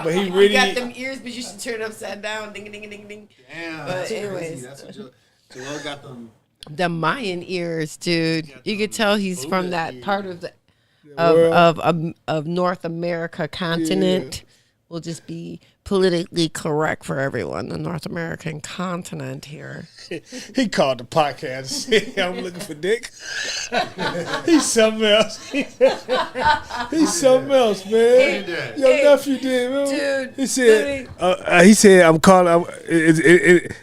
But he really got them ears, but you should turn it upside down. Ding, ding, ding, ding. Damn. But anyways, that's what Joel got them. The Mayan ears, dude. You could tell he's from that part of of North America continent. Will just be politically correct for everyone. The North American continent here. He called the podcast and said, I'm looking for dick. He's something else. He's something else, man. Your nephew did, man. Dude. He said, I'm calling,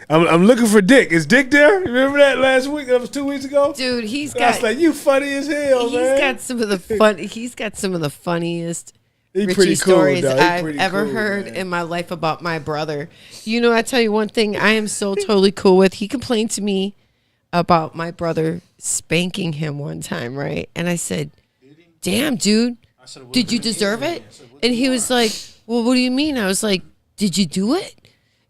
I'm looking for dick. Is Dick there? Remember that last week? That was 2 weeks ago? Dude, I was like, you funny as hell, man. He's got some of the funniest Richie cool, stories though. I've ever heard in my life about my brother. I tell you one thing I am so totally cool with. He complained to me about my brother spanking him one time, right? And I said, damn, dude, did you deserve it? And he was like, well, what do you mean? I was like, did you do it?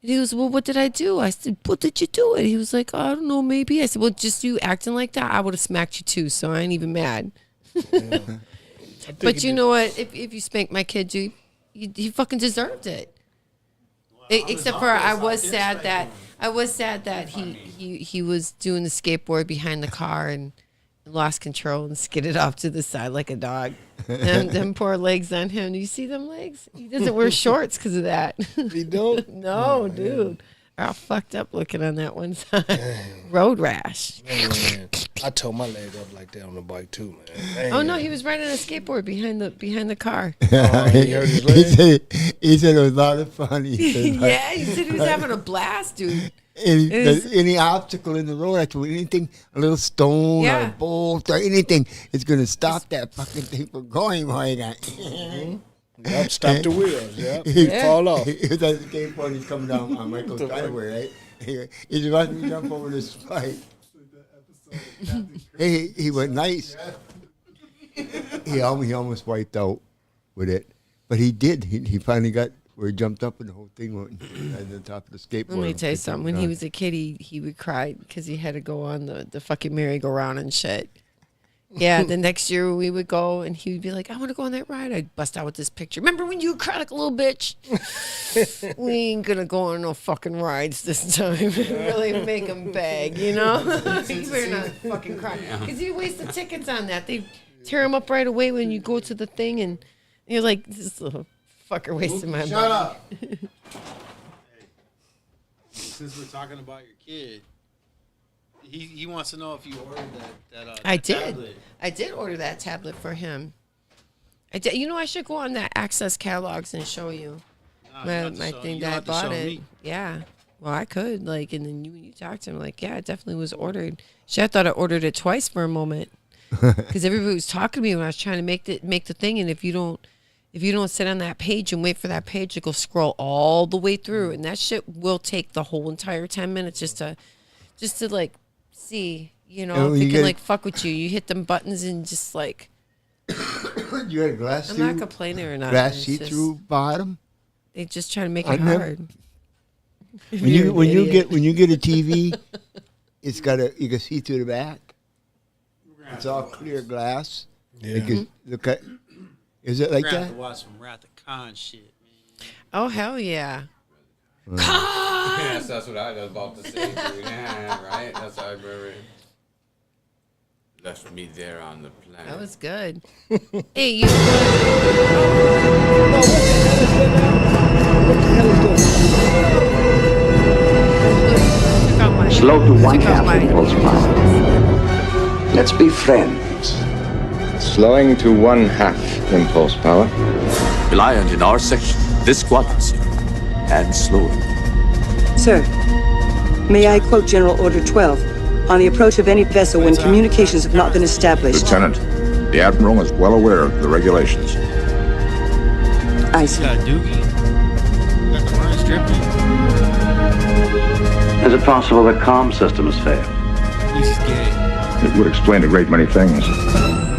And he was, well, what did I do? I said, what did you do it? He was like, I don't know, maybe. I said, well, just you acting like that, I would have smacked you too, so I ain't even mad. Yeah. But you know what? If you spank my kid, dude, he fucking deserved it. Except for I was sad that he was doing the skateboard behind the car and lost control and skidded off to the side like a dog. And them poor legs on him. Do you see them legs? He doesn't wear shorts because of that. He don't? No, dude. They're all fucked up looking on that one side. Road rash. Man, I tore my leg up like that on the bike too, man. Oh no, he was riding a skateboard behind the car. He hurt his leg? He said it was a lot of fun. Yeah, he said he was having a blast, dude. Any obstacle in the road, actually, anything, a little stone or a bolt or anything, is going to stop that fucking thing from going while you got. Yep, stop the wheels. Yep, fall off. He was at the skateboard. He's coming down on Michael's driveway, right? He's about to jump over the spike. He went nice. He almost wiped out with it, but he did. He finally got where he jumped up and the whole thing went at the top of the skateboard. Let me tell you something. When he was a kid, he would cry because he had to go on the fucking merry-go-round and shit. Yeah, the next year we would go and he would be like, I want to go on that ride. I'd bust out with this picture. Remember when you cried like a little bitch? We ain't going to go on no fucking rides this time. Really make him beg, you know? You better not fucking cry. Because you waste the tickets on that. They tear them up right away when you go to the thing and you're like, this little fucker wasting my money. Shut up. Hey, since we're talking about your kid, he wants to know if you ordered that I did. tablet. I did order that tablet for him. I did. I should go on that Access catalogs and show you my thing that I bought it. Me. Yeah. Well, I could and then when you talked to him, it definitely was ordered. Shit, I thought I ordered it twice for a moment because everybody was talking to me when I was trying to make the thing, and if you don't If you don't sit on that page and wait for that page to go scroll all the way through, and that shit will take the whole entire 10 minutes just to like see, you know, if they can like fuck with you. You hit them buttons and just like. You had a glass. I'm not complaining or not. Glass see-through bottom. They just try to make it hard. When you get a TV, you can see through the back. It's all clear glass. Yeah. Look at. Is it like that? To watch some Wrath of Khan shit, man. Oh hell yeah! Yes, that's what I was about to say. Dude. Yeah, right. That's how I remember. Left me there on the planet. That was good. Hey, you. Slow to 1/2 impulse power. Let's be friends. Slowing to 1/2 impulse power. Reliant in our section, this quadrant, sir. And slowing. Sir, may I quote General Order 12? On the approach of any vessel when communications have not been established. Lieutenant, the Admiral is well aware of the regulations. I see. Got a doogie. Got the burn stripping. Is it possible the comm system has failed? He's gay. It would explain a great many things.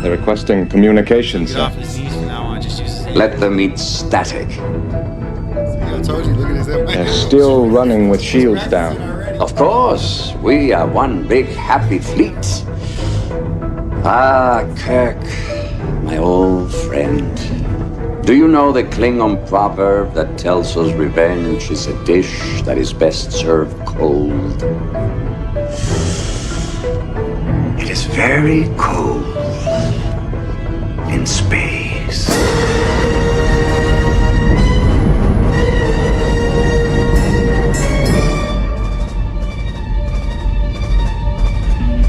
They're requesting communications. Get off his knees from now on. Just use his hand. Let them eat static. See, I told you, look at his They're still running with shields down. Of course, we are one big happy fleet. Ah, Kirk, my old friend. Do you know the Klingon proverb that tells us revenge is a dish that is best served cold? It is very cold in space.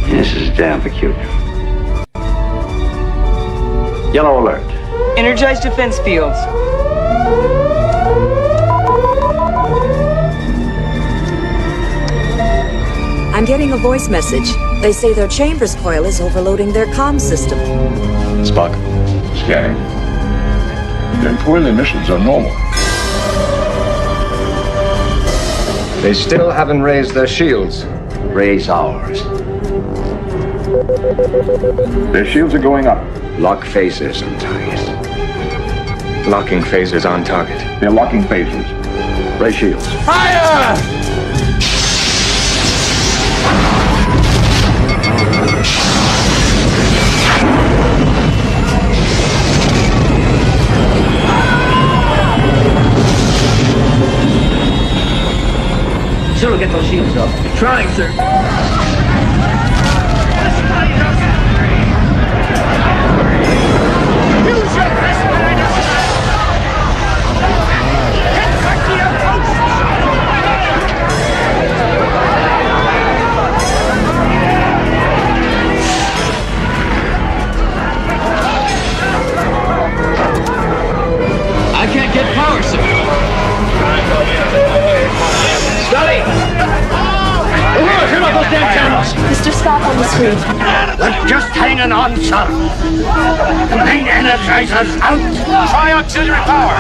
This is damn peculiar. Yellow alert. Energize defense fields. I'm getting a voice message. They say their chambers coil is overloading their comm system. Spock. Scanning. Their coil emissions are normal. They still haven't raised their shields. Raise ours. Their shields are going up. Lock phasers on target. Locking phasers on target. They're locking phasers. Raise shields. Fire! Sure, get those shields up. Trying, sir. I can't get power, sir. Scully! Turn off those damn channels! Mr. Scott on the screen. We're just hanging on, son. Main energizers out. Try auxiliary power.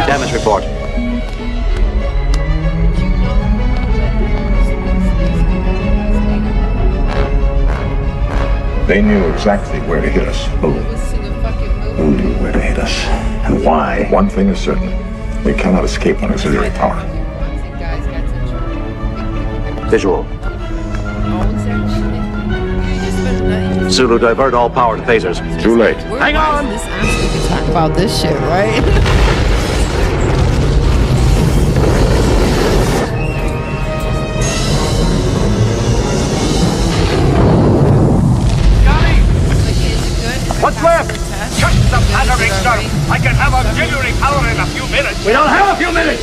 Damage report. They knew exactly where to hit us. Who knew where to hit us? And why? One thing is certain. We cannot escape on auxiliary power. Visual. Zulu, divert all power to phasers. Too late. Hang on. We can talk about this shit, right? What's left? Just the patterning stuff. I can have auxiliary power in a few minutes. We don't have a few minutes.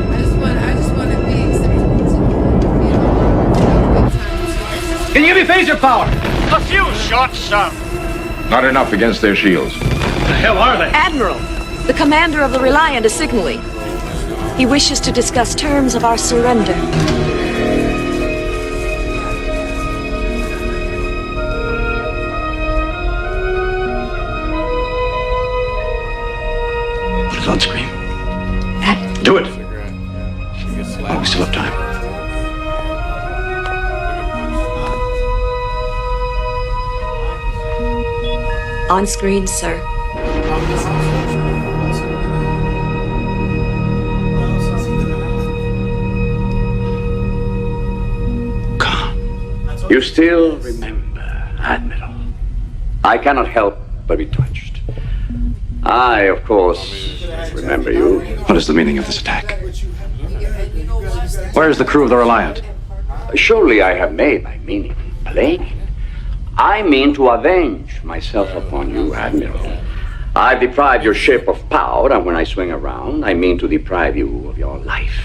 I just want to be Can you give me phaser power? A few shots, sir. Not enough against their shields. The hell are they? Admiral, the commander of the Reliant is signaling. He wishes to discuss terms of our surrender. On screen, sir. You still remember, Admiral. I cannot help but be touched. I, of course, remember you. What is the meaning of this attack? Where is the crew of the Reliant? Surely I have made my meaning plain. I mean to avenge myself upon you, Admiral. I've deprived your ship of power, and when I swing around, I mean to deprive you of your life.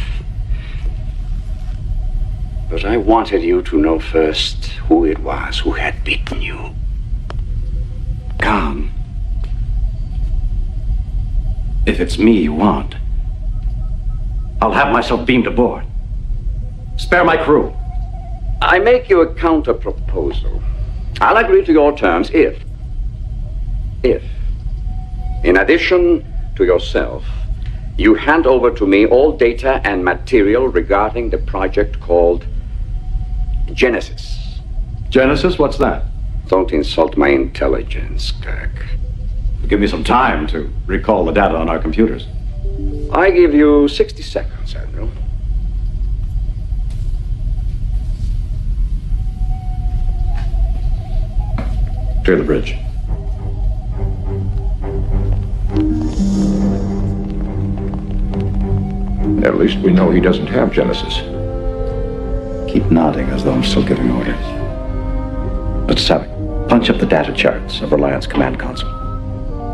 But I wanted you to know first who it was who had beaten you. Khan. If it's me you want, I'll have myself beamed aboard. Spare my crew. I make you a counter proposal. I'll agree to your terms if, in addition to yourself, you hand over to me all data and material regarding the project called Genesis. Genesis? What's that? Don't insult my intelligence, Kirk. Give me some time to recall the data on our computers. I give you 60 seconds, Admiral. Clear the bridge. At least we know he doesn't have Genesis. Keep nodding as though I'm still giving orders. But Savick, punch up the data charts of Reliance Command Console.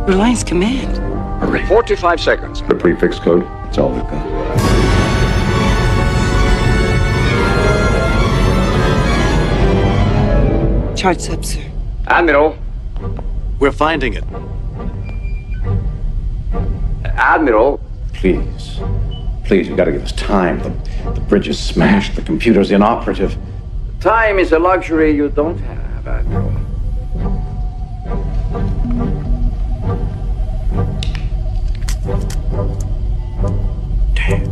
Reliance Command? Hurry. 45 seconds. The prefix code? That's all we've got. Charts up, sir. Admiral. We're finding it. Admiral. Please. Please, you gotta give us time. The bridge is smashed. The computer's inoperative. Time is a luxury you don't have, Admiral. Damn.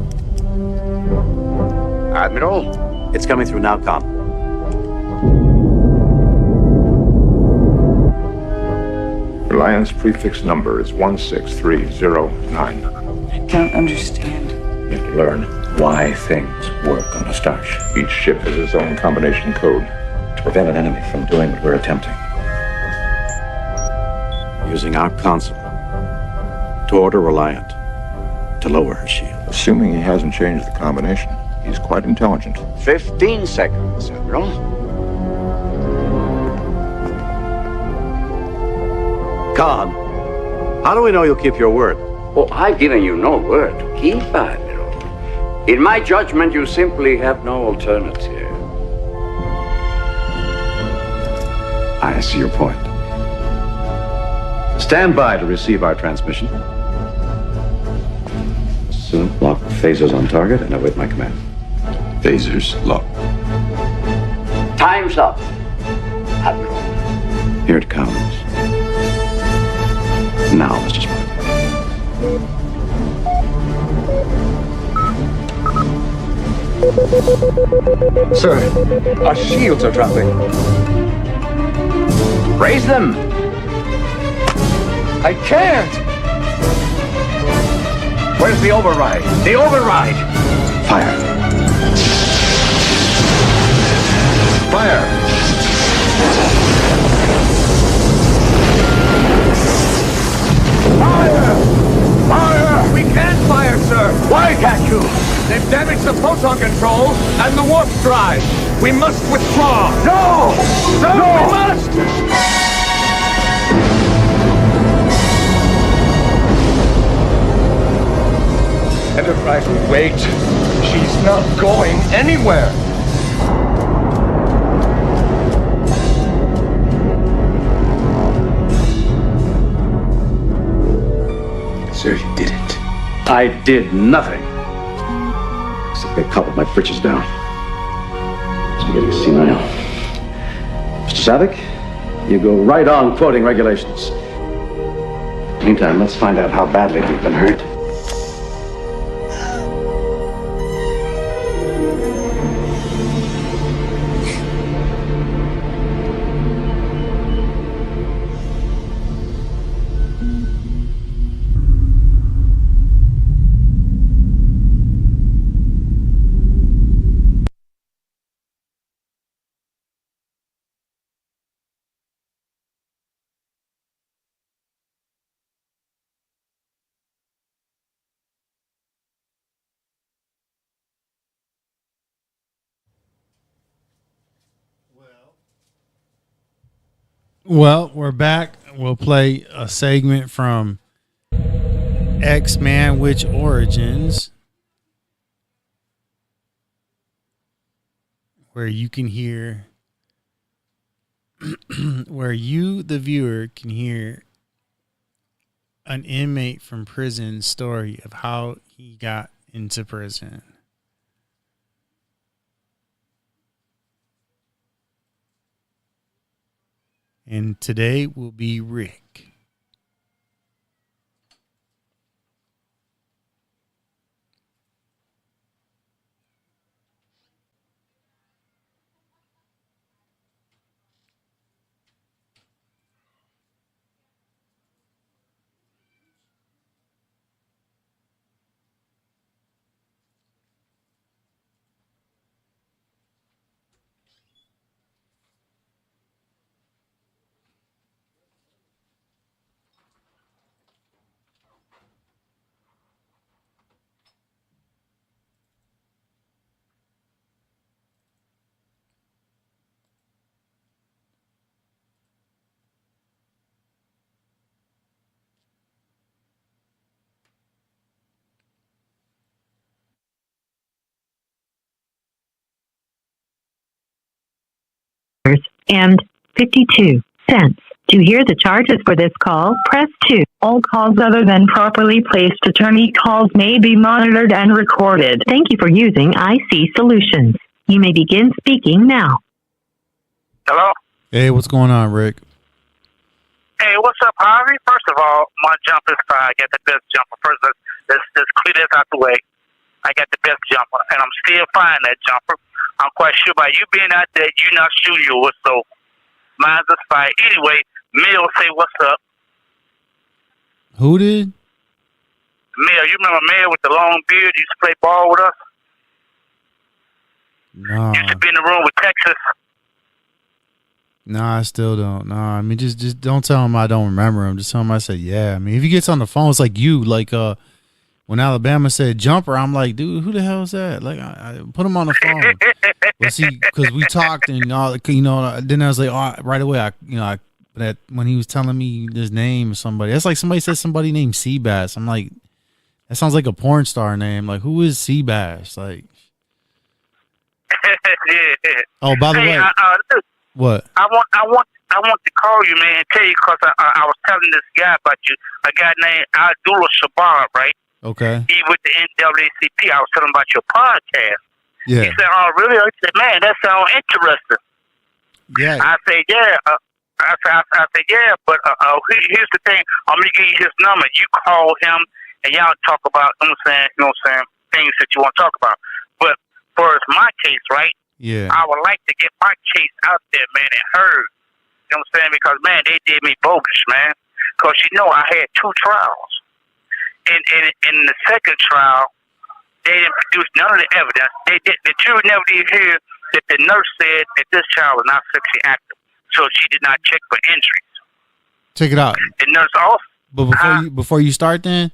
Admiral? It's coming through now, Con. Reliance prefix number is 16309. I don't understand. You have to learn why things work on a starship. Each ship has its own combination code. To prevent an enemy from doing what we're attempting. Using our console to order Reliant to lower her shield. Assuming he hasn't changed the combination, he's quite intelligent. 15 seconds, Admiral. Khan, how do we know you'll keep your word? Oh, I've given you no word to keep, Admiral. In my judgment, you simply have no alternative. I see your point. Stand by to receive our transmission. Soon, lock phasers on target and await my command. Phasers locked. Time's up, Admiral. Here it comes. Now, Mr. Spock. Sir, our shields are dropping. Raise them! I can't! Where's the override? The override! Fire. Fire! Fire! Fire! We can't fire, sir! Why can't you? They've damaged the photon control and the warp drive! We must withdraw! No! Sir, we must! Enterprise will wait. She's not going anywhere. Sir, you did it. I did nothing. Except get caught with my britches down. It's getting senile. Mr. Savick, you go right on quoting regulations. Meantime, let's find out how badly we've been hurt. Well, we're back. We'll play a segment from X Manwich Origins, where you can hear, where you, the viewer, can hear an inmate from prison's story of how he got into prison. And today will be Rick. And 52 cents. To hear the charges for this call, press 2. All calls other than properly placed attorney calls may be monitored and recorded. Thank you for using IC Solutions. You may begin speaking now. Hello? Hey, what's going on, Rick? Hey, what's up, Harvey? First of all, my jump is fine. I got the best jumper. First, let's clear this out the way. I got the best jumper, and I'm still fine that jumper. I'm quite sure by you being out there, you're not shooting yours, so mine's a fight. Anyway, Mill, say what's up. Who did? Mill, you remember Mill with the long beard? He used to play ball with us? No. Used to be in the room with Texas. No, I still don't. No, I mean, just don't tell him I don't remember him. Just tell him I said, yeah. I mean, if he gets on the phone, it's like you. Like, when Alabama said jumper, I'm like, dude, who the hell is that? Like, I put him on the phone. Well, see, because we talked and all, then I was like, oh, right away, that when he was telling me his name or somebody, that's like somebody said somebody named Seabass. I'm like, that sounds like a porn star name. Like, who is Seabass? Like, oh, by the way, what? I want to call you, man, and tell you because I was telling this guy about you, a guy named Abdullah Shabab, right? Okay. He with the NAACP. I was telling him about your podcast. Yeah. He said, "Oh, really?" I said, "Man, that sounds interesting." Yeah. I said, "Yeah." I said, "Yeah," but here's the thing. I'm gonna give you his number. You call him, and y'all talk about. You know what I'm saying, things that you want to talk about. But for my case, right? Yeah. I would like to get my case out there, man, and heard. You know what I'm saying? Because man, they did me bogus, man. Because I had 2 trials. In the second trial, they didn't produce none of the evidence. The jury never did hear that the nurse said that this child was not sexually active, so she did not check for injuries. Check it out. The nurse also. But before you start, then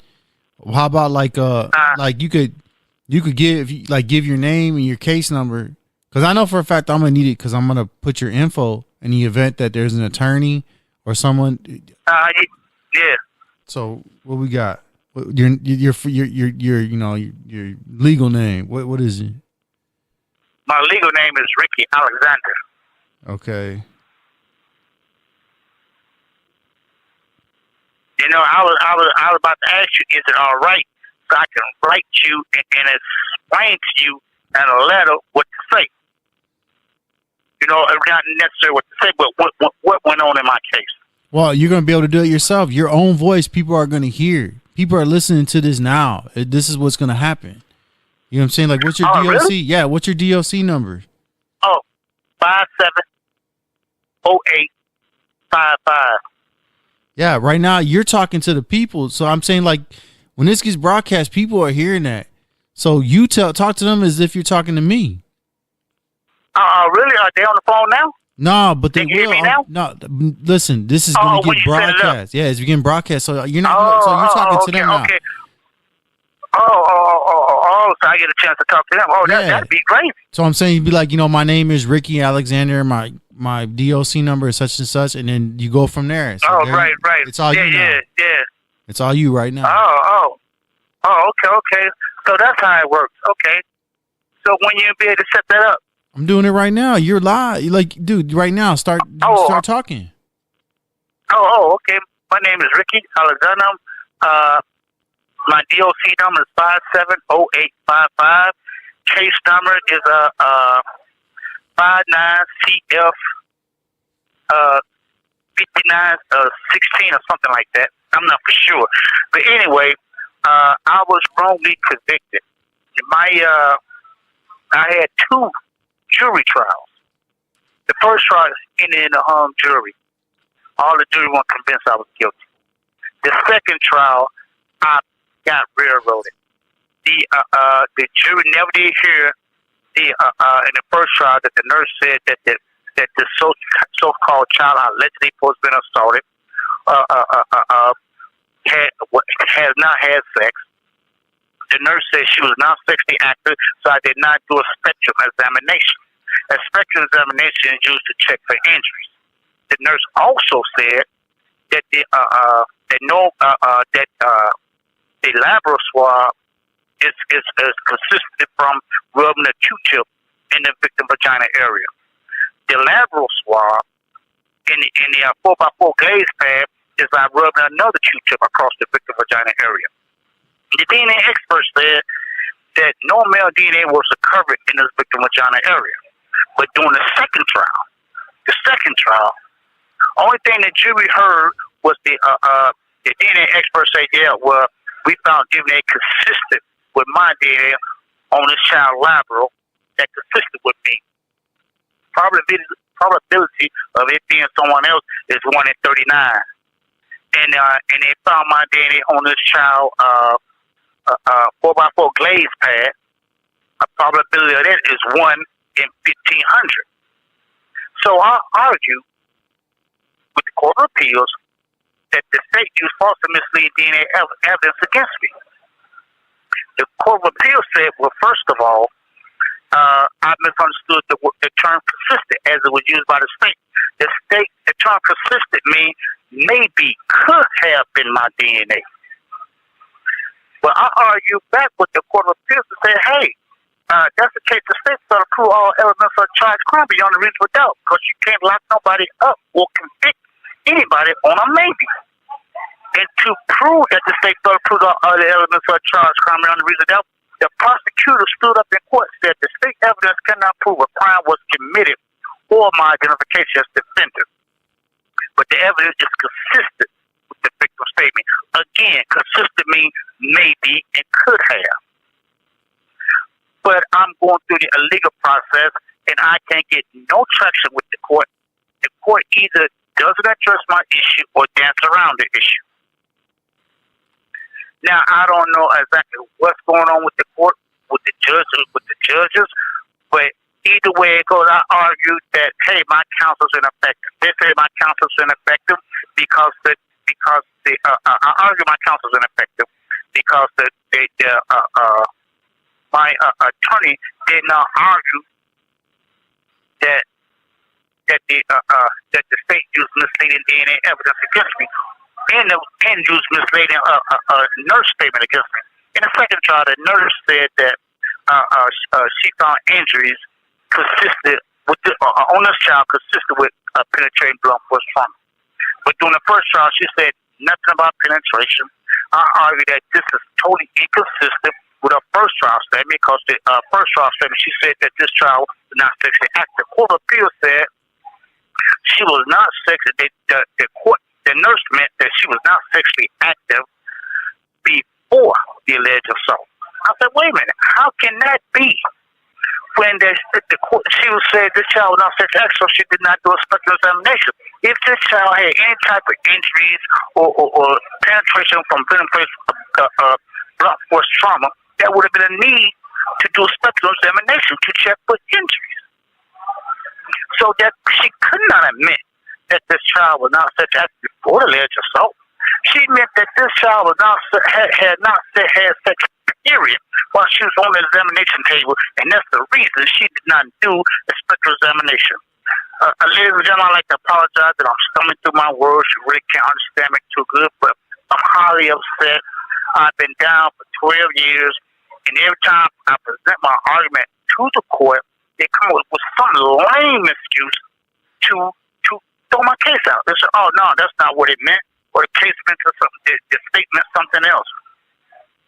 how about like you could give your name and your case number, because I know for a fact I'm gonna need it because I'm gonna put your info in the event that there's an attorney or someone. Yeah. So what we got? Your legal name. What is it? My legal name is Ricky Alexander. Okay. I was about to ask you, is it all right so I can write you and explain to you in a letter what to say? Not necessarily what to say, but what went on in my case. Well, you're going to be able to do it yourself. Your own voice, people are going to hear. People are listening to this now. This is what's going to happen. You know what I'm saying? Like, what's your DOC? Really? Yeah, what's your DOC number? 570855. Yeah, right now you're talking to the people. So I'm saying, like, when this gets broadcast, people are hearing that. So you talk to them as if you're talking to me. Really? Are they on the phone now? No, but they will. Hear me now? No, listen. This is going to get broadcast. Yeah, it's getting broadcast. So you're not. So you're talking to them now. Okay. So I get a chance to talk to them. That'd be great. So I'm saying you'd be like, my name is Ricky Alexander. My my DOC number is such and such, and then you go from there. So right. It's all you now. Yeah. It's all you right now. Oh, okay. So that's how it works. Okay. So when you be able to set that up? I'm doing it right now. You're live. Like, dude, right now, start talking. Okay. My name is Ricky Alexander. My DOC number is 570855. Case number is 59CF 5916 or something like that. I'm not for sure. But anyway, I was wrongly convicted. I had 2 jury trials. The first trial ended in a hung jury. All the jury weren't convinced I was guilty. The second trial, I got railroaded. The jury never did hear in the first trial that the nurse said that the so-called child allegedly supposed to have been assaulted has not had sex. The nurse said she was not sexually active, so I did not do a spectrum examination. A spectrum examination is used to check for injuries. The nurse also said that the lateral swab is consistent from rubbing a Q-tip in the victim vagina area. The lateral swab in the 4x4 glaze pad is by rubbing another Q-tip across the victim vagina area. The DNA expert said that no male DNA was recovered in this victim vagina area. But during the second trial, only thing the jury heard was the DNA expert say, we found DNA consistent with my DNA on this child lateral that consistent with me. Probability of it being someone else is 1 in 39. And they found my DNA on this child 4x4 glaze pad. A probability of that is 1 in 1,500. So I argue with the Court of Appeals that the state used false and misleading DNA evidence against me. The Court of Appeals said, well, first of all, I misunderstood the term consistent as it was used by the state. The term consistent means maybe could have been my DNA. But I argue back with the Court of Appeals to say, hey, that's the case. The state's got to prove all elements of charged crime beyond a reasonable doubt, because you can't lock nobody up or convict anybody on a maybe. And to prove that the state's got to prove all other elements of charged crime beyond a reasonable doubt, the prosecutor stood up in court and said the state evidence cannot prove a crime was committed or my identification as defendant. But the evidence is consistent with the victim's statement. Again, consistent means maybe and could have. But I'm going through the legal process and I can't get no traction with the court. The court either doesn't address my issue or dance around the issue. Now, I don't know exactly what's going on with the court, with the judges, but either way it goes, I argue that, hey, my counsel's ineffective. They say my counsel's ineffective because I argue my counsel's ineffective because my attorney did not argue that the state used misleading DNA evidence against me and used misleading nurse statement against me. In the second trial, the nurse said that she found injuries consistent with on this child consistent with penetrating blunt force trauma. But during the first trial, she said nothing about penetration. I argue that this is totally inconsistent with her first trial statement because the first trial statement she said that this child was not sexually active. Court of Appeals said she was not sexually. The nurse meant that she was not sexually active before the alleged assault. I said, wait a minute, how can that be? When she was saying this child was not sexually active, so she did not do a spectrum examination. If this child had any type of injuries or penetration from blunt force trauma, there would have been a need to do a spectrum examination to check for injuries. So that she could not admit that this child was not sexually active before the alleged assault. She meant that this child was had sex, period, while she was on the examination table, and that's the reason she did not do a spectral examination. Ladies and gentlemen, I'd like to apologize that I'm stumbling through my words. You really can't understand me too good, but I'm highly upset. I've been down for 12 years, and every time I present my argument to the court, they come up with some lame excuse to throw my case out. They say, "Oh no, that's not what it meant," or the case meant something. The state meant something else.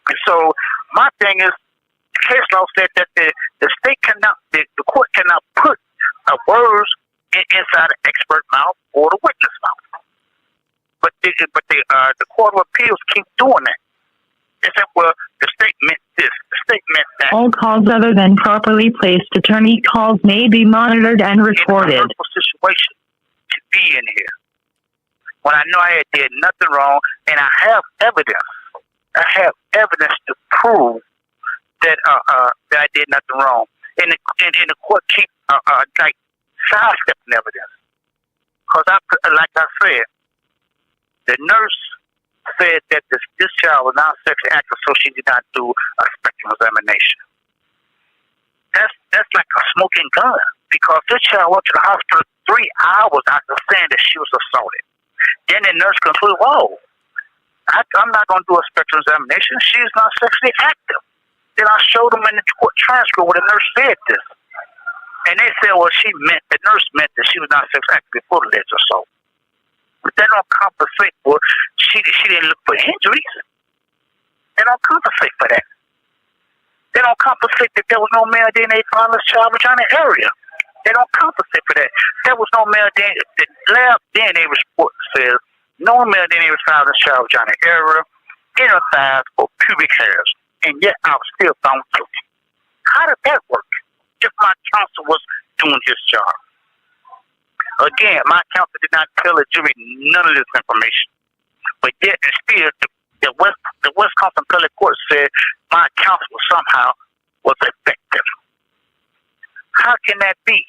And so my thing is, the case law said that the state cannot, the court cannot put words inside the expert mouth or the witness mouth. But the Court of Appeals keep doing that. They said, "Well, the state meant this. The state meant that." All calls other than properly placed attorney calls may be monitored and recorded. It's a hurtful situation to be in here when I know I did nothing wrong, and I have evidence. I have evidence to prove that I did nothing wrong. And the court keep like sidestepping evidence. Because like I said, the nurse said that this child was not sexually active, so she did not do a spectrum examination. That's like a smoking gun, because this child went to the hospital 3 hours after saying that she was assaulted. Then the nurse concluded, "Whoa, I'm not going to do a spectrum examination. She's not sexually active." Then I showed them in the court transcript where the nurse said this. And they said, "Well, the nurse meant that she was not sexually active before the alleged assault." But they don't compensate for she didn't look for injuries. They don't compensate for that. They don't compensate that there was no male DNA found in the child vagina area. They don't compensate for that. There was no male DNA. The lab DNA report says no male DNA was found in the child vagina area, inner thighs, or pubic hairs. And yet I was still found guilty. How did that work if my counsel was doing his job? Again, my counsel did not tell the jury none of this information. But yet, still, the Wisconsin Appellate Court said my counsel somehow was effective. How can that be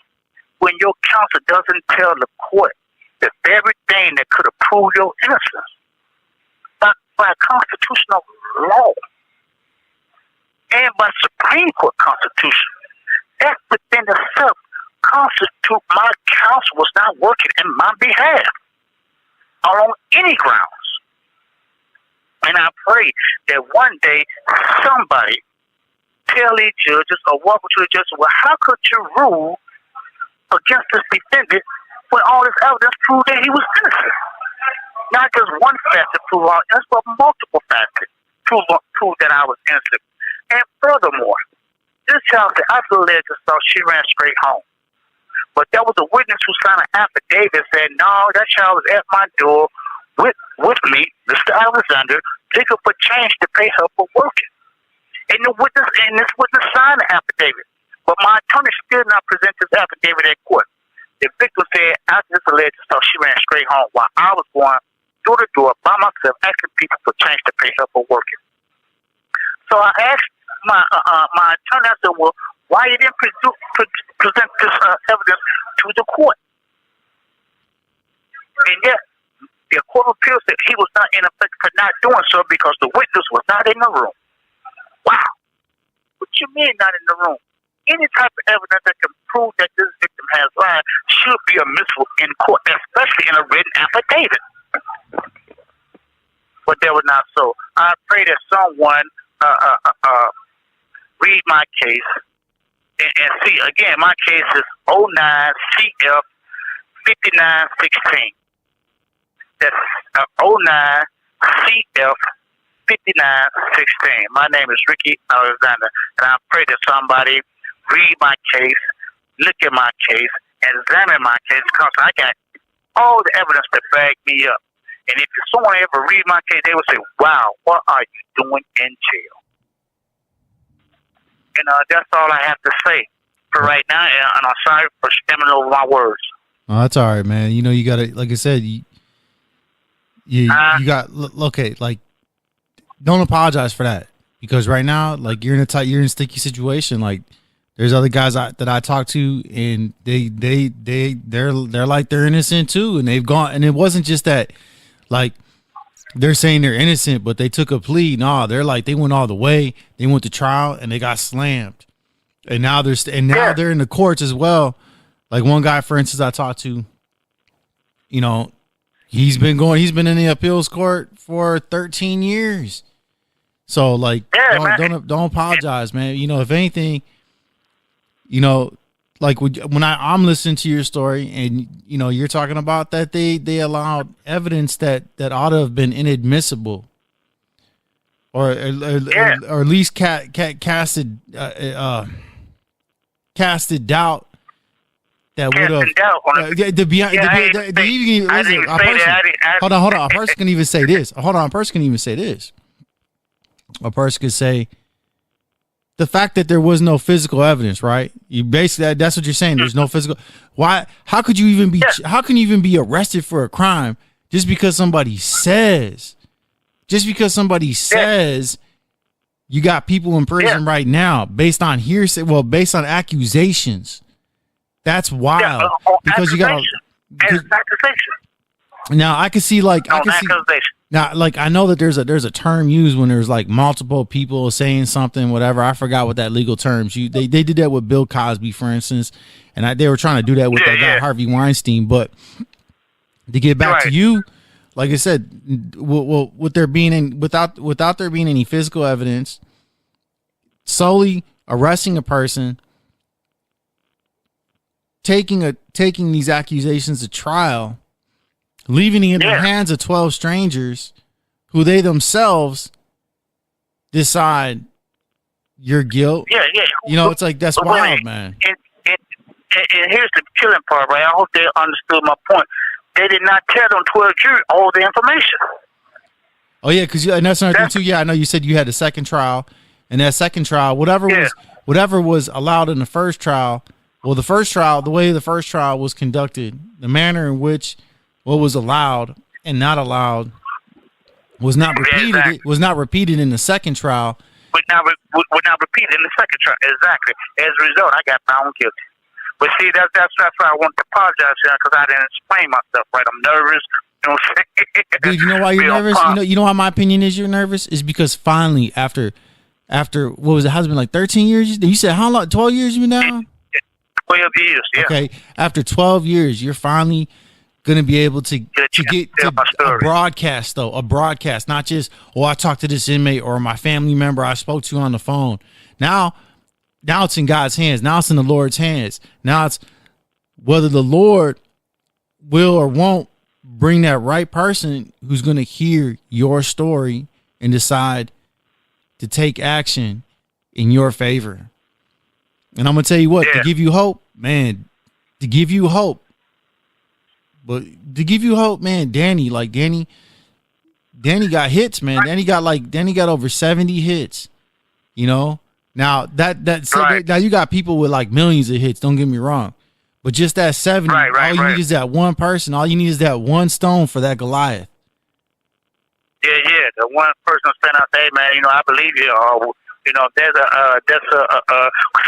when your counsel doesn't tell the court the very thing that could have proved your innocence by constitutional law and by Supreme Court Constitution? That within itself constitute my counsel was not working in my behalf on any grounds. And I pray that one day somebody tell these judges or walk up to the judge, "Well, how could you rule against this defendant when all this evidence proved that he was innocent?" Not just one facet proved all innocent, but multiple facets proved that I was innocent. And furthermore, this child said, "I feel led to start." She ran straight home. But there was a witness who signed an affidavit saying, "No, that child was at my door with me, Mr. Alexander, looking for change to pay her for working." And this witness signed the affidavit. But my attorney still not present this affidavit at court. The victim said, after this alleged assault, she ran straight home while I was going door to door by myself asking people for change to pay her for working. So I asked my attorney, I said, "Well, why you didn't present this evidence to the court?" And yet, the Court of Appeals said he was not in effect for not doing so because the witness was not in the room. Wow. What you mean not in the room? Any type of evidence that can prove that this victim has lied should be admissible in court, especially in a written affidavit. But that was not so. I pray that someone read my case and see, again, my case is 09 CF 5916. That's 09 CF 5916. My name is Ricky Alexander, and I pray that somebody read my case, look at my case, and examine my case, because I got all the evidence to back me up. And if someone ever read my case, they would say, "Wow, what are you doing in jail?" And that's all I have to say for right now, and I'm sorry for stemming over my words. Oh, that's all right, man. You know, you got to, like I said, you got, okay, like, don't apologize for that, because right now, like, you're in a sticky situation. Like, there's other guys that I talk to, and they're like, they're innocent too, and they've gone, and it wasn't just that, like, they're saying they're innocent, but they took a plea. No, they're like, they went all the way. They went to trial and they got slammed, and now they're in the courts as well. Like one guy, for instance, I talked to, you know, he's been in the appeals court for 13 years. So like, don't apologize, man. You know, if anything, you know, like when I'm listening to your story and, you know, you're talking about that they allowed evidence that ought to have been inadmissible or at least casted doubt that would have. Hold on. A person can even say this. A person could say the fact that there was no physical evidence, right? You basically that's what you're saying. There's no physical. Why? How can you even be arrested for a crime just because somebody says? Just because somebody says you got people in prison right now based on hearsay, based on accusations. That's wild because you got now I can see now, like I know that there's a term used when there's like multiple people saying something, whatever. I forgot what that legal terms. They did that with Bill Cosby, for instance, and they were trying to do that with that guy Harvey Weinstein. But to get back to you, like I said, with there being without there being any physical evidence, solely arresting a person, taking these accusations to trial, leaving it in the hands of 12 strangers who they themselves decide your guilt. You know, it's like, that's wild, man. And here's the killing part, right? I hope they understood my point. They did not tell them 12 jury all the information. Oh, yeah, and that's another thing, too. Yeah, I know you said you had a second trial, and that second trial, whatever was allowed in the first trial, well, the way the first trial was conducted, the manner in which what was allowed and not allowed was not repeated. Exactly. It was not repeated in the second trial. Would not repeat in the second trial. Exactly. As a result, I got found guilty. But see, that's why I want to apologize because I didn't explain myself right. I'm nervous. You know what I'm saying? Dude, you know why you're nervous? You know why my opinion is you're nervous? Is because finally, after what was it? Has it been like 13 years? You said how long? 12 years you been down? 12 years. Yeah. Okay. After 12 years, you're finally gonna be able to get a broadcast, not just, I talked to this inmate or my family member I spoke to on the phone. Now it's in God's hands. Now it's in the Lord's hands. Now it's whether the Lord will or won't bring that right person who's gonna hear your story and decide to take action in your favor. And I'm gonna tell you what, to give you hope, man, But to give you hope, man, Danny got hits, man. Danny got over 70 hits. You know? Now now you got people with like millions of hits, don't get me wrong. But just that 70, all you need is that one person. All you need is that one stone for that Goliath. Yeah. The one person stand out, hey man, I believe you.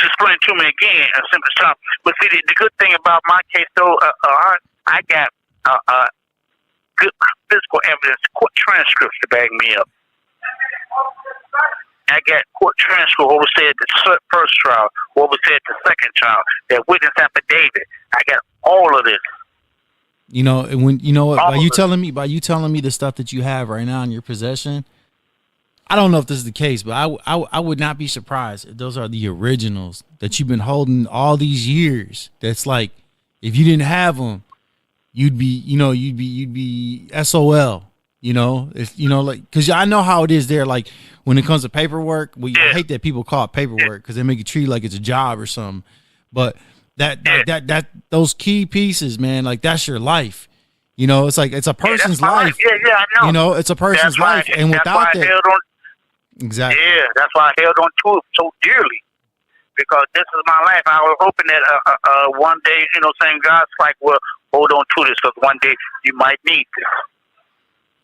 Explain to me again, a simple stuff. But see, the good thing about my case, though, I got good physical evidence, court transcripts to back me up. I got court transcripts, what was said at the first trial, what was said at the second trial, that witness affidavit. I got all of this. By you telling me the stuff that you have right now in your possession, I don't know if this is the case, but I would not be surprised if those are the originals that you've been holding all these years. That's like, if you didn't have them, you'd be SOL. Because I know how it is there. Like when it comes to paperwork, I hate that people call it paperwork because they make it treat like it's a job or something. But that those key pieces, man, like that's your life. It's like it's a person's life. I know. It's a person's life, and without that, exactly. Yeah, that's why I held on to it so dearly because this is my life. I was hoping that one day, saying God's like, well, hold on to this because one day you might need this.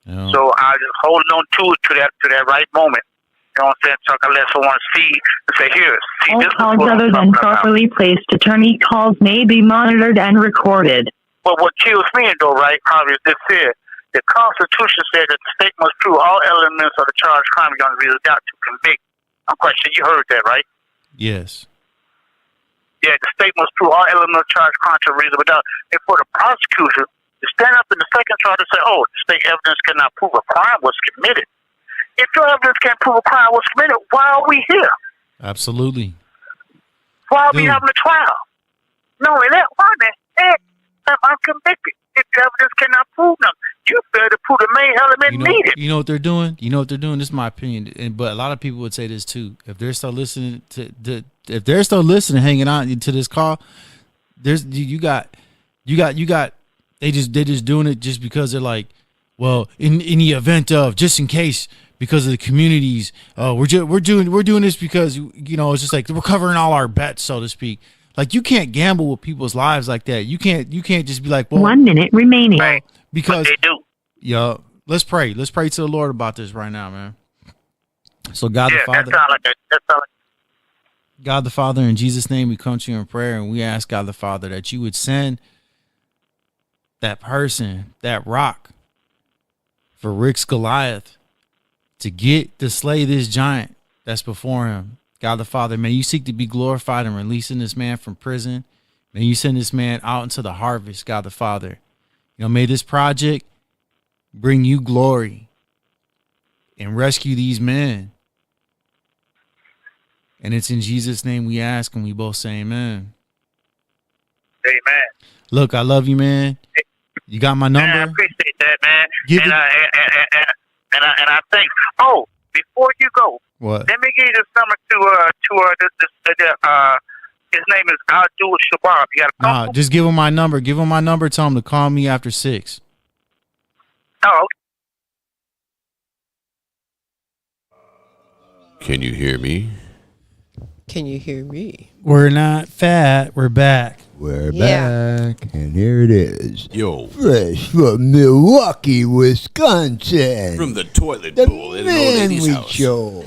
Yeah. So I just hold on to it to that right moment. You know what I'm saying? So I can let someone see and say, here, see, all this calls other than properly placed attorney calls may be monitored and recorded. But what kills me, though, right, Harvey, is this here. The Constitution said that the state must prove all elements of the charged crime beyond a reasonable doubt to convict. I'm quite sure you heard that, right? Yes. Yeah, the state must prove all elements charge contrary to without. And for the prosecutor to stand up in the second trial to say, "Oh, state evidence cannot prove a crime was committed." If your evidence can't prove a crime was committed, why are we here? Absolutely. Why are we having a trial? No, it ain't. Why the heck am I convicted? If the evidence cannot prove them, you fail to prove the main element needed. You know what they're doing? You know what they're doing? This is my opinion, but a lot of people would say this too. If they're still listening hanging on to this call, you got. They just doing it just because they're like, well, in the event of, just in case, because of the communities, we're doing this because it's just like we're covering all our bets, so to speak. Like, you can't gamble with people's lives like that. You can't just be like, well, 1 minute remaining. Right. Because they do. Yeah, let's pray. Let's pray to the Lord about this right now, man. So God the Father. God the Father, in Jesus' name, we come to you in prayer, and we ask God the Father that you would send that person, that rock, for Rick's Goliath to slay this giant that's before him. God the Father, may you seek to be glorified in releasing this man from prison. May you send this man out into the harvest, God the Father. May this project bring you glory and rescue these men. And it's in Jesus' name we ask, and we both say amen. Amen. Look, I love you, man. You got my number? Man, I appreciate that, man. And I think, before you go, what? Let me give you this number to his name is Abdul Shabab. You got a phone? Nah, just give him my number. Give him my number. Tell him to call me after 6. Oh, okay. Can you hear me? Can you hear me? We're not fat. We're back. We're back, and here it is. Yo. Fresh from Milwaukee, Wisconsin. From the toilet bowl in an old lady's Manwich house. Show.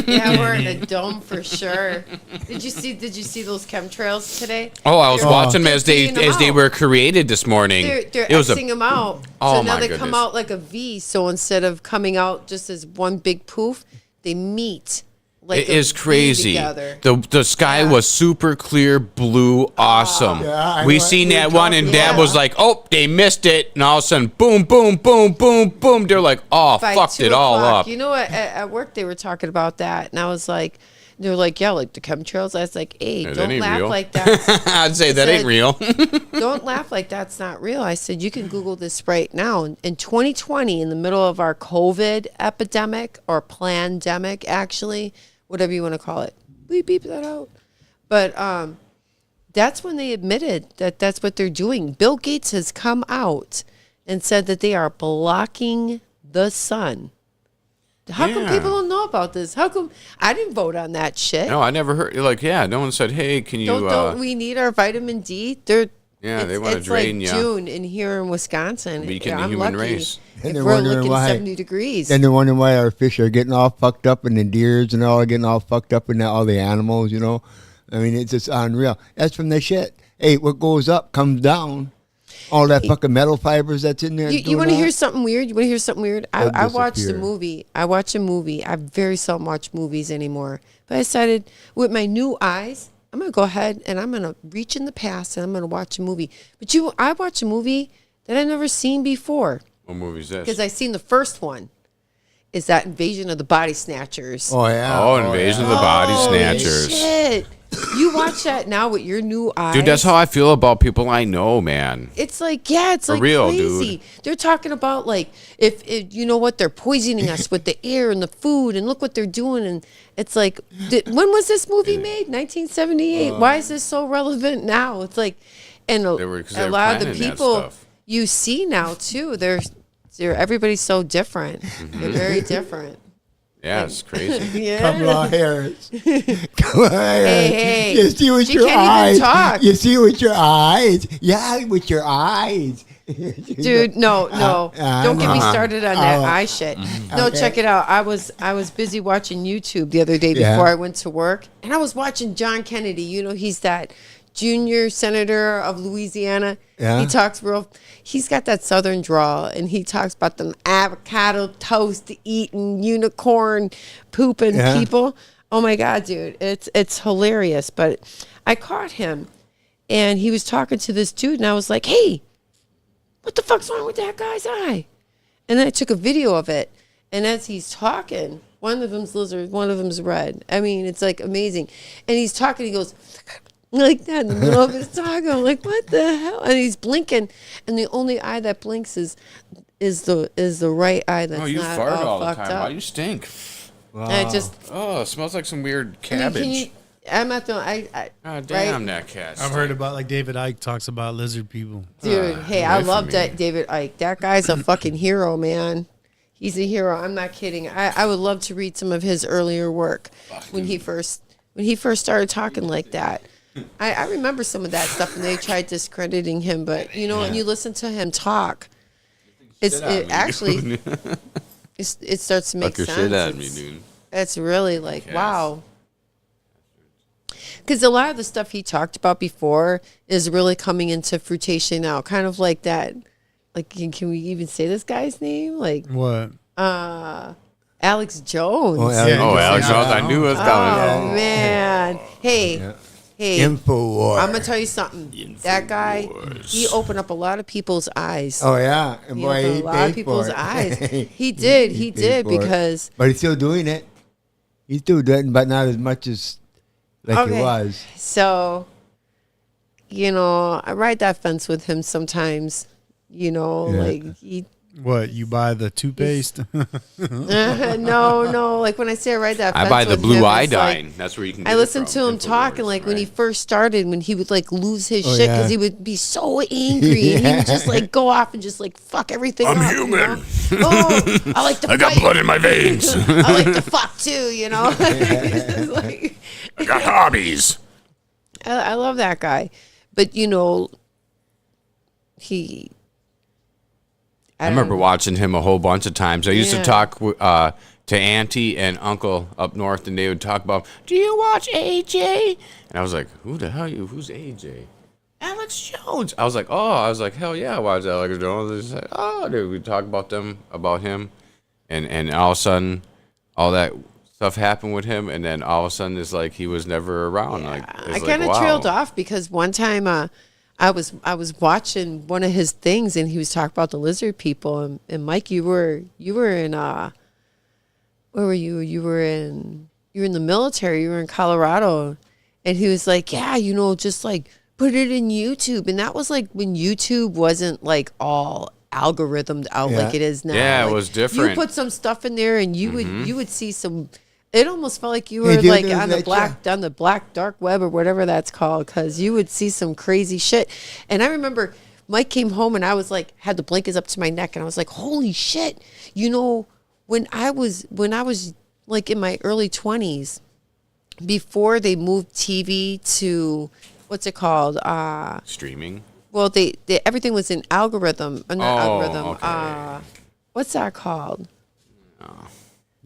Yeah, we're in a dome for sure. Did you see those chemtrails today? Oh, I was watching them as They're they were created this morning. They're Xing them out. Oh, so now my they goodness. come out like a V. So instead of coming out just as one big poof, they meet. Like it is crazy. Together. The sky was super clear, blue, awesome. We seen that one, and Dad was like, "Oh, they missed it," and all of a sudden, boom, boom, boom, boom, boom. They're like, "Oh, By fucked 2 it all o'clock. up." You know what? At work, they were talking about that, and I was like, they were like, "Yeah, like the chemtrails." I was like, "Hey, Yeah, that don't ain't laugh real. like that." I'd say that ain't real. Don't laugh like that's not real. I said, you can Google this right now. In 2020, in the middle of our COVID epidemic or plandemic, actually, whatever you want to call it, we beep that out. But that's when they admitted that that's what they're doing. Bill Gates has come out and said that they are blocking the sun. How come people don't know about this? How come I didn't vote on that shit? No, I never heard. No one said, "Hey, can you?" Don't we need our vitamin D? They want to drain you. It's like June in here in Wisconsin. Weaken the human race. And If they're we're wondering looking why. 70 degrees. Then they're wondering why our fish are getting all fucked up, and the deers and all are getting all fucked up, and all the animals. I mean, it's just unreal. That's from the shit. Hey, what goes up comes down. All that fucking metal fibers that's in there. You want to hear something weird? I watched a disappear. movie. I watch a movie. I very seldom watch movies anymore. But I decided with my new eyes, I'm going to go ahead and I'm going to reach in the past and I'm going to watch a movie. But I watched a movie that I've never seen before. What movie is this? Because I seen the first one. Is that Invasion of the Body Snatchers? Oh yeah. Oh, Invasion of the Body Snatchers. Shit. You watch that now with your new eyes. Dude, that's how I feel about people I know, man. It's like, yeah, it's For like real, crazy. dude. They're talking about like if you know what, they're poisoning us with the air and the food, and look what they're doing. And it's like, when was this movie made? 1978. Why is this so relevant now? It's like, and a lot of the people you see now too, they're everybody's so different. They're very different. Yeah, it's crazy. Yeah. Kamala Harris. Kamala Harris. Hey, you see with she your can't eyes. even talk. You see with your eyes. Yeah, with your eyes. Dude, no. Don't get me started on that eye shit. No, Okay. check it out. I was busy watching YouTube the other day before I went to work, and I was watching John Kennedy. He's that junior senator of Louisiana. Yeah. He talks he's got that southern drawl, and he talks about them avocado toast eating unicorn pooping people. Oh my God, dude. It's hilarious. But I caught him and he was talking to this dude and I was like, hey, what the fuck's wrong with that guy's eye? And then I took a video of it. And as he's talking, one of them's lizard, one of them's red. I mean, it's like amazing. And he's talking, he goes like that in the middle of his talk. I'm like, what the hell? And he's blinking. And the only eye that blinks is the right eye that's you not fart all the fucked time. up. Why you stink? And it just, it smells like some weird I mean, cabbage. I'm not the Oh, damn, right? that cat. I've heard about like David Icke talks about lizard people. Dude, hey, I love that David Icke. That guy's a fucking hero, man. He's a hero. I'm not kidding. I would love to read some of his earlier work when he first started talking like that. I remember some of that stuff, and they tried discrediting him. But you know, when you listen to him talk, it starts to make Fuck your sense. shit at me, dude. It's really like wow. Because a lot of the stuff he talked about before is really coming into fruition now. Kind of like that. Like, can we even say this guy's name? Like what? Alex Jones. Alex Jones. I knew it was coming. Oh man. Hey. Hey. Infowars. I'm gonna tell you something. That guy, he opened up a lot of people's eyes. Oh yeah, and He boy, opened he a lot of paid people's for it. eyes. He did. He did paid for it. because. But he's still doing it. He's still doing it, but not as much as like he was. So, you know, I ride that fence with him sometimes. You know, like he. What, you buy the toothpaste? No. Like when I say I ride that fence I buy the with blue him, it's iodine. like, That's where you can. I listened to him talk, and like when he first started, when he would like lose his shit because he would be so angry, and he would just like go off and just like fuck everything. I'm up, human. You know? Oh, I like to. I got fight. blood in my veins. I like to fuck too. You know. Like, I got hobbies. I love that guy, but you know, I remember watching him a whole bunch of times. I used to talk to Auntie and Uncle up north, and they would talk about, do you watch AJ? And I was like, who the hell are you? Who's AJ? Alex Jones. I was like, hell yeah, I watch Alex Jones. Like, oh, dude, we talk about him. And all of a sudden, all that stuff happened with him, and then all of a sudden, it's like he was never around. Yeah. Like, I kind of trailed off because one time I was watching one of his things and he was talking about the lizard people and Mike, you were in where were you? You were in the military. You were in Colorado, and he was like, yeah, you know, just like put it in YouTube, and that was like when YouTube wasn't like all algorithmed out like it is now. Yeah, like, it was different. You put some stuff in there, and you would see some. It almost felt like you were like on the black dark web or whatever that's called, because you would see some crazy shit. And I remember Mike came home and I was like, had the blankets up to my neck, and I was like, holy shit. You know, when I was like in my early 20s, before they moved TV to what's it called? Streaming. Well, they everything was in algorithm, not algorithm. Okay. What's that called?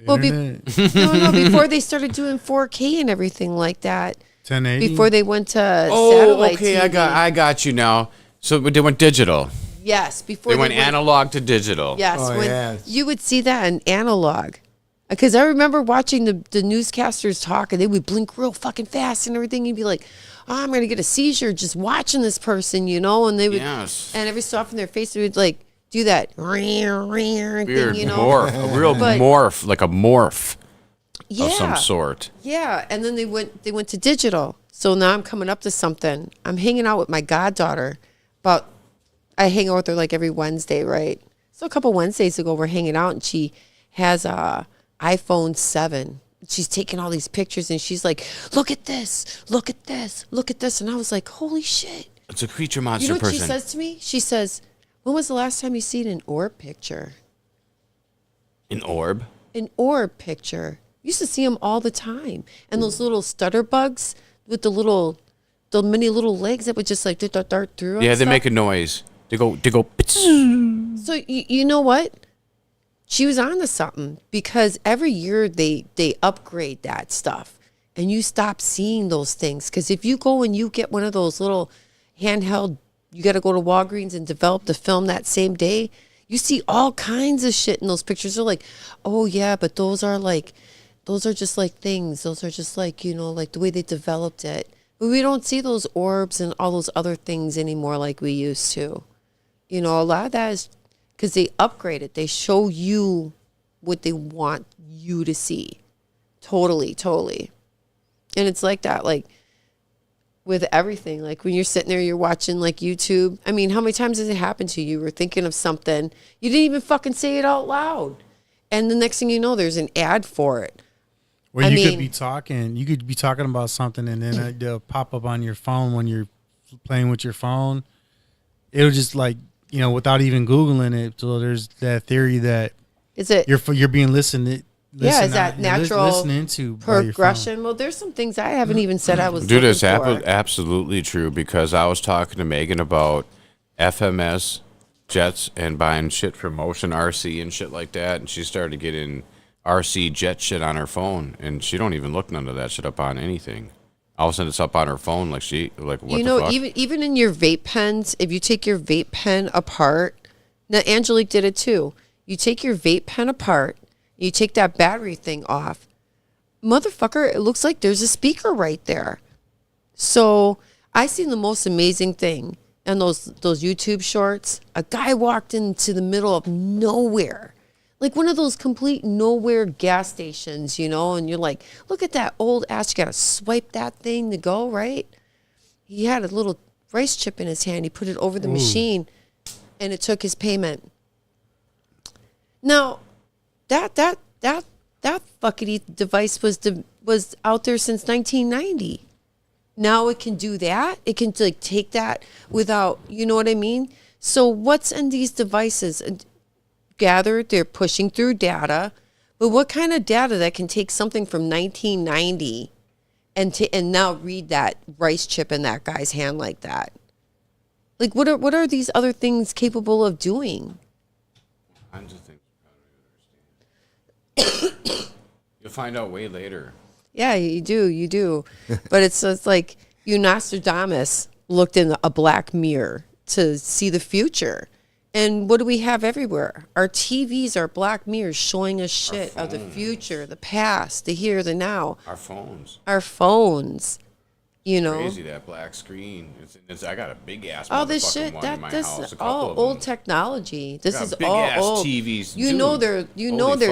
Well, before they started doing 4K and everything like that. 1080. Before they went to satellite okay, TV. I got you now. So they went digital. Yes, before they went analog to digital. Yes, you would see that in analog. Because I remember watching the newscasters talk, and they would blink real fucking fast and everything. You'd be like, oh, I'm gonna get a seizure just watching this person, you know? And they would, and every so often their face would like do that weird thing, you know? morph, a real morph, like a morph of some sort. Yeah, and then they went to digital. So now I'm coming up to something. I'm hanging out with my goddaughter. I hang out with her like every Wednesday, right? So a couple Wednesdays ago, we're hanging out, and she has a iPhone 7. She's taking all these pictures, and she's like, look at this, look at this, look at this. And I was like, holy shit. It's a creature monster You know what person. she says to me? She says, when was the last time you seen an orb picture? An orb? An orb picture. Used to see them all the time. And those little stutter bugs with the many little legs that would just like dart through. Yeah, they make a noise. They go. So you know what? She was on to something, because every year they upgrade that stuff, and you stop seeing those things. Because if you go and you get one of those little handheld, you got to go to Walgreens and develop the film that same day. You see all kinds of shit in those pictures. They're like, oh yeah, but those are like those are just like things. Those are just like, like the way they developed it. But we don't see those orbs and all those other things anymore like we used to. A lot of that is because they upgrade it. They show you what they want you to see. Totally, totally. And it's like that, like with everything. Like when you're sitting there, you're watching like YouTube. I mean, how many times has it happened to you? You were thinking of something. You didn't even fucking say it out loud. And the next thing you know, there's an ad for it. Where you could be talking about something, and then they'll pop up on your phone when you're playing with your phone. It'll just like, without even Googling it. So there's that theory that you're being listened. Yeah, is that natural listening to progression? Well, there's some things I haven't even said I was. Dude, it's for. absolutely true, because I was talking to Megan about FMS jets and buying shit from Motion RC and shit like that, and she started getting RC jet shit on her phone, and she don't even look none of that shit up on anything. All of a sudden, it's up on her phone, what the fuck? even in your vape pens, if you take your vape pen apart, now Angelique did it too. You take your vape pen apart, you take that battery thing off, motherfucker, it looks like there's a speaker right there. So I seen the most amazing thing in those YouTube shorts. A guy walked into the middle of nowhere. Like one of those complete nowhere gas stations, and you're like, look at that old ass. You got to swipe that thing to go, right? He had a little rice chip in his hand. He put it over the machine, and it took his payment. Now, that fuckity device was out there since 1990. Now it can do that. It can like take that without, you know what I mean? So what's in these devices? Gathered, they're pushing through data, but what kind of data that can take something from 1990 and now read that rice chip in that guy's hand like that? Like what are these other things capable of doing? Kinds of things I don't understand. You'll find out way later. Yeah, you do. But it's like Nostradamus looked in a black mirror to see the future. And what do we have everywhere? Our TVs are black mirrors showing us shit of the future, the past, the here, the now. Our phones. Crazy, that black screen. I got a big ass. All this shit, this all old technology. This is all old. TVs. They're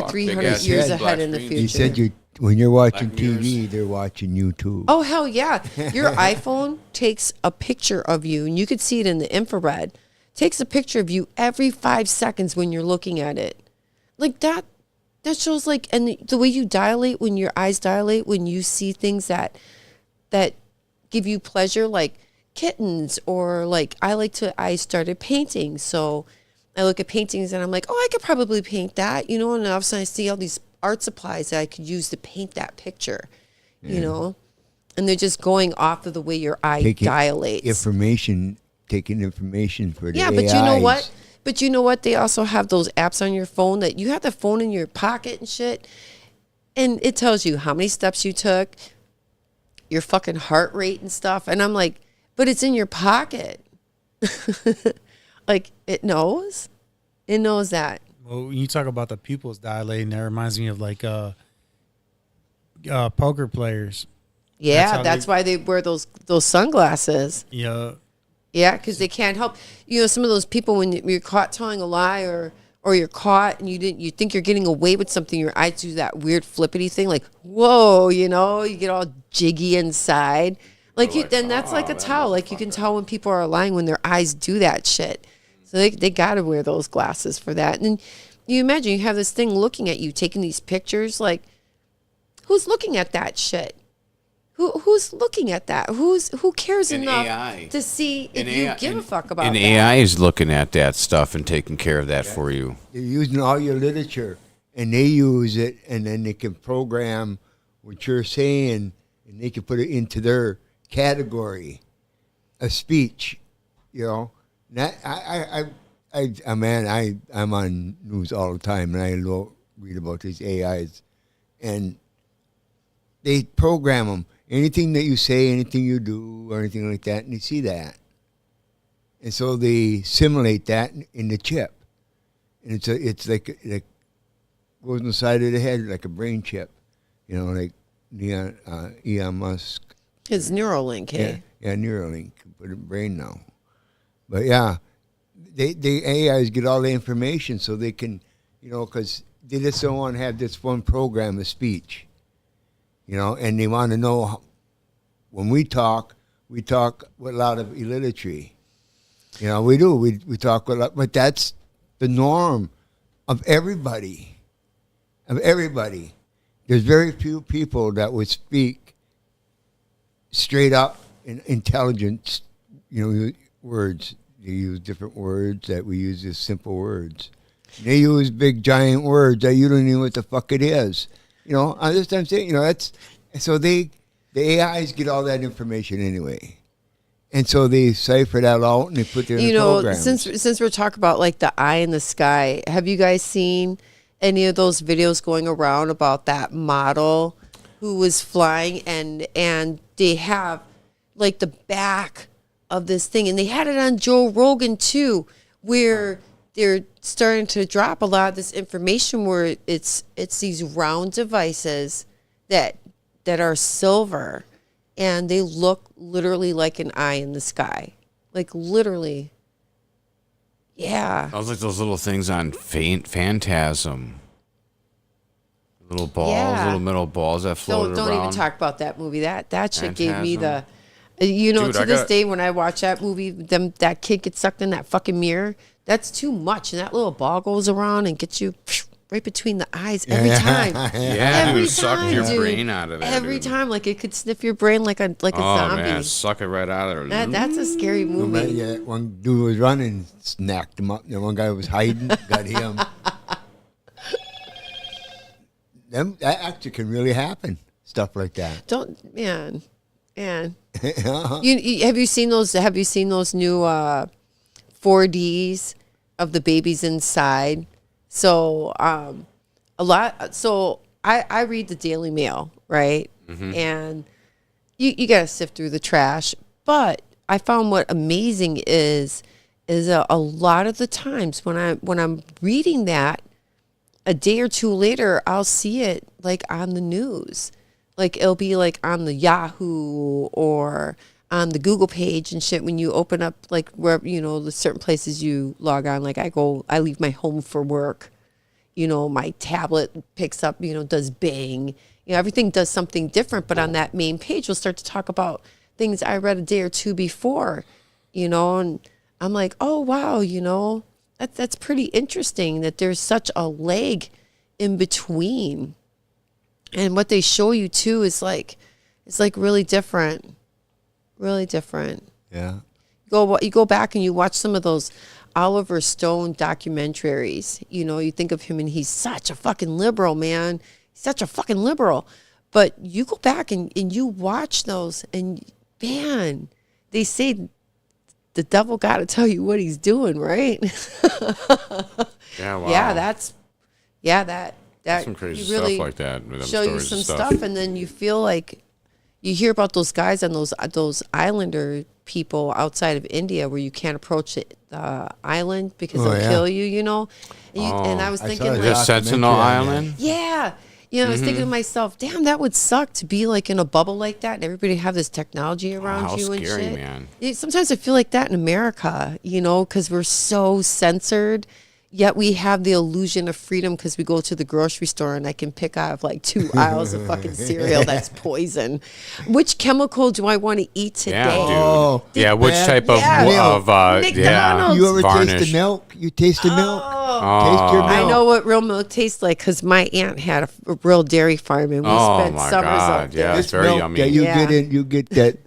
300 years ahead in the future. You said when you're watching TV, they're watching you too. Oh hell yeah! Your iPhone takes a picture of you, and you could see it in the infrared. Takes a picture of you every 5 seconds when you're looking at it. Like that shows like, and the way you dilate, when your eyes dilate, when you see things that give you pleasure, like kittens, or like I started painting. So I look at paintings and I'm like, oh, I could probably paint that, and all of a sudden I see all these art supplies that I could use to paint that picture, and they're just going off of the way your eye dilates. Taking information for the AIs. But you know what? They also have those apps on your phone that you have the phone in your pocket and shit. And it tells you how many steps you took, your fucking heart rate and stuff. And I'm like, but it's in your pocket. Like, it knows. It knows that. Well, when you talk about the pupils dilating, that reminds me of like poker players. Yeah, that's why they wear those sunglasses. Yeah. Yeah, because they can't help. Some of those people, when you're caught telling a lie or you're caught and you think you're getting away with something, your eyes do that weird flippity thing, like, whoa, you get all jiggy inside. Then that's like a tell. Like, you can tell when people are lying when their eyes do that shit. So they got to wear those glasses for that. And then you imagine you have this thing looking at you, taking these pictures. Like, who's looking at that shit? Who's looking at that? Who cares enough to see if you give a fuck about that? And AI is looking at that stuff and taking care of that for you. They're using all your literature, and they use it, and then they can program what you're saying, and they can put it into their category of speech. That I'm on news all the time, and I read about these AIs, and they program them. Anything that you say, anything you do, or anything like that, and they see that. And so they simulate that in the chip. And it's like it goes on the side of the head like a brain chip. like Elon Musk. His Neuralink, hey? Yeah, Neuralink. Put in brain now. But yeah, the AIs get all the information so they can, because they just don't want to have this one program of speech, and they want to know when we talk with a lot of illiteracy. We do. We talk a lot, but that's the norm of everybody. There's very few people that would speak straight up in intelligent, words. They use different words that we use as simple words. They use big giant words that you don't know what the fuck it is. I just I'm saying, that's so the AIs get all that information anyway. And so they cipher that out and they put it in the programs. Since we're talking about like the eye in the sky, have you guys seen any of those videos going around about that model who was flying and they have like the back of this thing, and they had it on Joe Rogan too, where they're starting to drop a lot of this information where it's these round devices that are silver, and they look literally like an eye in the sky, like literally. Yeah. I was like those little things on Phantasm. Little balls, little metal balls that floated around. Don't even talk about that movie. That shit gave me the, Dude, to this day when I watch that movie, that kid gets sucked in that fucking mirror. That's too much, and that little ball goes around and gets you right between the eyes every time. Every time, suck your brain out of there. Every time, like it could sniff your brain like a zombie. Man, suck it right out of there. That's a scary movie. Yeah, one dude was running, snacked him up. And one guy was hiding, got him. That actually can really happen. Stuff like that. Man. Have you seen those? Have you seen those new 4Ds of the babies inside? So a lot. So I read the Daily Mail, right? Mm-hmm. And you got to sift through the trash. But I found what amazing is a lot of the times when I'm reading that, a day or two later, I'll see it like on the news. Like it'll be like on the Yahoo or on the Google page and shit. When you open up like wherever, the certain places you log on, like I leave my home for work, my tablet picks up, does Bing, everything does something different. But on that main page, we'll start to talk about things I read a day or two before, and I'm like, oh, wow, that's pretty interesting that there's such a lag in between. And what they show you too is like, it's like really different. Really different. Yeah. You go back and you watch some of those Oliver Stone documentaries. You think of him and he's such a fucking liberal, man. He's such a fucking liberal. But you go back and you watch those and man, they say the devil got to tell you what he's doing, right? Yeah, wow. Yeah, that's some crazy really stuff like that. With them show you some stuff, and then you feel like you hear about those guys and those islander people outside of India where you can't approach the island because they'll kill you. And I was thinking, like, Sentinel Island. Yeah. I was thinking to myself, damn, that would suck to be like in a bubble like that and everybody have this technology around you and scary, shit. Man. Sometimes I feel like that in America, because we're so censored, yet we have the illusion of freedom because we go to the grocery store and I can pick out like 2 aisles of fucking cereal that's poison. Which chemical do I want to eat today? Yeah, dude. Yeah, which type of McDonald's. You ever varnish. taste the milk? You taste the milk? Taste your milk. I know what real milk tastes like because my aunt had a real dairy farm and we spent summers up there. Yeah, it's very yummy. That you get that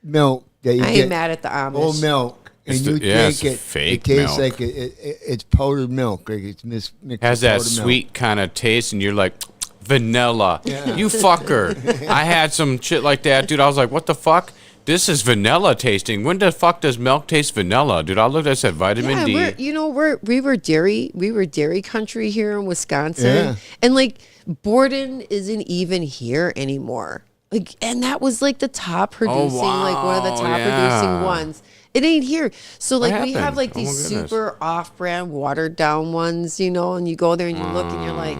milk that you I get. ain't mad at the Amish. Old milk. And you drink it. Fake it tastes milk. like it's powdered milk. Like it's mixed has with that powdered sweet milk. kind of taste, and you're like, vanilla. You fucker. I had some shit like that, dude. I was like, what the fuck? This is vanilla tasting. When the fuck does milk taste vanilla, dude? I looked. I said vitamin D. We were dairy country here in Wisconsin, and like Borden isn't even here anymore. Like, and that was like the top producing, like one of the top producing ones. It ain't here. So like we have like these super off-brand, watered down ones, and you go there and you look and you're like,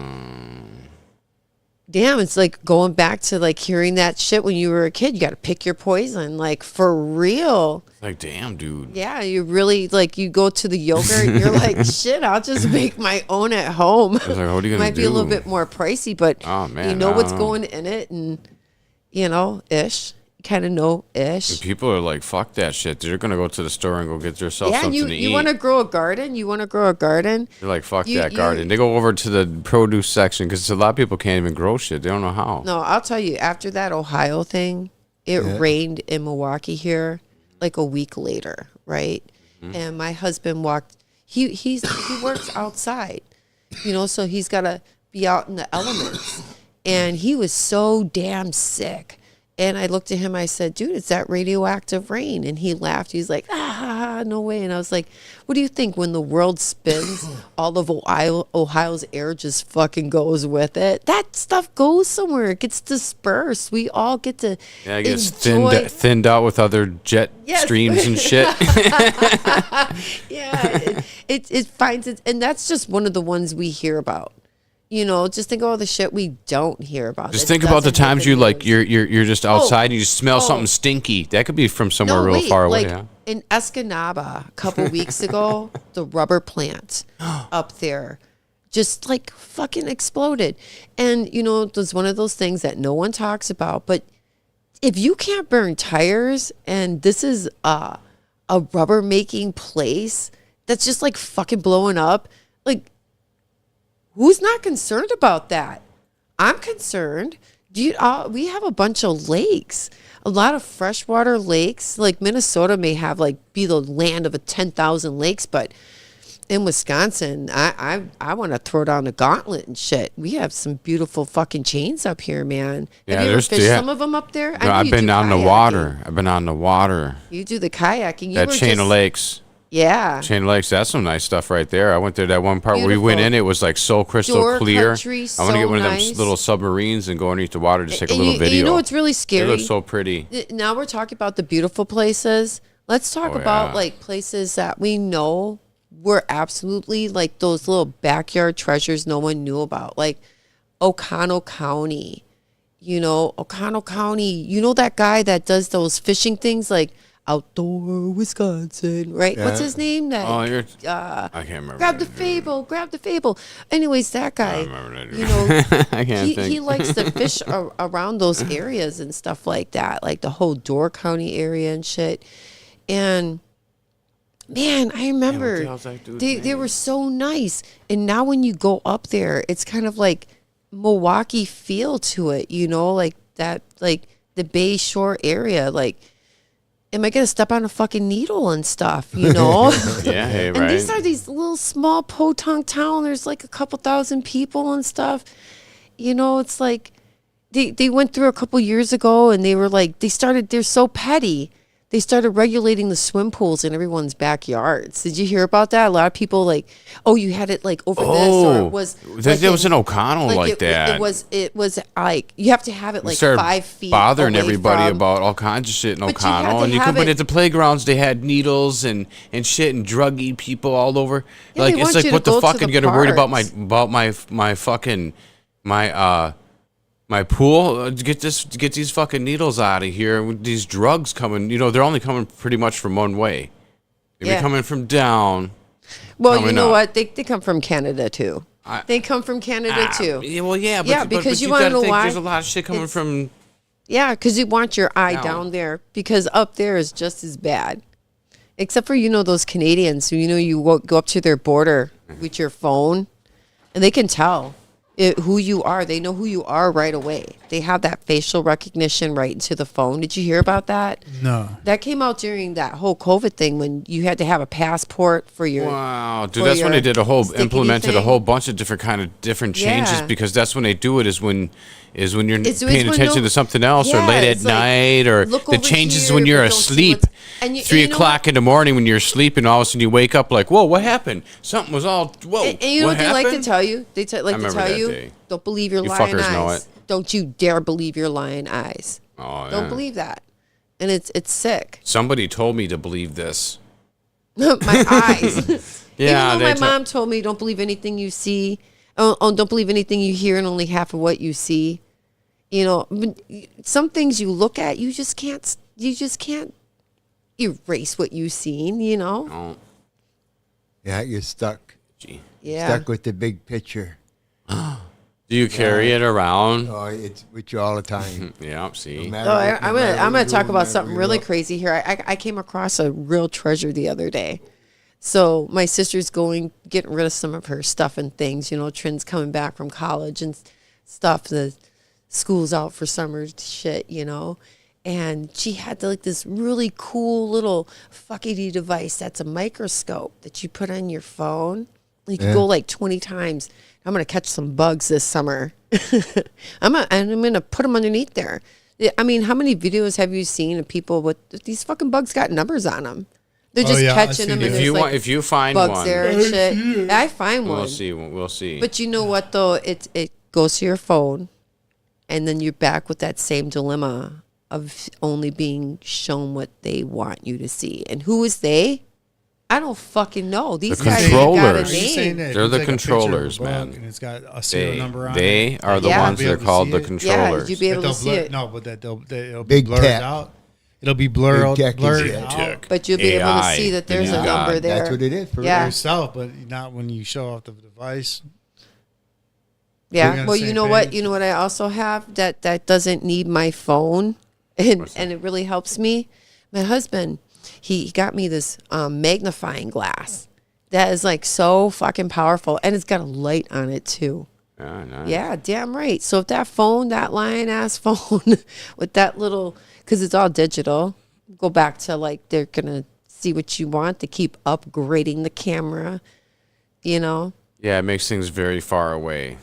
damn, it's like going back to like hearing that shit when you were a kid. You got to pick your poison, like for real. Like, damn, dude. Yeah, you really like you go to the yogurt. You're like, shit, I'll just make my own at home. I was like, what are you gonna Might be a do? little bit more pricey, but Oh, man, you know I what's don't know. going in it, and you know, ish. Kind of know ish. And people are like, fuck that shit. They're gonna go to the store and go get themselves Yeah, something you to you eat. want to grow a garden? You want to grow a garden? They're like, fuck You- that you- garden. They go over to the produce section because a lot of people can't even grow shit. They don't know how. No, I'll tell you. After that Ohio thing, it Yeah. rained in Milwaukee here like a week later, right? Mm-hmm. And my husband walked. He works outside, you know, so he's got to be out in the elements. And he was so damn sick. And I looked at him. I said, "Dude, it's that radioactive rain." And he laughed. He's like, "Ah, no way." And I was like, "What do you think? When the world spins, all of Ohio's air just fucking goes with it. That stuff goes somewhere. It gets dispersed. We all get to Yeah, it gets enjoy." thinned out with other jet Yes. streams and shit. Yeah, it finds it, and that's just one of the ones we hear about. You know, just think of all the shit we don't hear about. Just that think about the doesn't hit times the you like news. you're just outside and you smell something stinky. That could be from somewhere real wait, far away. like Yeah. in Escanaba a couple weeks ago, the rubber plant up there just like fucking exploded. And you know, it was one of those things that no one talks about. But if you can't burn tires, and this is a rubber making place that's just like fucking blowing up, like who's not concerned about that? I'm concerned. We have a bunch of lakes, a lot of freshwater lakes. Like Minnesota may have be the land of 10,000 lakes, but in Wisconsin, I want to throw down the gauntlet and shit. We have some beautiful fucking chains up here, man. Yeah, have you ever there's- fished yeah. some of them up there? I No, know I've you been do on the kayaking. water. I've been on the water. You do the kayaking. You That were chain of just- lakes. Yeah. Chain of lakes, that's some nice stuff right there. I went there that one part where we went Beautiful. in, it was like so crystal Door clear. country, I want to so get one of nice. them little submarines and go underneath the water, just take a And little you, video. You know what's really scary? They look so pretty. Now we're talking about the beautiful places. Let's talk Oh, about yeah. like places that we know were absolutely like those little backyard treasures no one knew about, like Oconto County. You know, Oconto County. You know that guy that does those fishing things, like Outdoor Wisconsin, right? What's Yeah. his name? That Oh, you're. I can't remember. Grab the fable, grab the fable. Anyways, that guy, you know, know, I can't he think. likes to fish around those areas and stuff like that, like the whole Door County area and shit. And man, I remember hell's that dude's they were so nice. And now when you go up there, it's kind of like Milwaukee feel to it, you know, like that, like the Bay Shore area, like. Am I gonna step on a fucking needle and stuff? You know. Yeah, hey, And right. these are these little small podunk town. There's like a couple thousand people and stuff. You know, it's like they went through a couple years ago and they were like they're so petty. They started regulating the swim pools in everyone's backyards. Did you hear about that? A lot of people like, oh, you had it like over this, or it was there was an O'Connell like that. It was like you have to have it We like started 5 feet bothering away everybody from- about all kinds of shit in But you had O'Connell, to and you have could. But it- at the playgrounds, they had needles and shit and druggy people all over. Yeah, like they it's want like you to what the go to fuck? the I'm gonna worried about parks. my fucking my pool. Get these fucking needles out of here. With these drugs coming, you know, they're only coming pretty much from one way. They're Yeah. coming from down. Well, you coming know up. what? They come from Canada too. They come from Canada too. Yeah, well, yeah, but, yeah, but- because but you want to gotta know think why? There's a lot of shit coming It's- from. Yeah, because you want your eye Down. down there, because up there is just as bad. Except for, you know, those Canadians who, you know, you go up to their border with your phone and they can tell who you are. They know who you are right away. They have that facial recognition right into the phone. Did you hear about that? No. That came out during that whole COVID thing when you had to have a passport for your. Wow, dude, for that's when they your did a whole sticky implemented a thing. whole bunch of different changes Yeah. because that's when they do it is when you're It's paying when attention no- to something else or Yeah, late at it's like, night or look the over changes here, when you're but don't see asleep. what's- and you 3 know o'clock in the morning when you're sleeping, all of a sudden you wake up like, whoa, what happened? Something was all whoa. And you know what they like to happened? tell you? They like to remember tell that you, day. don't believe your You lying fuckers know eyes. it. Don't you dare believe your lying eyes. Oh, Don't yeah. believe that. And it's sick. Somebody told me to believe this. My eyes. Yeah, Even though they my mom told me, don't believe anything you see. don't believe anything you hear and only half of what you see. You know, some things you look at, you just can't erase what you've seen, you know? Oh. Yeah, you're stuck. Yeah. Stuck with the big picture. Do you carry it around? Oh, it's with you all the time. Yeah, see. I'm gonna talk about something really crazy here. I came across a real treasure the other day. So my sister's getting rid of some of her stuff and things. You know, Trin's coming back from college and stuff. The school's out for summer shit, you know. And she had like this really cool little fuckity device that's a microscope that you put on your phone. You can go like 20 times. I'm going to catch some bugs this summer. I'm going to put them underneath there. I mean, how many videos have you seen of people with these fucking bugs got numbers on them? They're just catching them. If you find bugs one, there and shit. I find one. We'll see. But you know what though? It goes to your phone, and then you're back with that same dilemma of only being shown what they want you to see. And who is they? I don't fucking know. These guys got a name. They're the controllers, man. And it's got a serial number on it. They are the ones that are called the controllers. Yeah, you'd be able to see it. No, but it'll be blurred out. It'll be blurred out. But you'll be able to see that there's a number there. That's what it is for yourself, but not when you show off the device. Yeah. Well, you know what? You know what I also have that doesn't need my phone, and it really helps me. My husband, he got me this magnifying glass that is like so fucking powerful, and it's got a light on it too. Nice. Yeah, damn right. So if that lion ass phone with that little, because it's all digital, go back to like they're gonna see what you want to keep upgrading the camera, you know. Yeah, it makes things very far away.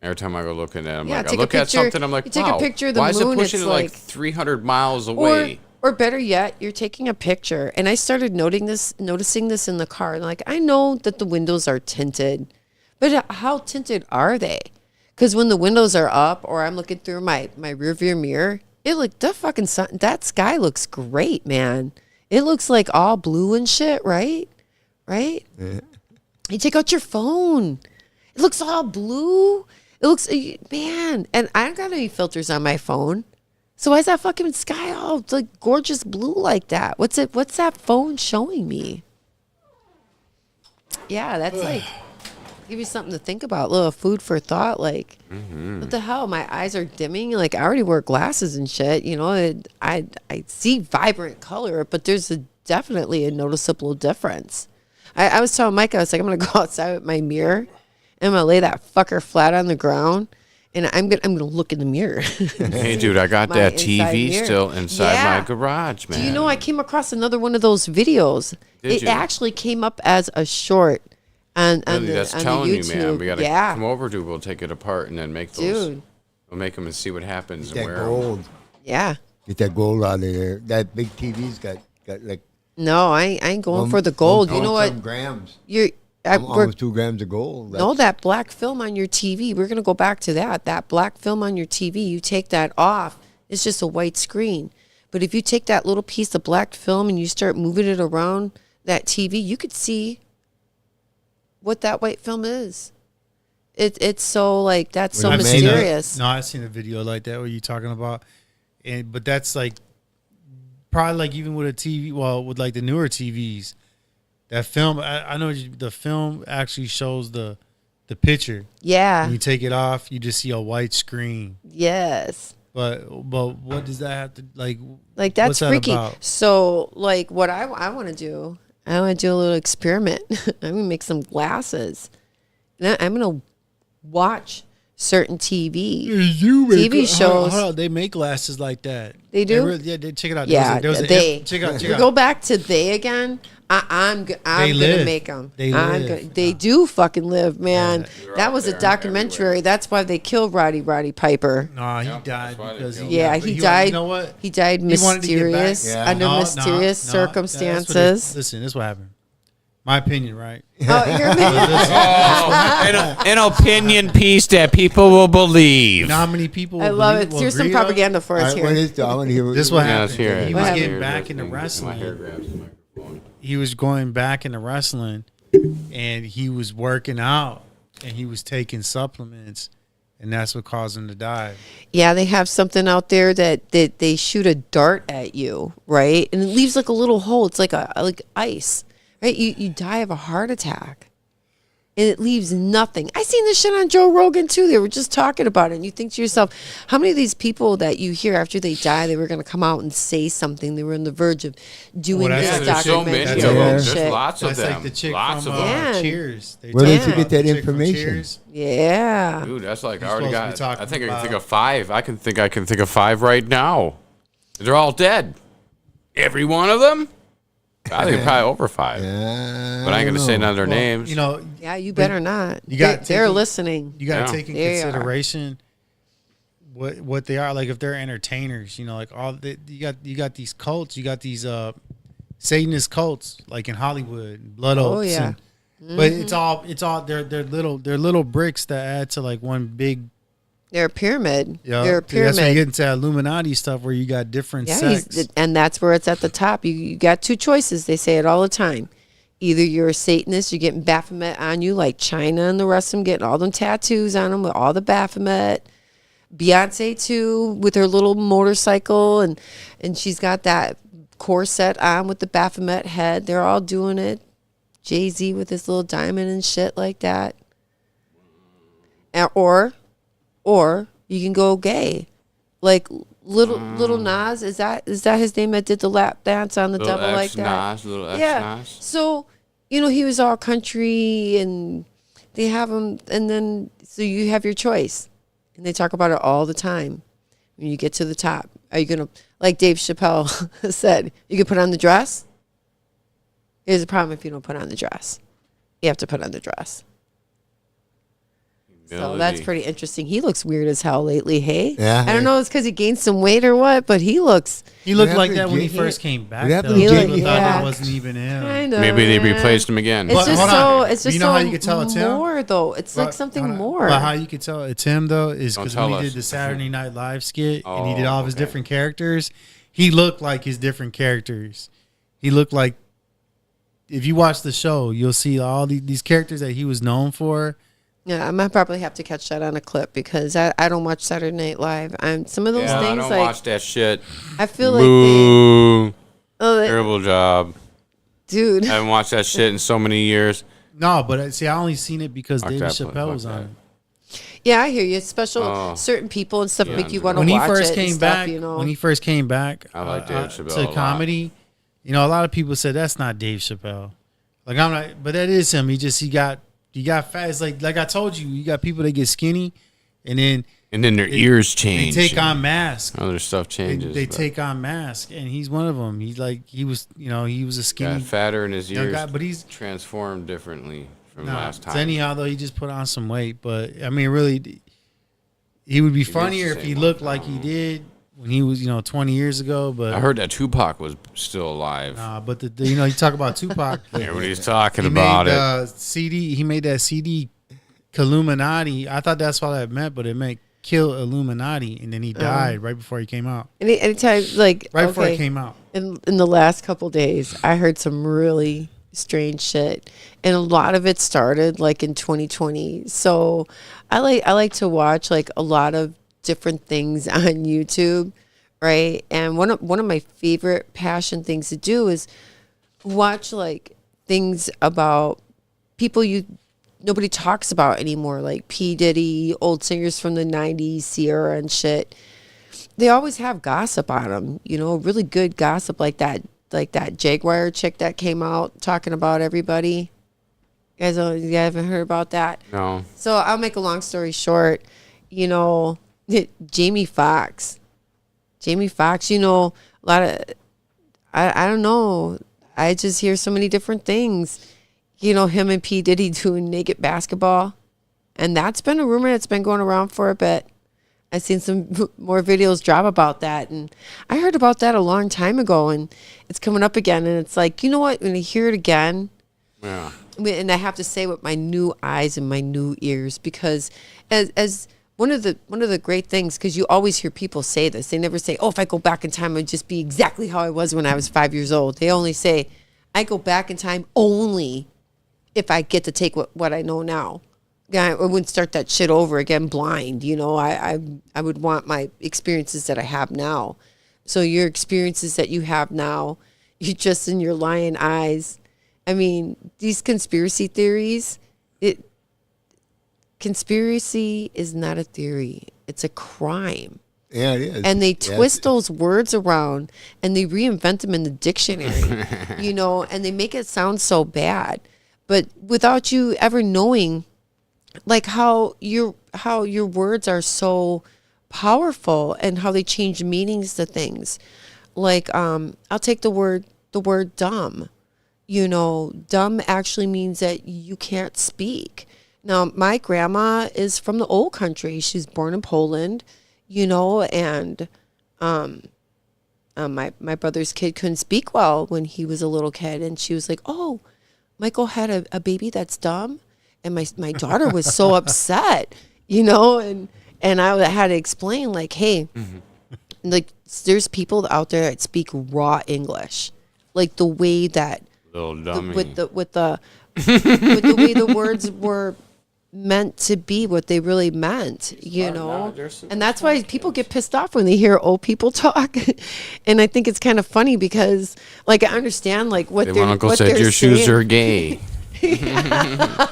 Every time I go looking at them, Yeah, I look at something, I'm like, you take a picture of the why is it moon, pushing it's it like like 300 miles away? Or better yet, you're taking a picture, and I started noticing this in the car. Like, I know that the windows are tinted, but how tinted are they? Because when the windows are up, or I'm looking through my rear view mirror, it like the fucking sun. That sky looks great, man. It looks like all blue and shit, right? Right? Yeah. You take out your phone, it looks all blue. It looks, man, and I don't got any filters on my phone. So why is that fucking sky all like gorgeous blue like that? What's that phone showing me? Yeah, that's like give you something to think about, a little food for thought. Like, what the hell? My eyes are dimming. Like, I already wear glasses and shit. You know, I see vibrant color, but there's definitely a noticeable difference. I was telling Mike, I was like, I'm gonna go outside with my mirror. I'm gonna lay that fucker flat on the ground, and I'm gonna look in the mirror. Hey, dude, I got that TV mirror. still inside my garage, man. Do you know I came across another one of those videos? It actually came up as a short on really, that's on telling the you, YouTube. man. We gotta come over, dude. We'll take it apart and then make those. Dude. We'll make them and see what happens. Get And that wear gold. Yeah. Get that gold out of there. That big TV's got like. No, I ain't going for the gold. You know what? Grams. We're almost 2 grams of gold. No, that black film on your TV. We're gonna go back to that. That black film on your TV. You take that off. It's just a white screen. But if you take that little piece of black film and you start moving it around that TV, you could see what that white film is. It's so like that's so mysterious. No, I've seen a video like that. What you talking about? But that's like probably like even with a TV. Well, with like the newer TVs, that film. I know the film actually shows the picture. Yeah. When you take it off, you just see a white screen. Yes. But what does that have to like? Like that's what's that freaky. about? So like what I want to do, I want to do a little experiment. I'm gonna make some glasses, and I'm gonna watch certain TV shows. They make glasses like that. They do. Check it out. Yeah, check out. Go back to they again. I'm gonna make them. They do fucking live, man. That was a documentary. Everywhere. That's why they killed Roddy Piper. No, he died because he died. You know what? He died mysterious under mysterious circumstances. Listen, this is what happened. My opinion, right? An opinion piece that people will believe. Not many people. I love it. Here's some propaganda for us here. This is what happened. He was getting back into wrestling. He was going back into wrestling, and he was working out, and he was taking supplements, and that's what caused him to die. Yeah, they have something out there that they shoot a dart at you, right? And it leaves like a little hole. It's like like ice, right? You die of a heart attack. And it leaves nothing. I seen this shit on Joe Rogan too. They were just talking about it. And you think to yourself, how many of these people that you hear after they die, they were going to come out and say something? They were on the verge of doing this documentary. So many of them. There's lots of them. Like the chick lots from of them. Cheers. Where did you get that information? Yeah. Dude, that's like You're I already supposed to be got. I talking think I can about- think of 5. I can think of 5 right now. They're all dead. Every one of them. I think probably over 5. But I ain't gonna say none of their names. You know, Yeah, you better not. you got They're listening. You got to Yeah. take in They are. consideration what they are. Like if they're entertainers, you know, like you got these cults, you got these Satanist cults, like in Hollywood, blood oaths. Oh, yeah. But it's all they're little bricks that add to like one big. They're a pyramid. Yeah, They're a pyramid. that's when you get into Illuminati stuff where you got different sects. And that's where it's at the top. You got 2 choices. They say it all the time. Either you're a Satanist, you're getting Baphomet on you, like China and the rest of them getting all them tattoos on them with all the Baphomet. Beyonce too, with her little motorcycle, and she's got that corset on with the Baphomet head. They're all doing it. Jay-Z with his little diamond and shit like that. Or you can go gay, like little Nas. Is that his name that did the lap dance on the Little devil like X that? Nas, little X Yeah. Nas. So he was all country, and they have him, and then so you have your choice, and they talk about it all the time. When you get to the top, are you gonna, like Dave Chappelle said, you can put on the dress? Here's the problem: if you don't put on the dress, you have to put on the dress. So that's pretty interesting. He looks weird as hell lately, hey? Yeah. I don't know if it's because he gained some weight or what, but he looked like that when he first came back. Though. He People looked- thought yeah. that wasn't even him. Kind of. Maybe they replaced him again. It's just hold so. on. It's just You know so how you can tell it's him? more though. It's like something more. But how you could tell it's him though is Don't because tell when he us. did the Saturday Night Live skit and he did Oh, all of his okay. different characters, he looked like his different characters. He looked like, if you watch the show, you'll see all these characters that he was known for. Yeah, I might probably have to catch that on a clip because I don't watch Saturday Night Live. Some of those Yeah, I things don't like watch that shit. I feel like Boo. they, Terrible job, dude. I haven't watched that shit in so many years. No, but see, I only seen it because Fuck David that, Chappelle fuck was on that. it. Yeah, I hear you. Special Oh. certain people and stuff Yeah, make you want to When he watch first it and came stuff, back, you know. when he first came back, I like Dave Chappelle a to lot. comedy. You know, a lot of people said that's not Dave Chappelle. Like I'm like, but that is him. He got fat. It's like I told you, you got people that get skinny, and then their ears change. They take on masks. Other stuff changes. They but take on masks, and he's one of them. He was a skinny. got fatter in his young ears. guy, but he's transformed differently from nah, last time. So anyhow, though, he just put on some weight. But I mean, really, he would be funnier if he looked like he did when he was, 20 years ago. But I heard that Tupac was still alive. but you talk about Tupac. Everybody's talking He about made, it. CD. He made that CD, Illuminati. I thought that's what that meant, but it meant kill Illuminati, and then he died right before he came out. Anytime, like Right before it came out. In the last couple days, I heard some really strange shit, and a lot of it started like in 2020. So I like to watch like a lot of different things on YouTube, right? And one of my favorite passion things to do is watch like things about people nobody talks about anymore, like P. Diddy, old singers from the 90s, Sierra and shit. They always have gossip on them, really good gossip like that Jaguar chick that came out talking about everybody. You guys haven't heard about that? No. So I'll make a long story short. Jamie Foxx, a lot of, I don't know. I just hear so many different things. Him and P. Diddy doing naked basketball. And that's been a rumor that's been going around for a bit. I've seen some more videos drop about that. And I heard about that a long time ago. And it's coming up again. And it's like, you know what? When I hear it again, yeah. And I have to say with my new eyes and my new ears, because as one of the great things, because you always hear people say this. They never say, oh, if I go back in time, I'd just be exactly how I was when I was 5 years old. They only say, I go back in time only if I get to take what I know now. I wouldn't start that shit over again blind. You know, I would want my experiences that I have now. So your experiences that you have now, you just in your lying eyes. I mean, these conspiracy theories, conspiracy is not a theory. It's a crime. Yeah, it is. And they twist those words around and they reinvent them in the dictionary, you know, and they make it sound so bad. But without you ever knowing, like how your words are so powerful and how they change meanings to things. Like I'll take the word dumb. You know, dumb actually means that you can't speak. Now, my grandma is from the old country. She's born in Poland, you know, and my brother's kid couldn't speak well when he was a little kid, and she was like, "Oh, Michael had a baby that's dumb," and my daughter was so upset, you know, and I had to explain, like, hey, like there's people out there that speak raw English, like the way that little dummy with the with the way the words were meant to be what they really meant, you know. And that's why people get pissed off when they hear old people talk. And I think it's kind of funny because, like, I understand like what my uncle said your shoes are gay. Yeah.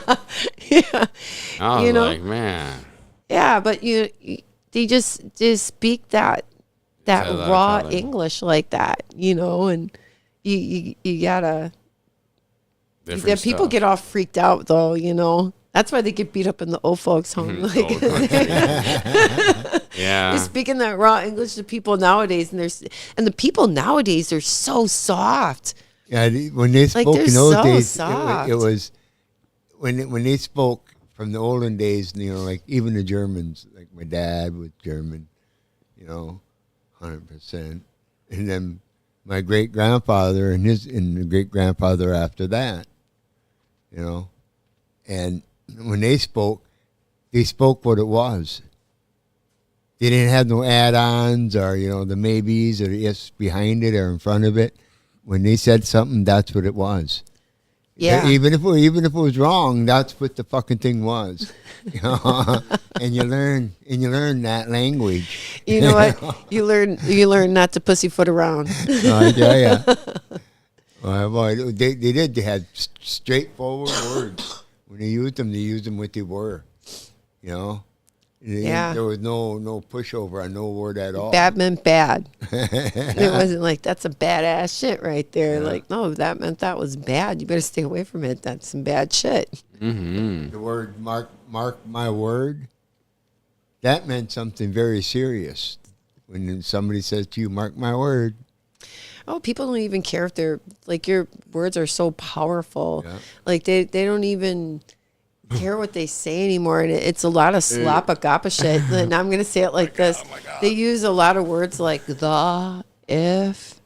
I was you know? like, man. Yeah, but they just speak that raw English like that, you know, and you gotta. Yeah, people get all freaked out though, you know. That's why they get beat up in the old folks' home. Like, yeah, they're speaking that raw English to people nowadays, and the people nowadays are so soft. Yeah, when they spoke in those days, it was when they spoke from the olden days. You know, like even the Germans, like my dad was German, you know, 100%, and then my great grandfather and the great grandfather after that, you know, and when they spoke what it was. They didn't have no add-ons or, you know, the maybes or the ifs behind it or in front of it. When they said something, that's what it was. Yeah. Even if it was wrong, that's what the fucking thing was. You know, and you learn that language. You know what? You learn not to pussyfoot around. Yeah. Well, boy, they did. They had straightforward words. When they used them what they were. You know. Yeah. There was no pushover on no word at all. Bad meant bad. It wasn't like, that's a badass shit right there. Yeah. Like, no, that meant that was bad. You better stay away from it. That's some bad shit. Mm-hmm. The word mark my word, that meant something very serious. When somebody says to you, mark my word. Oh, people don't even care if they're, like, your words are so powerful. Yeah. Like, they don't even care what they say anymore, and it's a lot of slop-a-goppa shit. And I'm gonna say it like this: they use a lot of words like the, if,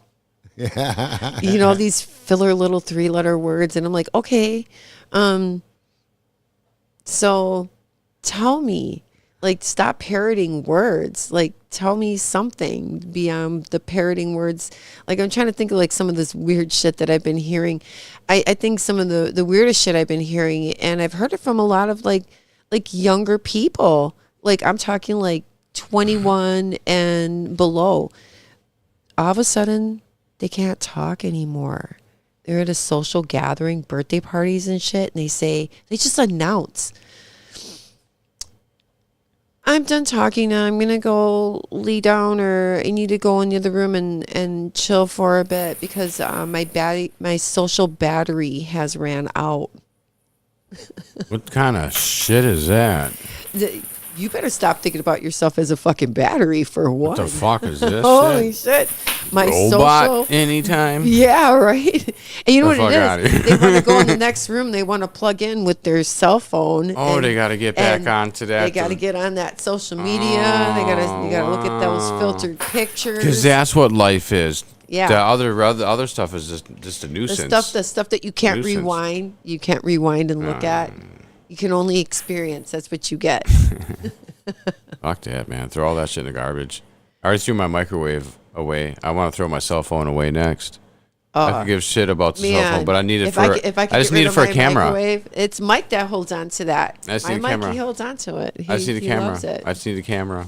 you know, these filler little 3-letter words, and I'm like, okay, so tell me, like, stop parroting words. Like, tell me something beyond the parroting words. Like, I'm trying to think of, like, some of this weird shit that I've been hearing. I think some of the weirdest shit I've been hearing, and I've heard it from a lot of, like younger people. Like, I'm talking, like, 21 and below. All of a sudden, they can't talk anymore. They're at a social gathering, birthday parties and shit, and they just announce, I'm done talking now. I'm going to go lay down, or I need to go in the other room and chill for a bit because my social battery has ran out. What kind of shit is that? You better stop thinking about yourself as a fucking battery for one. What the fuck is this? Holy shit. My robot social anytime. Yeah, right. And you know what it is? They want to go in the here. next room. They want to plug in with their cell phone. Oh, they got to get back onto that. They got to get on that social media. They got to look at those filtered pictures. Because that's what life is. Yeah. The other stuff is just a nuisance. The stuff that you can't rewind. You can't rewind and look at. You can only experience. That's what you get. Fuck that, man. Throw all that shit in the garbage. I already threw my microwave away. I want to throw my cell phone away next. I could give shit about the cell phone, but I need it if for. I I just need it for a camera. Microwave, it's Mike that holds on to that. I just My need a Mike, camera. he holds on to it. I just need a he camera. loves it. I just need a camera.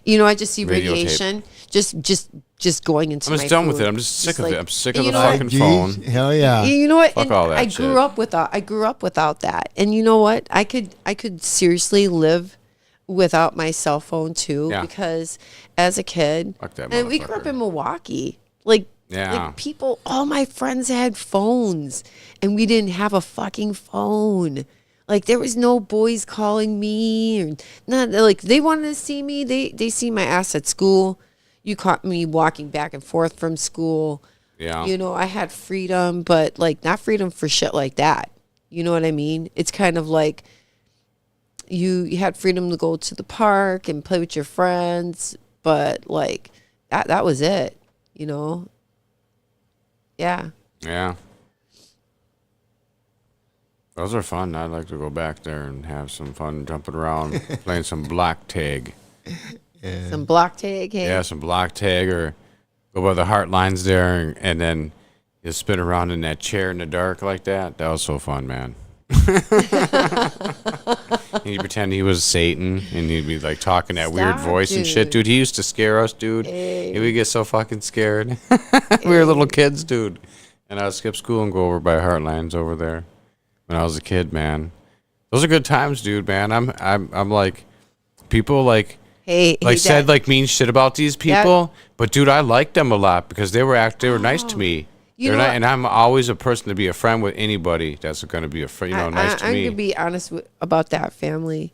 You know, I just see Videotape. radiation just going into I'm my just done with food. it. I'm just sick of like- it. I'm sick of you the know what? fucking phone. Hell yeah. You know what? Fuck And all that I shit. grew up without that. And you know what? I could seriously live without my cell phone too, Yeah. because as a kid, Fuck that and we grew up motherfucker. in Milwaukee, like Yeah. people, all my friends had phones, and we didn't have a fucking phone. Like there was no boys calling me, or not. Like they wanted to see me. They see my ass at school. You caught me walking back and forth from school. Yeah. You know, I had freedom, but like not freedom for shit like that. You know what I mean? It's kind of like you had freedom to go to the park and play with your friends, but like that was it, you know? Yeah. Yeah. Those are fun. I'd like to go back there and have some fun jumping around, playing some block tag. Some block tag, hey? Yeah, some block tag, or go by the heart lines there, and then you spin around in that chair in the dark like that. That was so fun, man. And you pretend he was Satan, and he'd be like talking that weird Stop, voice and shit. dude. Dude, he used to scare us, dude. Hey. And we get so fucking scared. We were little kids, dude. And I would skip school and go over by Heartlands over there when I was a kid, man. Those are good times, dude, man. I'm like, people like said Dad. like mean shit about these people, but dude, I liked them a lot because they were nice to me. You They're know not, what? and I'm always a person to be a friend with anybody that's going to be a friend, nice to I'm me. gonna be honest about that family,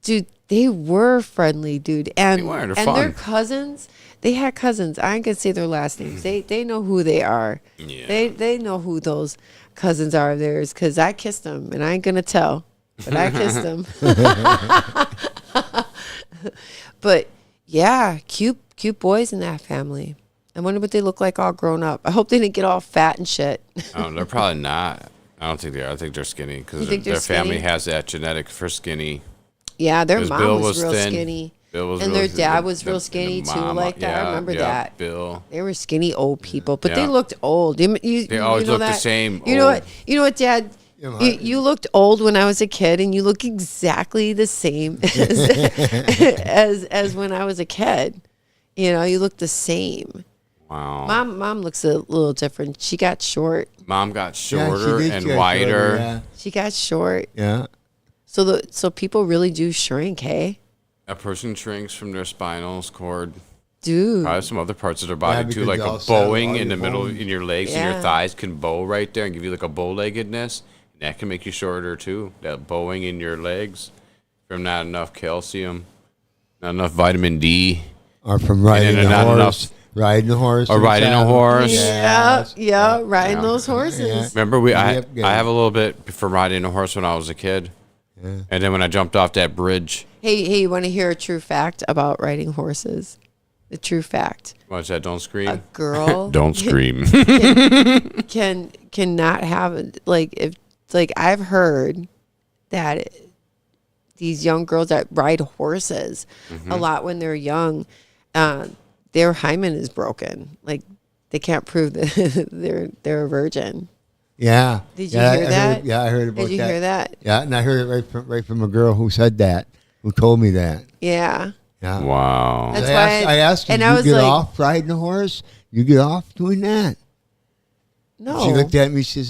dude. They were friendly, dude, and They were, they're and fun. their cousins. They had cousins. I ain't gonna say their last names. They know who they are. Yeah. They know who those cousins are of theirs, because I kissed them, and I ain't gonna tell, but I kissed them. But yeah, cute boys in that family. I wonder what they look like all grown up. I hope they didn't get all fat and shit. Oh, they're probably not. I don't think they are. I think they're skinny because You think their they're family skinny? has that genetic for skinny. Yeah, their 'Cause mom Bill was real thin. skinny. Bill was and real their thin. dad was The- real the skinny too, mama- like that. I remember that. Bill. They were skinny old people, but they Yeah. looked old. You They always know look the that? same, You know old. what? You know what, Dad? You looked old when I was a kid, and you look exactly the same as when I was a kid. You know, you look the same. Wow. Mom looks a little different. She got short. Mom got Yeah, she shorter did and get wider. shorter, yeah. She got short. Yeah. So people really do shrink, hey? A person shrinks from their spinal cord. Dude. Probably some other parts of their body too, because like they a all settle bowing all in the your middle, bones. in your legs and Yeah. your thighs can bow right there and give you like a bow-leggedness. And that can make you shorter too. That bowing in your legs from not enough calcium, not enough vitamin D. Or from And riding then a not horse. enough- Riding a horse. Or in the riding a saddle. horse. Yeah, riding Yeah. those horses. Remember, I Yep, yeah. have a little bit for riding a horse when I was a kid. Yeah. And then when I jumped off that bridge. Hey, you want to hear a true fact about riding horses? The true fact. What's that? Don't scream. A girl Don't scream. cannot have if I've heard that these young girls that ride horses Mm-hmm. a lot when they're young, their hymen is broken. Like they can't prove that they're a virgin. Yeah. Did you Yeah, hear I that? Heard, yeah, I heard about that. Did you hear that? Yeah, and I heard it right from a girl who said that, who told me that. Yeah. Yeah. Wow. That's I asked her, and you I was get like, off riding a horse? You get off doing that? no. She looked at me, she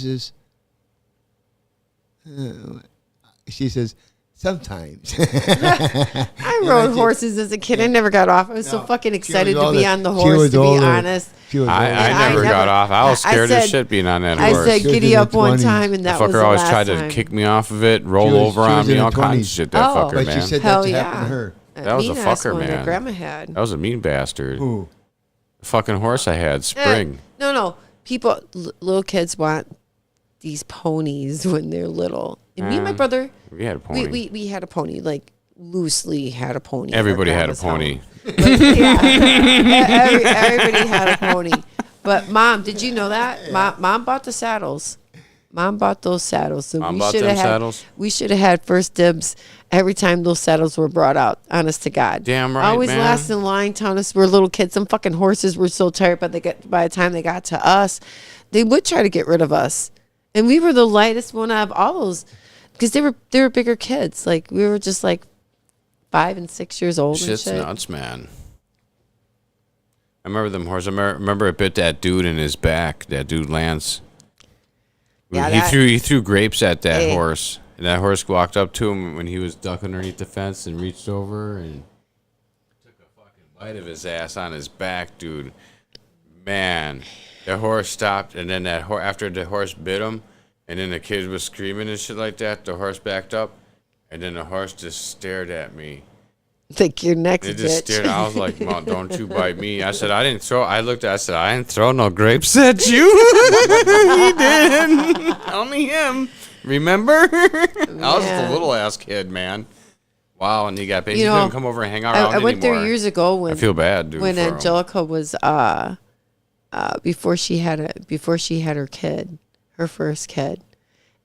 says, sometimes. I rode horses as a kid. I never got off. I was so fucking excited to be on the horse, to be honest. I never got off. I was scared as shit being on that horse. I said giddy up one time, and that the was fucker the always last tried time. to kick me off of it, roll over she on was me, in all her kinds 20s. of shit. That fucker, but man. she said Hell that yeah. happened to her. That was a mean-ass fucker, one that man. Grandma had. That was a mean bastard. Who? The fucking horse I had, Spring. No. People, little kids want these ponies when they're little. And me and my brother, We had a pony. we had a pony, like loosely had a pony. at Everybody had a grandma's pony. home. But, yeah, everybody had a pony. But Mom, did you know that? Mom bought the saddles. Mom bought those saddles. So Mom bought them saddles? We should have had first dibs every time those saddles were brought out. Honest to God. Damn right, Always man. last in line, telling us we're little kids. Some fucking horses were so tired, but by the time they got to us, they would try to get rid of us. And we were the lightest one out of all those, because they were bigger kids. Like we were just like 5 and 6 years old. Shit's and shit. nuts, man. I remember them horses. I remember it bit that dude in his back. That dude Lance. Yeah, he threw grapes at that horse, and that horse walked up to him when he was ducking underneath the fence and reached over and took a fucking bite of his ass on his back, dude. Man, the horse stopped, and then after the horse bit him, and then the kid was screaming and shit like that, the horse backed up, and then the horse just stared at me. Like your next It just bitch. stared. I was like, "Mom, don't you bite me." I said, "I didn't throw." I looked. I said, "I didn't throw no grapes at you." He did. Only him. Remember? I was just a little ass kid, man. Wow, and he got paid. He couldn't come over and hang out. I went there years ago when I feel bad, dude. When Angelica was before she had her kid, her first kid,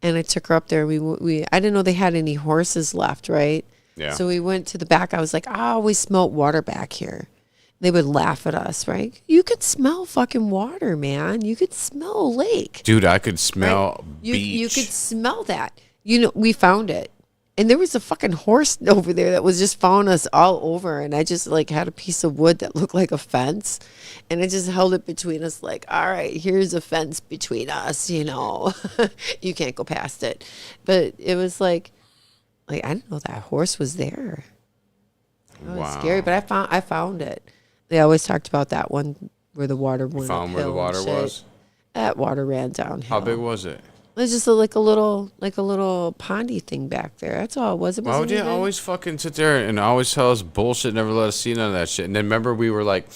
and I took her up there. We I didn't know they had any horses left, right? Yeah. So we went to the back. I was like, I always smelt water back here. They would laugh at us, right? You could smell fucking water, man. You could smell a lake. Dude, I could smell beach. You could smell that. You know, we found it. And there was a fucking horse over there that was just following us all over. And I just like had a piece of wood that looked like a fence. And I just held it between us like, all right, here's a fence between us, you know. You can't go past it. But it was like I didn't know that horse was there. It was scary, but I found it. They always talked about that one where the water went found uphill where the water and shit. was? That water ran downhill. How big was it? It was just like a little pondy thing back there. That's all it was. It Why would wasn't you even- always fucking sit there and always tell us bullshit, never let us see none of that shit? And then remember we were like,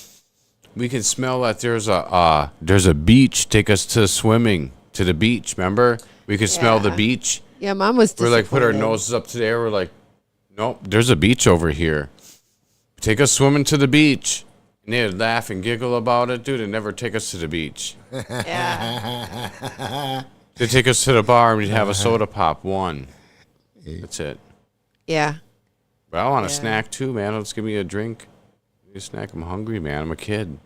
we can smell that there's a beach. Take us to swimming to the beach. Remember, we could smell the beach. Yeah, Mom was. We're like put our disappointed. noses up to the air. We're like, nope, there's a beach over here. Take us swimming to the beach. And they'd laugh and giggle about it, dude, and never take us to the beach. Yeah. They'd take us to the bar and we'd have a soda pop, one. That's it. Yeah. But I want a snack too, man. Let's give me a drink. Give me a snack. I'm hungry, man. I'm a kid.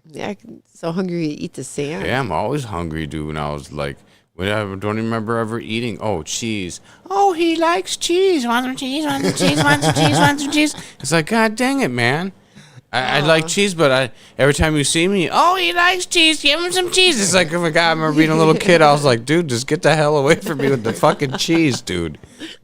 Yeah, so hungry you eat the sand. Yeah, I'm always hungry, dude. And I was like, when I don't even remember ever eating. Oh, cheese. Oh, he likes cheese. Want some cheese? Want some cheese? Want some cheese? Want some cheese? It's like, God dang it, man. I like cheese, but every time you see me, oh, he likes cheese. Give him some cheese. It's like, oh my God, I remember being a little kid. I was like, dude, just get the hell away from me with the fucking cheese, dude.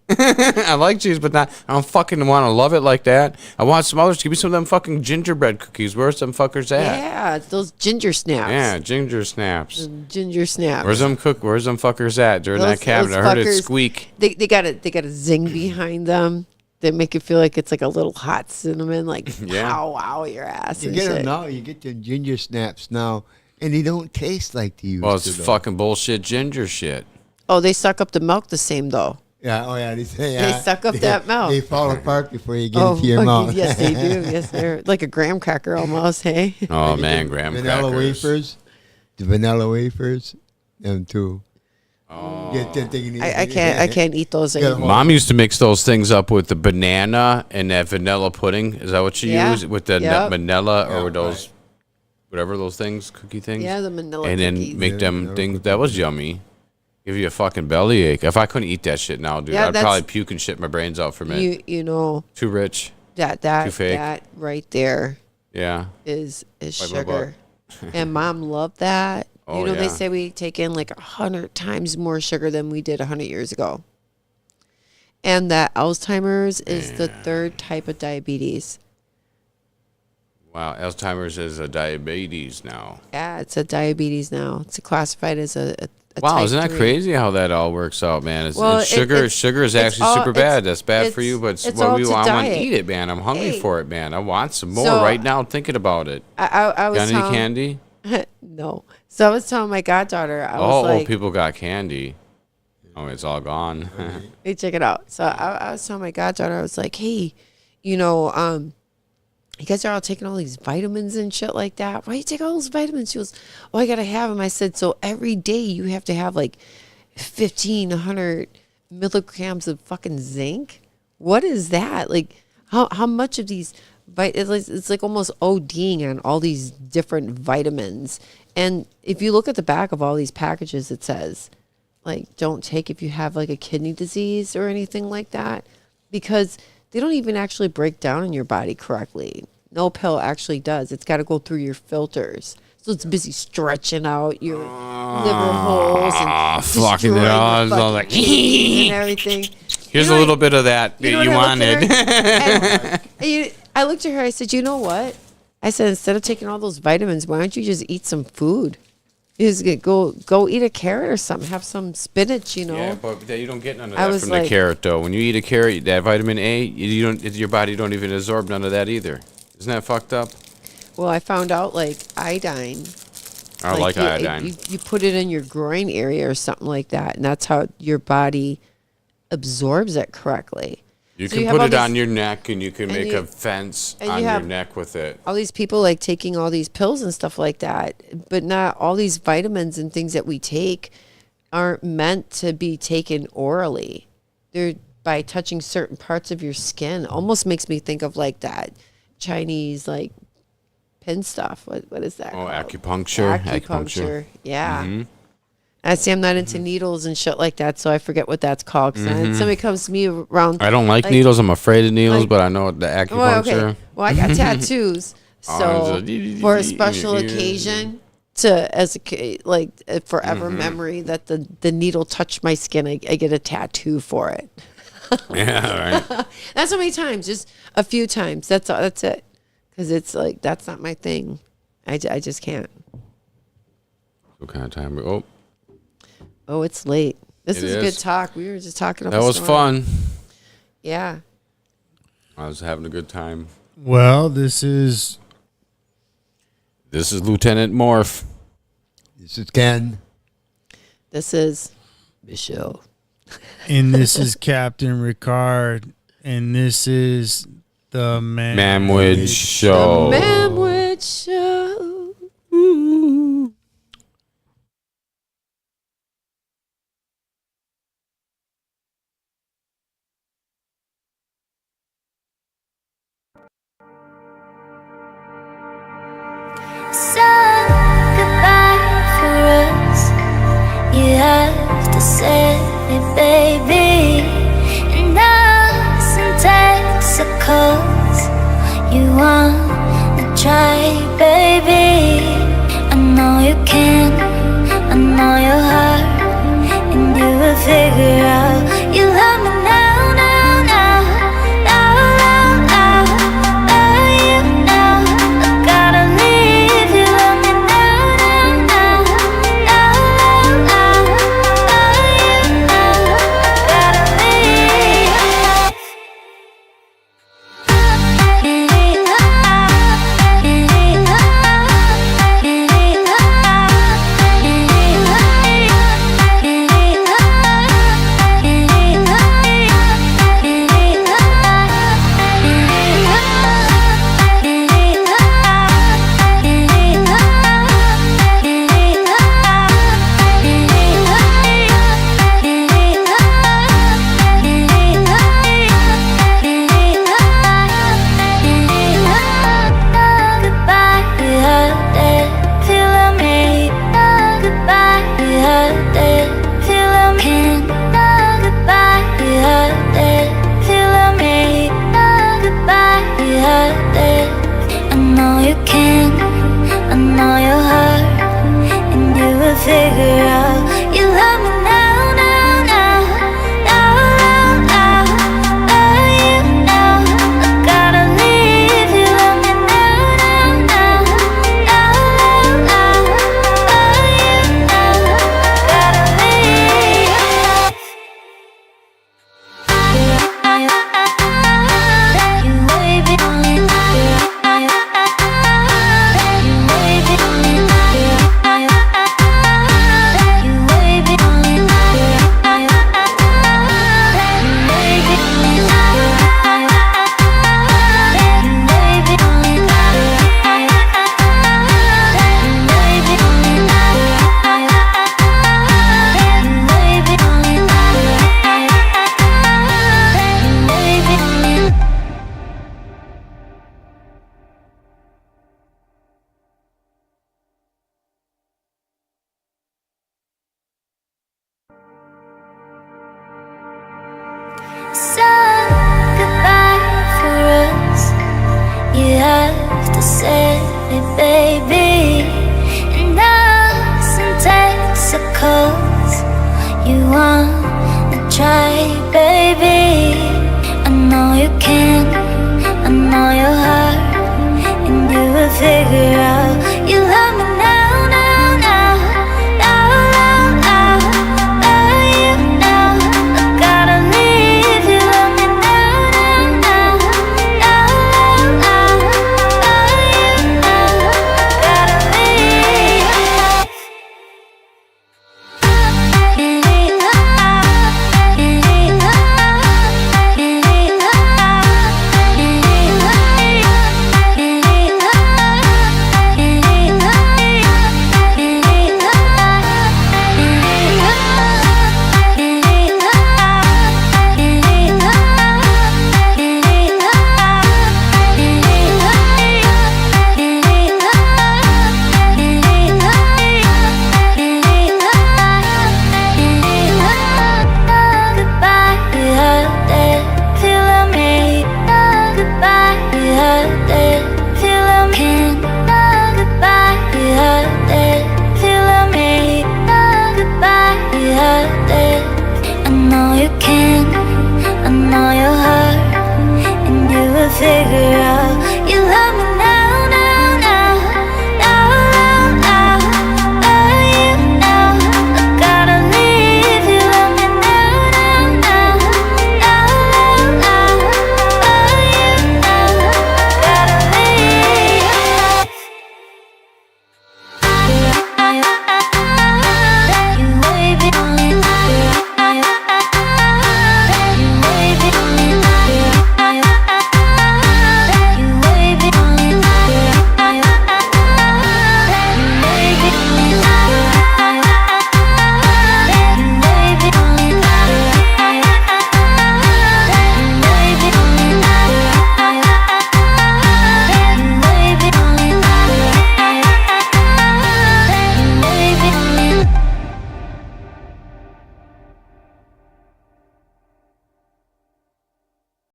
I like cheese, but I don't fucking want to love it like that. I want some others. Give me some of them fucking gingerbread cookies. Where's them fuckers at? Yeah, it's those ginger snaps. Yeah, ginger snaps. Ginger snaps. Where's them fuckers at? They're in that cabinet. I heard it fuckers, squeak. They got a zing behind them that make it feel like it's like a little hot cinnamon, like pow wow your ass. You and get shit. them now. You get the ginger snaps now, and they don't taste like they used Well, to. it's though. fucking bullshit ginger shit. Oh, they suck up the milk the same though. Yeah. Oh yeah. They say They suck up that milk. They fall apart before you get Oh, into your fuck mouth. yes, they do. Yes, they're like a graham cracker almost. Hey. Oh man, graham vanilla crackers. wafers, the vanilla wafers, them too. Oh. I can't eat those anymore. Mom used to mix those things up with the banana and that vanilla pudding. Is that what you use? With the vanilla or with those, whatever those things, cookie things? Yeah, the vanilla and cookies. then make them things. That was yummy. Give you a fucking bellyache. If I couldn't eat that shit now, dude, Yeah, I'd probably puke and shit my brains out from it. You know Too rich. that Too fake. that right there Yeah. is Wipe my sugar. And Mom loved that. Oh, you know, they yeah. say we take in like 100 times more sugar than we did 100 years ago. And that Alzheimer's is the third type of diabetes. Wow, Alzheimer's is a diabetes now. Yeah, it's a diabetes now. It's classified as a Wow, type isn't that 3. crazy how that all works out, man? Well, Sugar is it's actually all- super bad. it's- That's bad for you, but it's what all we to want, I want to diet. eat it, man. I'm hungry Hey. for it, man. I want some more So- right now. Thinking about it. I was Got any telling- candy? No. So I was telling my goddaughter, I was Oh, like, people got candy. Oh, it's all gone. hey, check it out. So I was telling my goddaughter, I was like, hey, you know, you guys are all taking all these vitamins and shit like that. Why you take all those vitamins? She goes, oh, I got to have them. I said, so every day you have to have like 1,500 milligrams of fucking zinc. What is that? Like, how much of these it's like almost ODing on all these different vitamins. And if you look at the back of all these packages, it says, like, don't take if you have like a kidney disease or anything like that, because they don't even actually break down in your body correctly. No pill actually does. It's got to go through your filters. So it's busy stretching out your liver holes and fucking it all. It's all like and everything. Here's a little bit of that you wanted. I looked at her. I said, "You know what?" I said, "Instead of taking all those vitamins, why don't you just eat some food? You just go eat a carrot or something. Have some spinach, you know." Yeah, but you don't get none of that from the carrot, though. When you eat a carrot, that vitamin A, your body don't even absorb none of that either. Isn't that fucked up? Well, I found out like iodine. I like iodine. You put it in your groin area or something like that, and that's how your body absorbs it correctly. You can put it on your neck, and you can make a fence on your neck with it. All these people like taking all these pills and stuff like that, but not all these vitamins and things that we take aren't meant to be taken orally. They're by touching certain parts of your skin. Almost makes me think of like that Chinese like pin stuff. What is that? Oh, called? Acupuncture. Yeah. Mm-hmm. I see I'm not into needles and shit like that, so I forget what that's called. Cause somebody comes to me around. I don't like needles. I'm afraid of needles, but I know the acupuncture. Oh, okay. Well, I got tattoos, so for a special occasion, as a forever memory that the needle touched my skin, I get a tattoo for it. Yeah, right. That's how many times? Just a few times. That's all. That's it. Because it's like that's not my thing. I just can't. What kind of time? Oh, it's late. This is a good talk. We were just talking about that. Was fun. Yeah. I was having a good time. Well, this is Lieutenant Morph. This is Ken. This is Michelle. And this is Captain Ricard. And this is the Manwich Show. The Manwich Show. Ooh. So goodbye for us. You have to say it, baby. And us in Texas, you wanna try, baby. I know you can, I know your heart, and you will figure out you love me now. say, baby, it doesn't taste so close. You wanna try, baby. I know you can, I know your heart, and you will figure out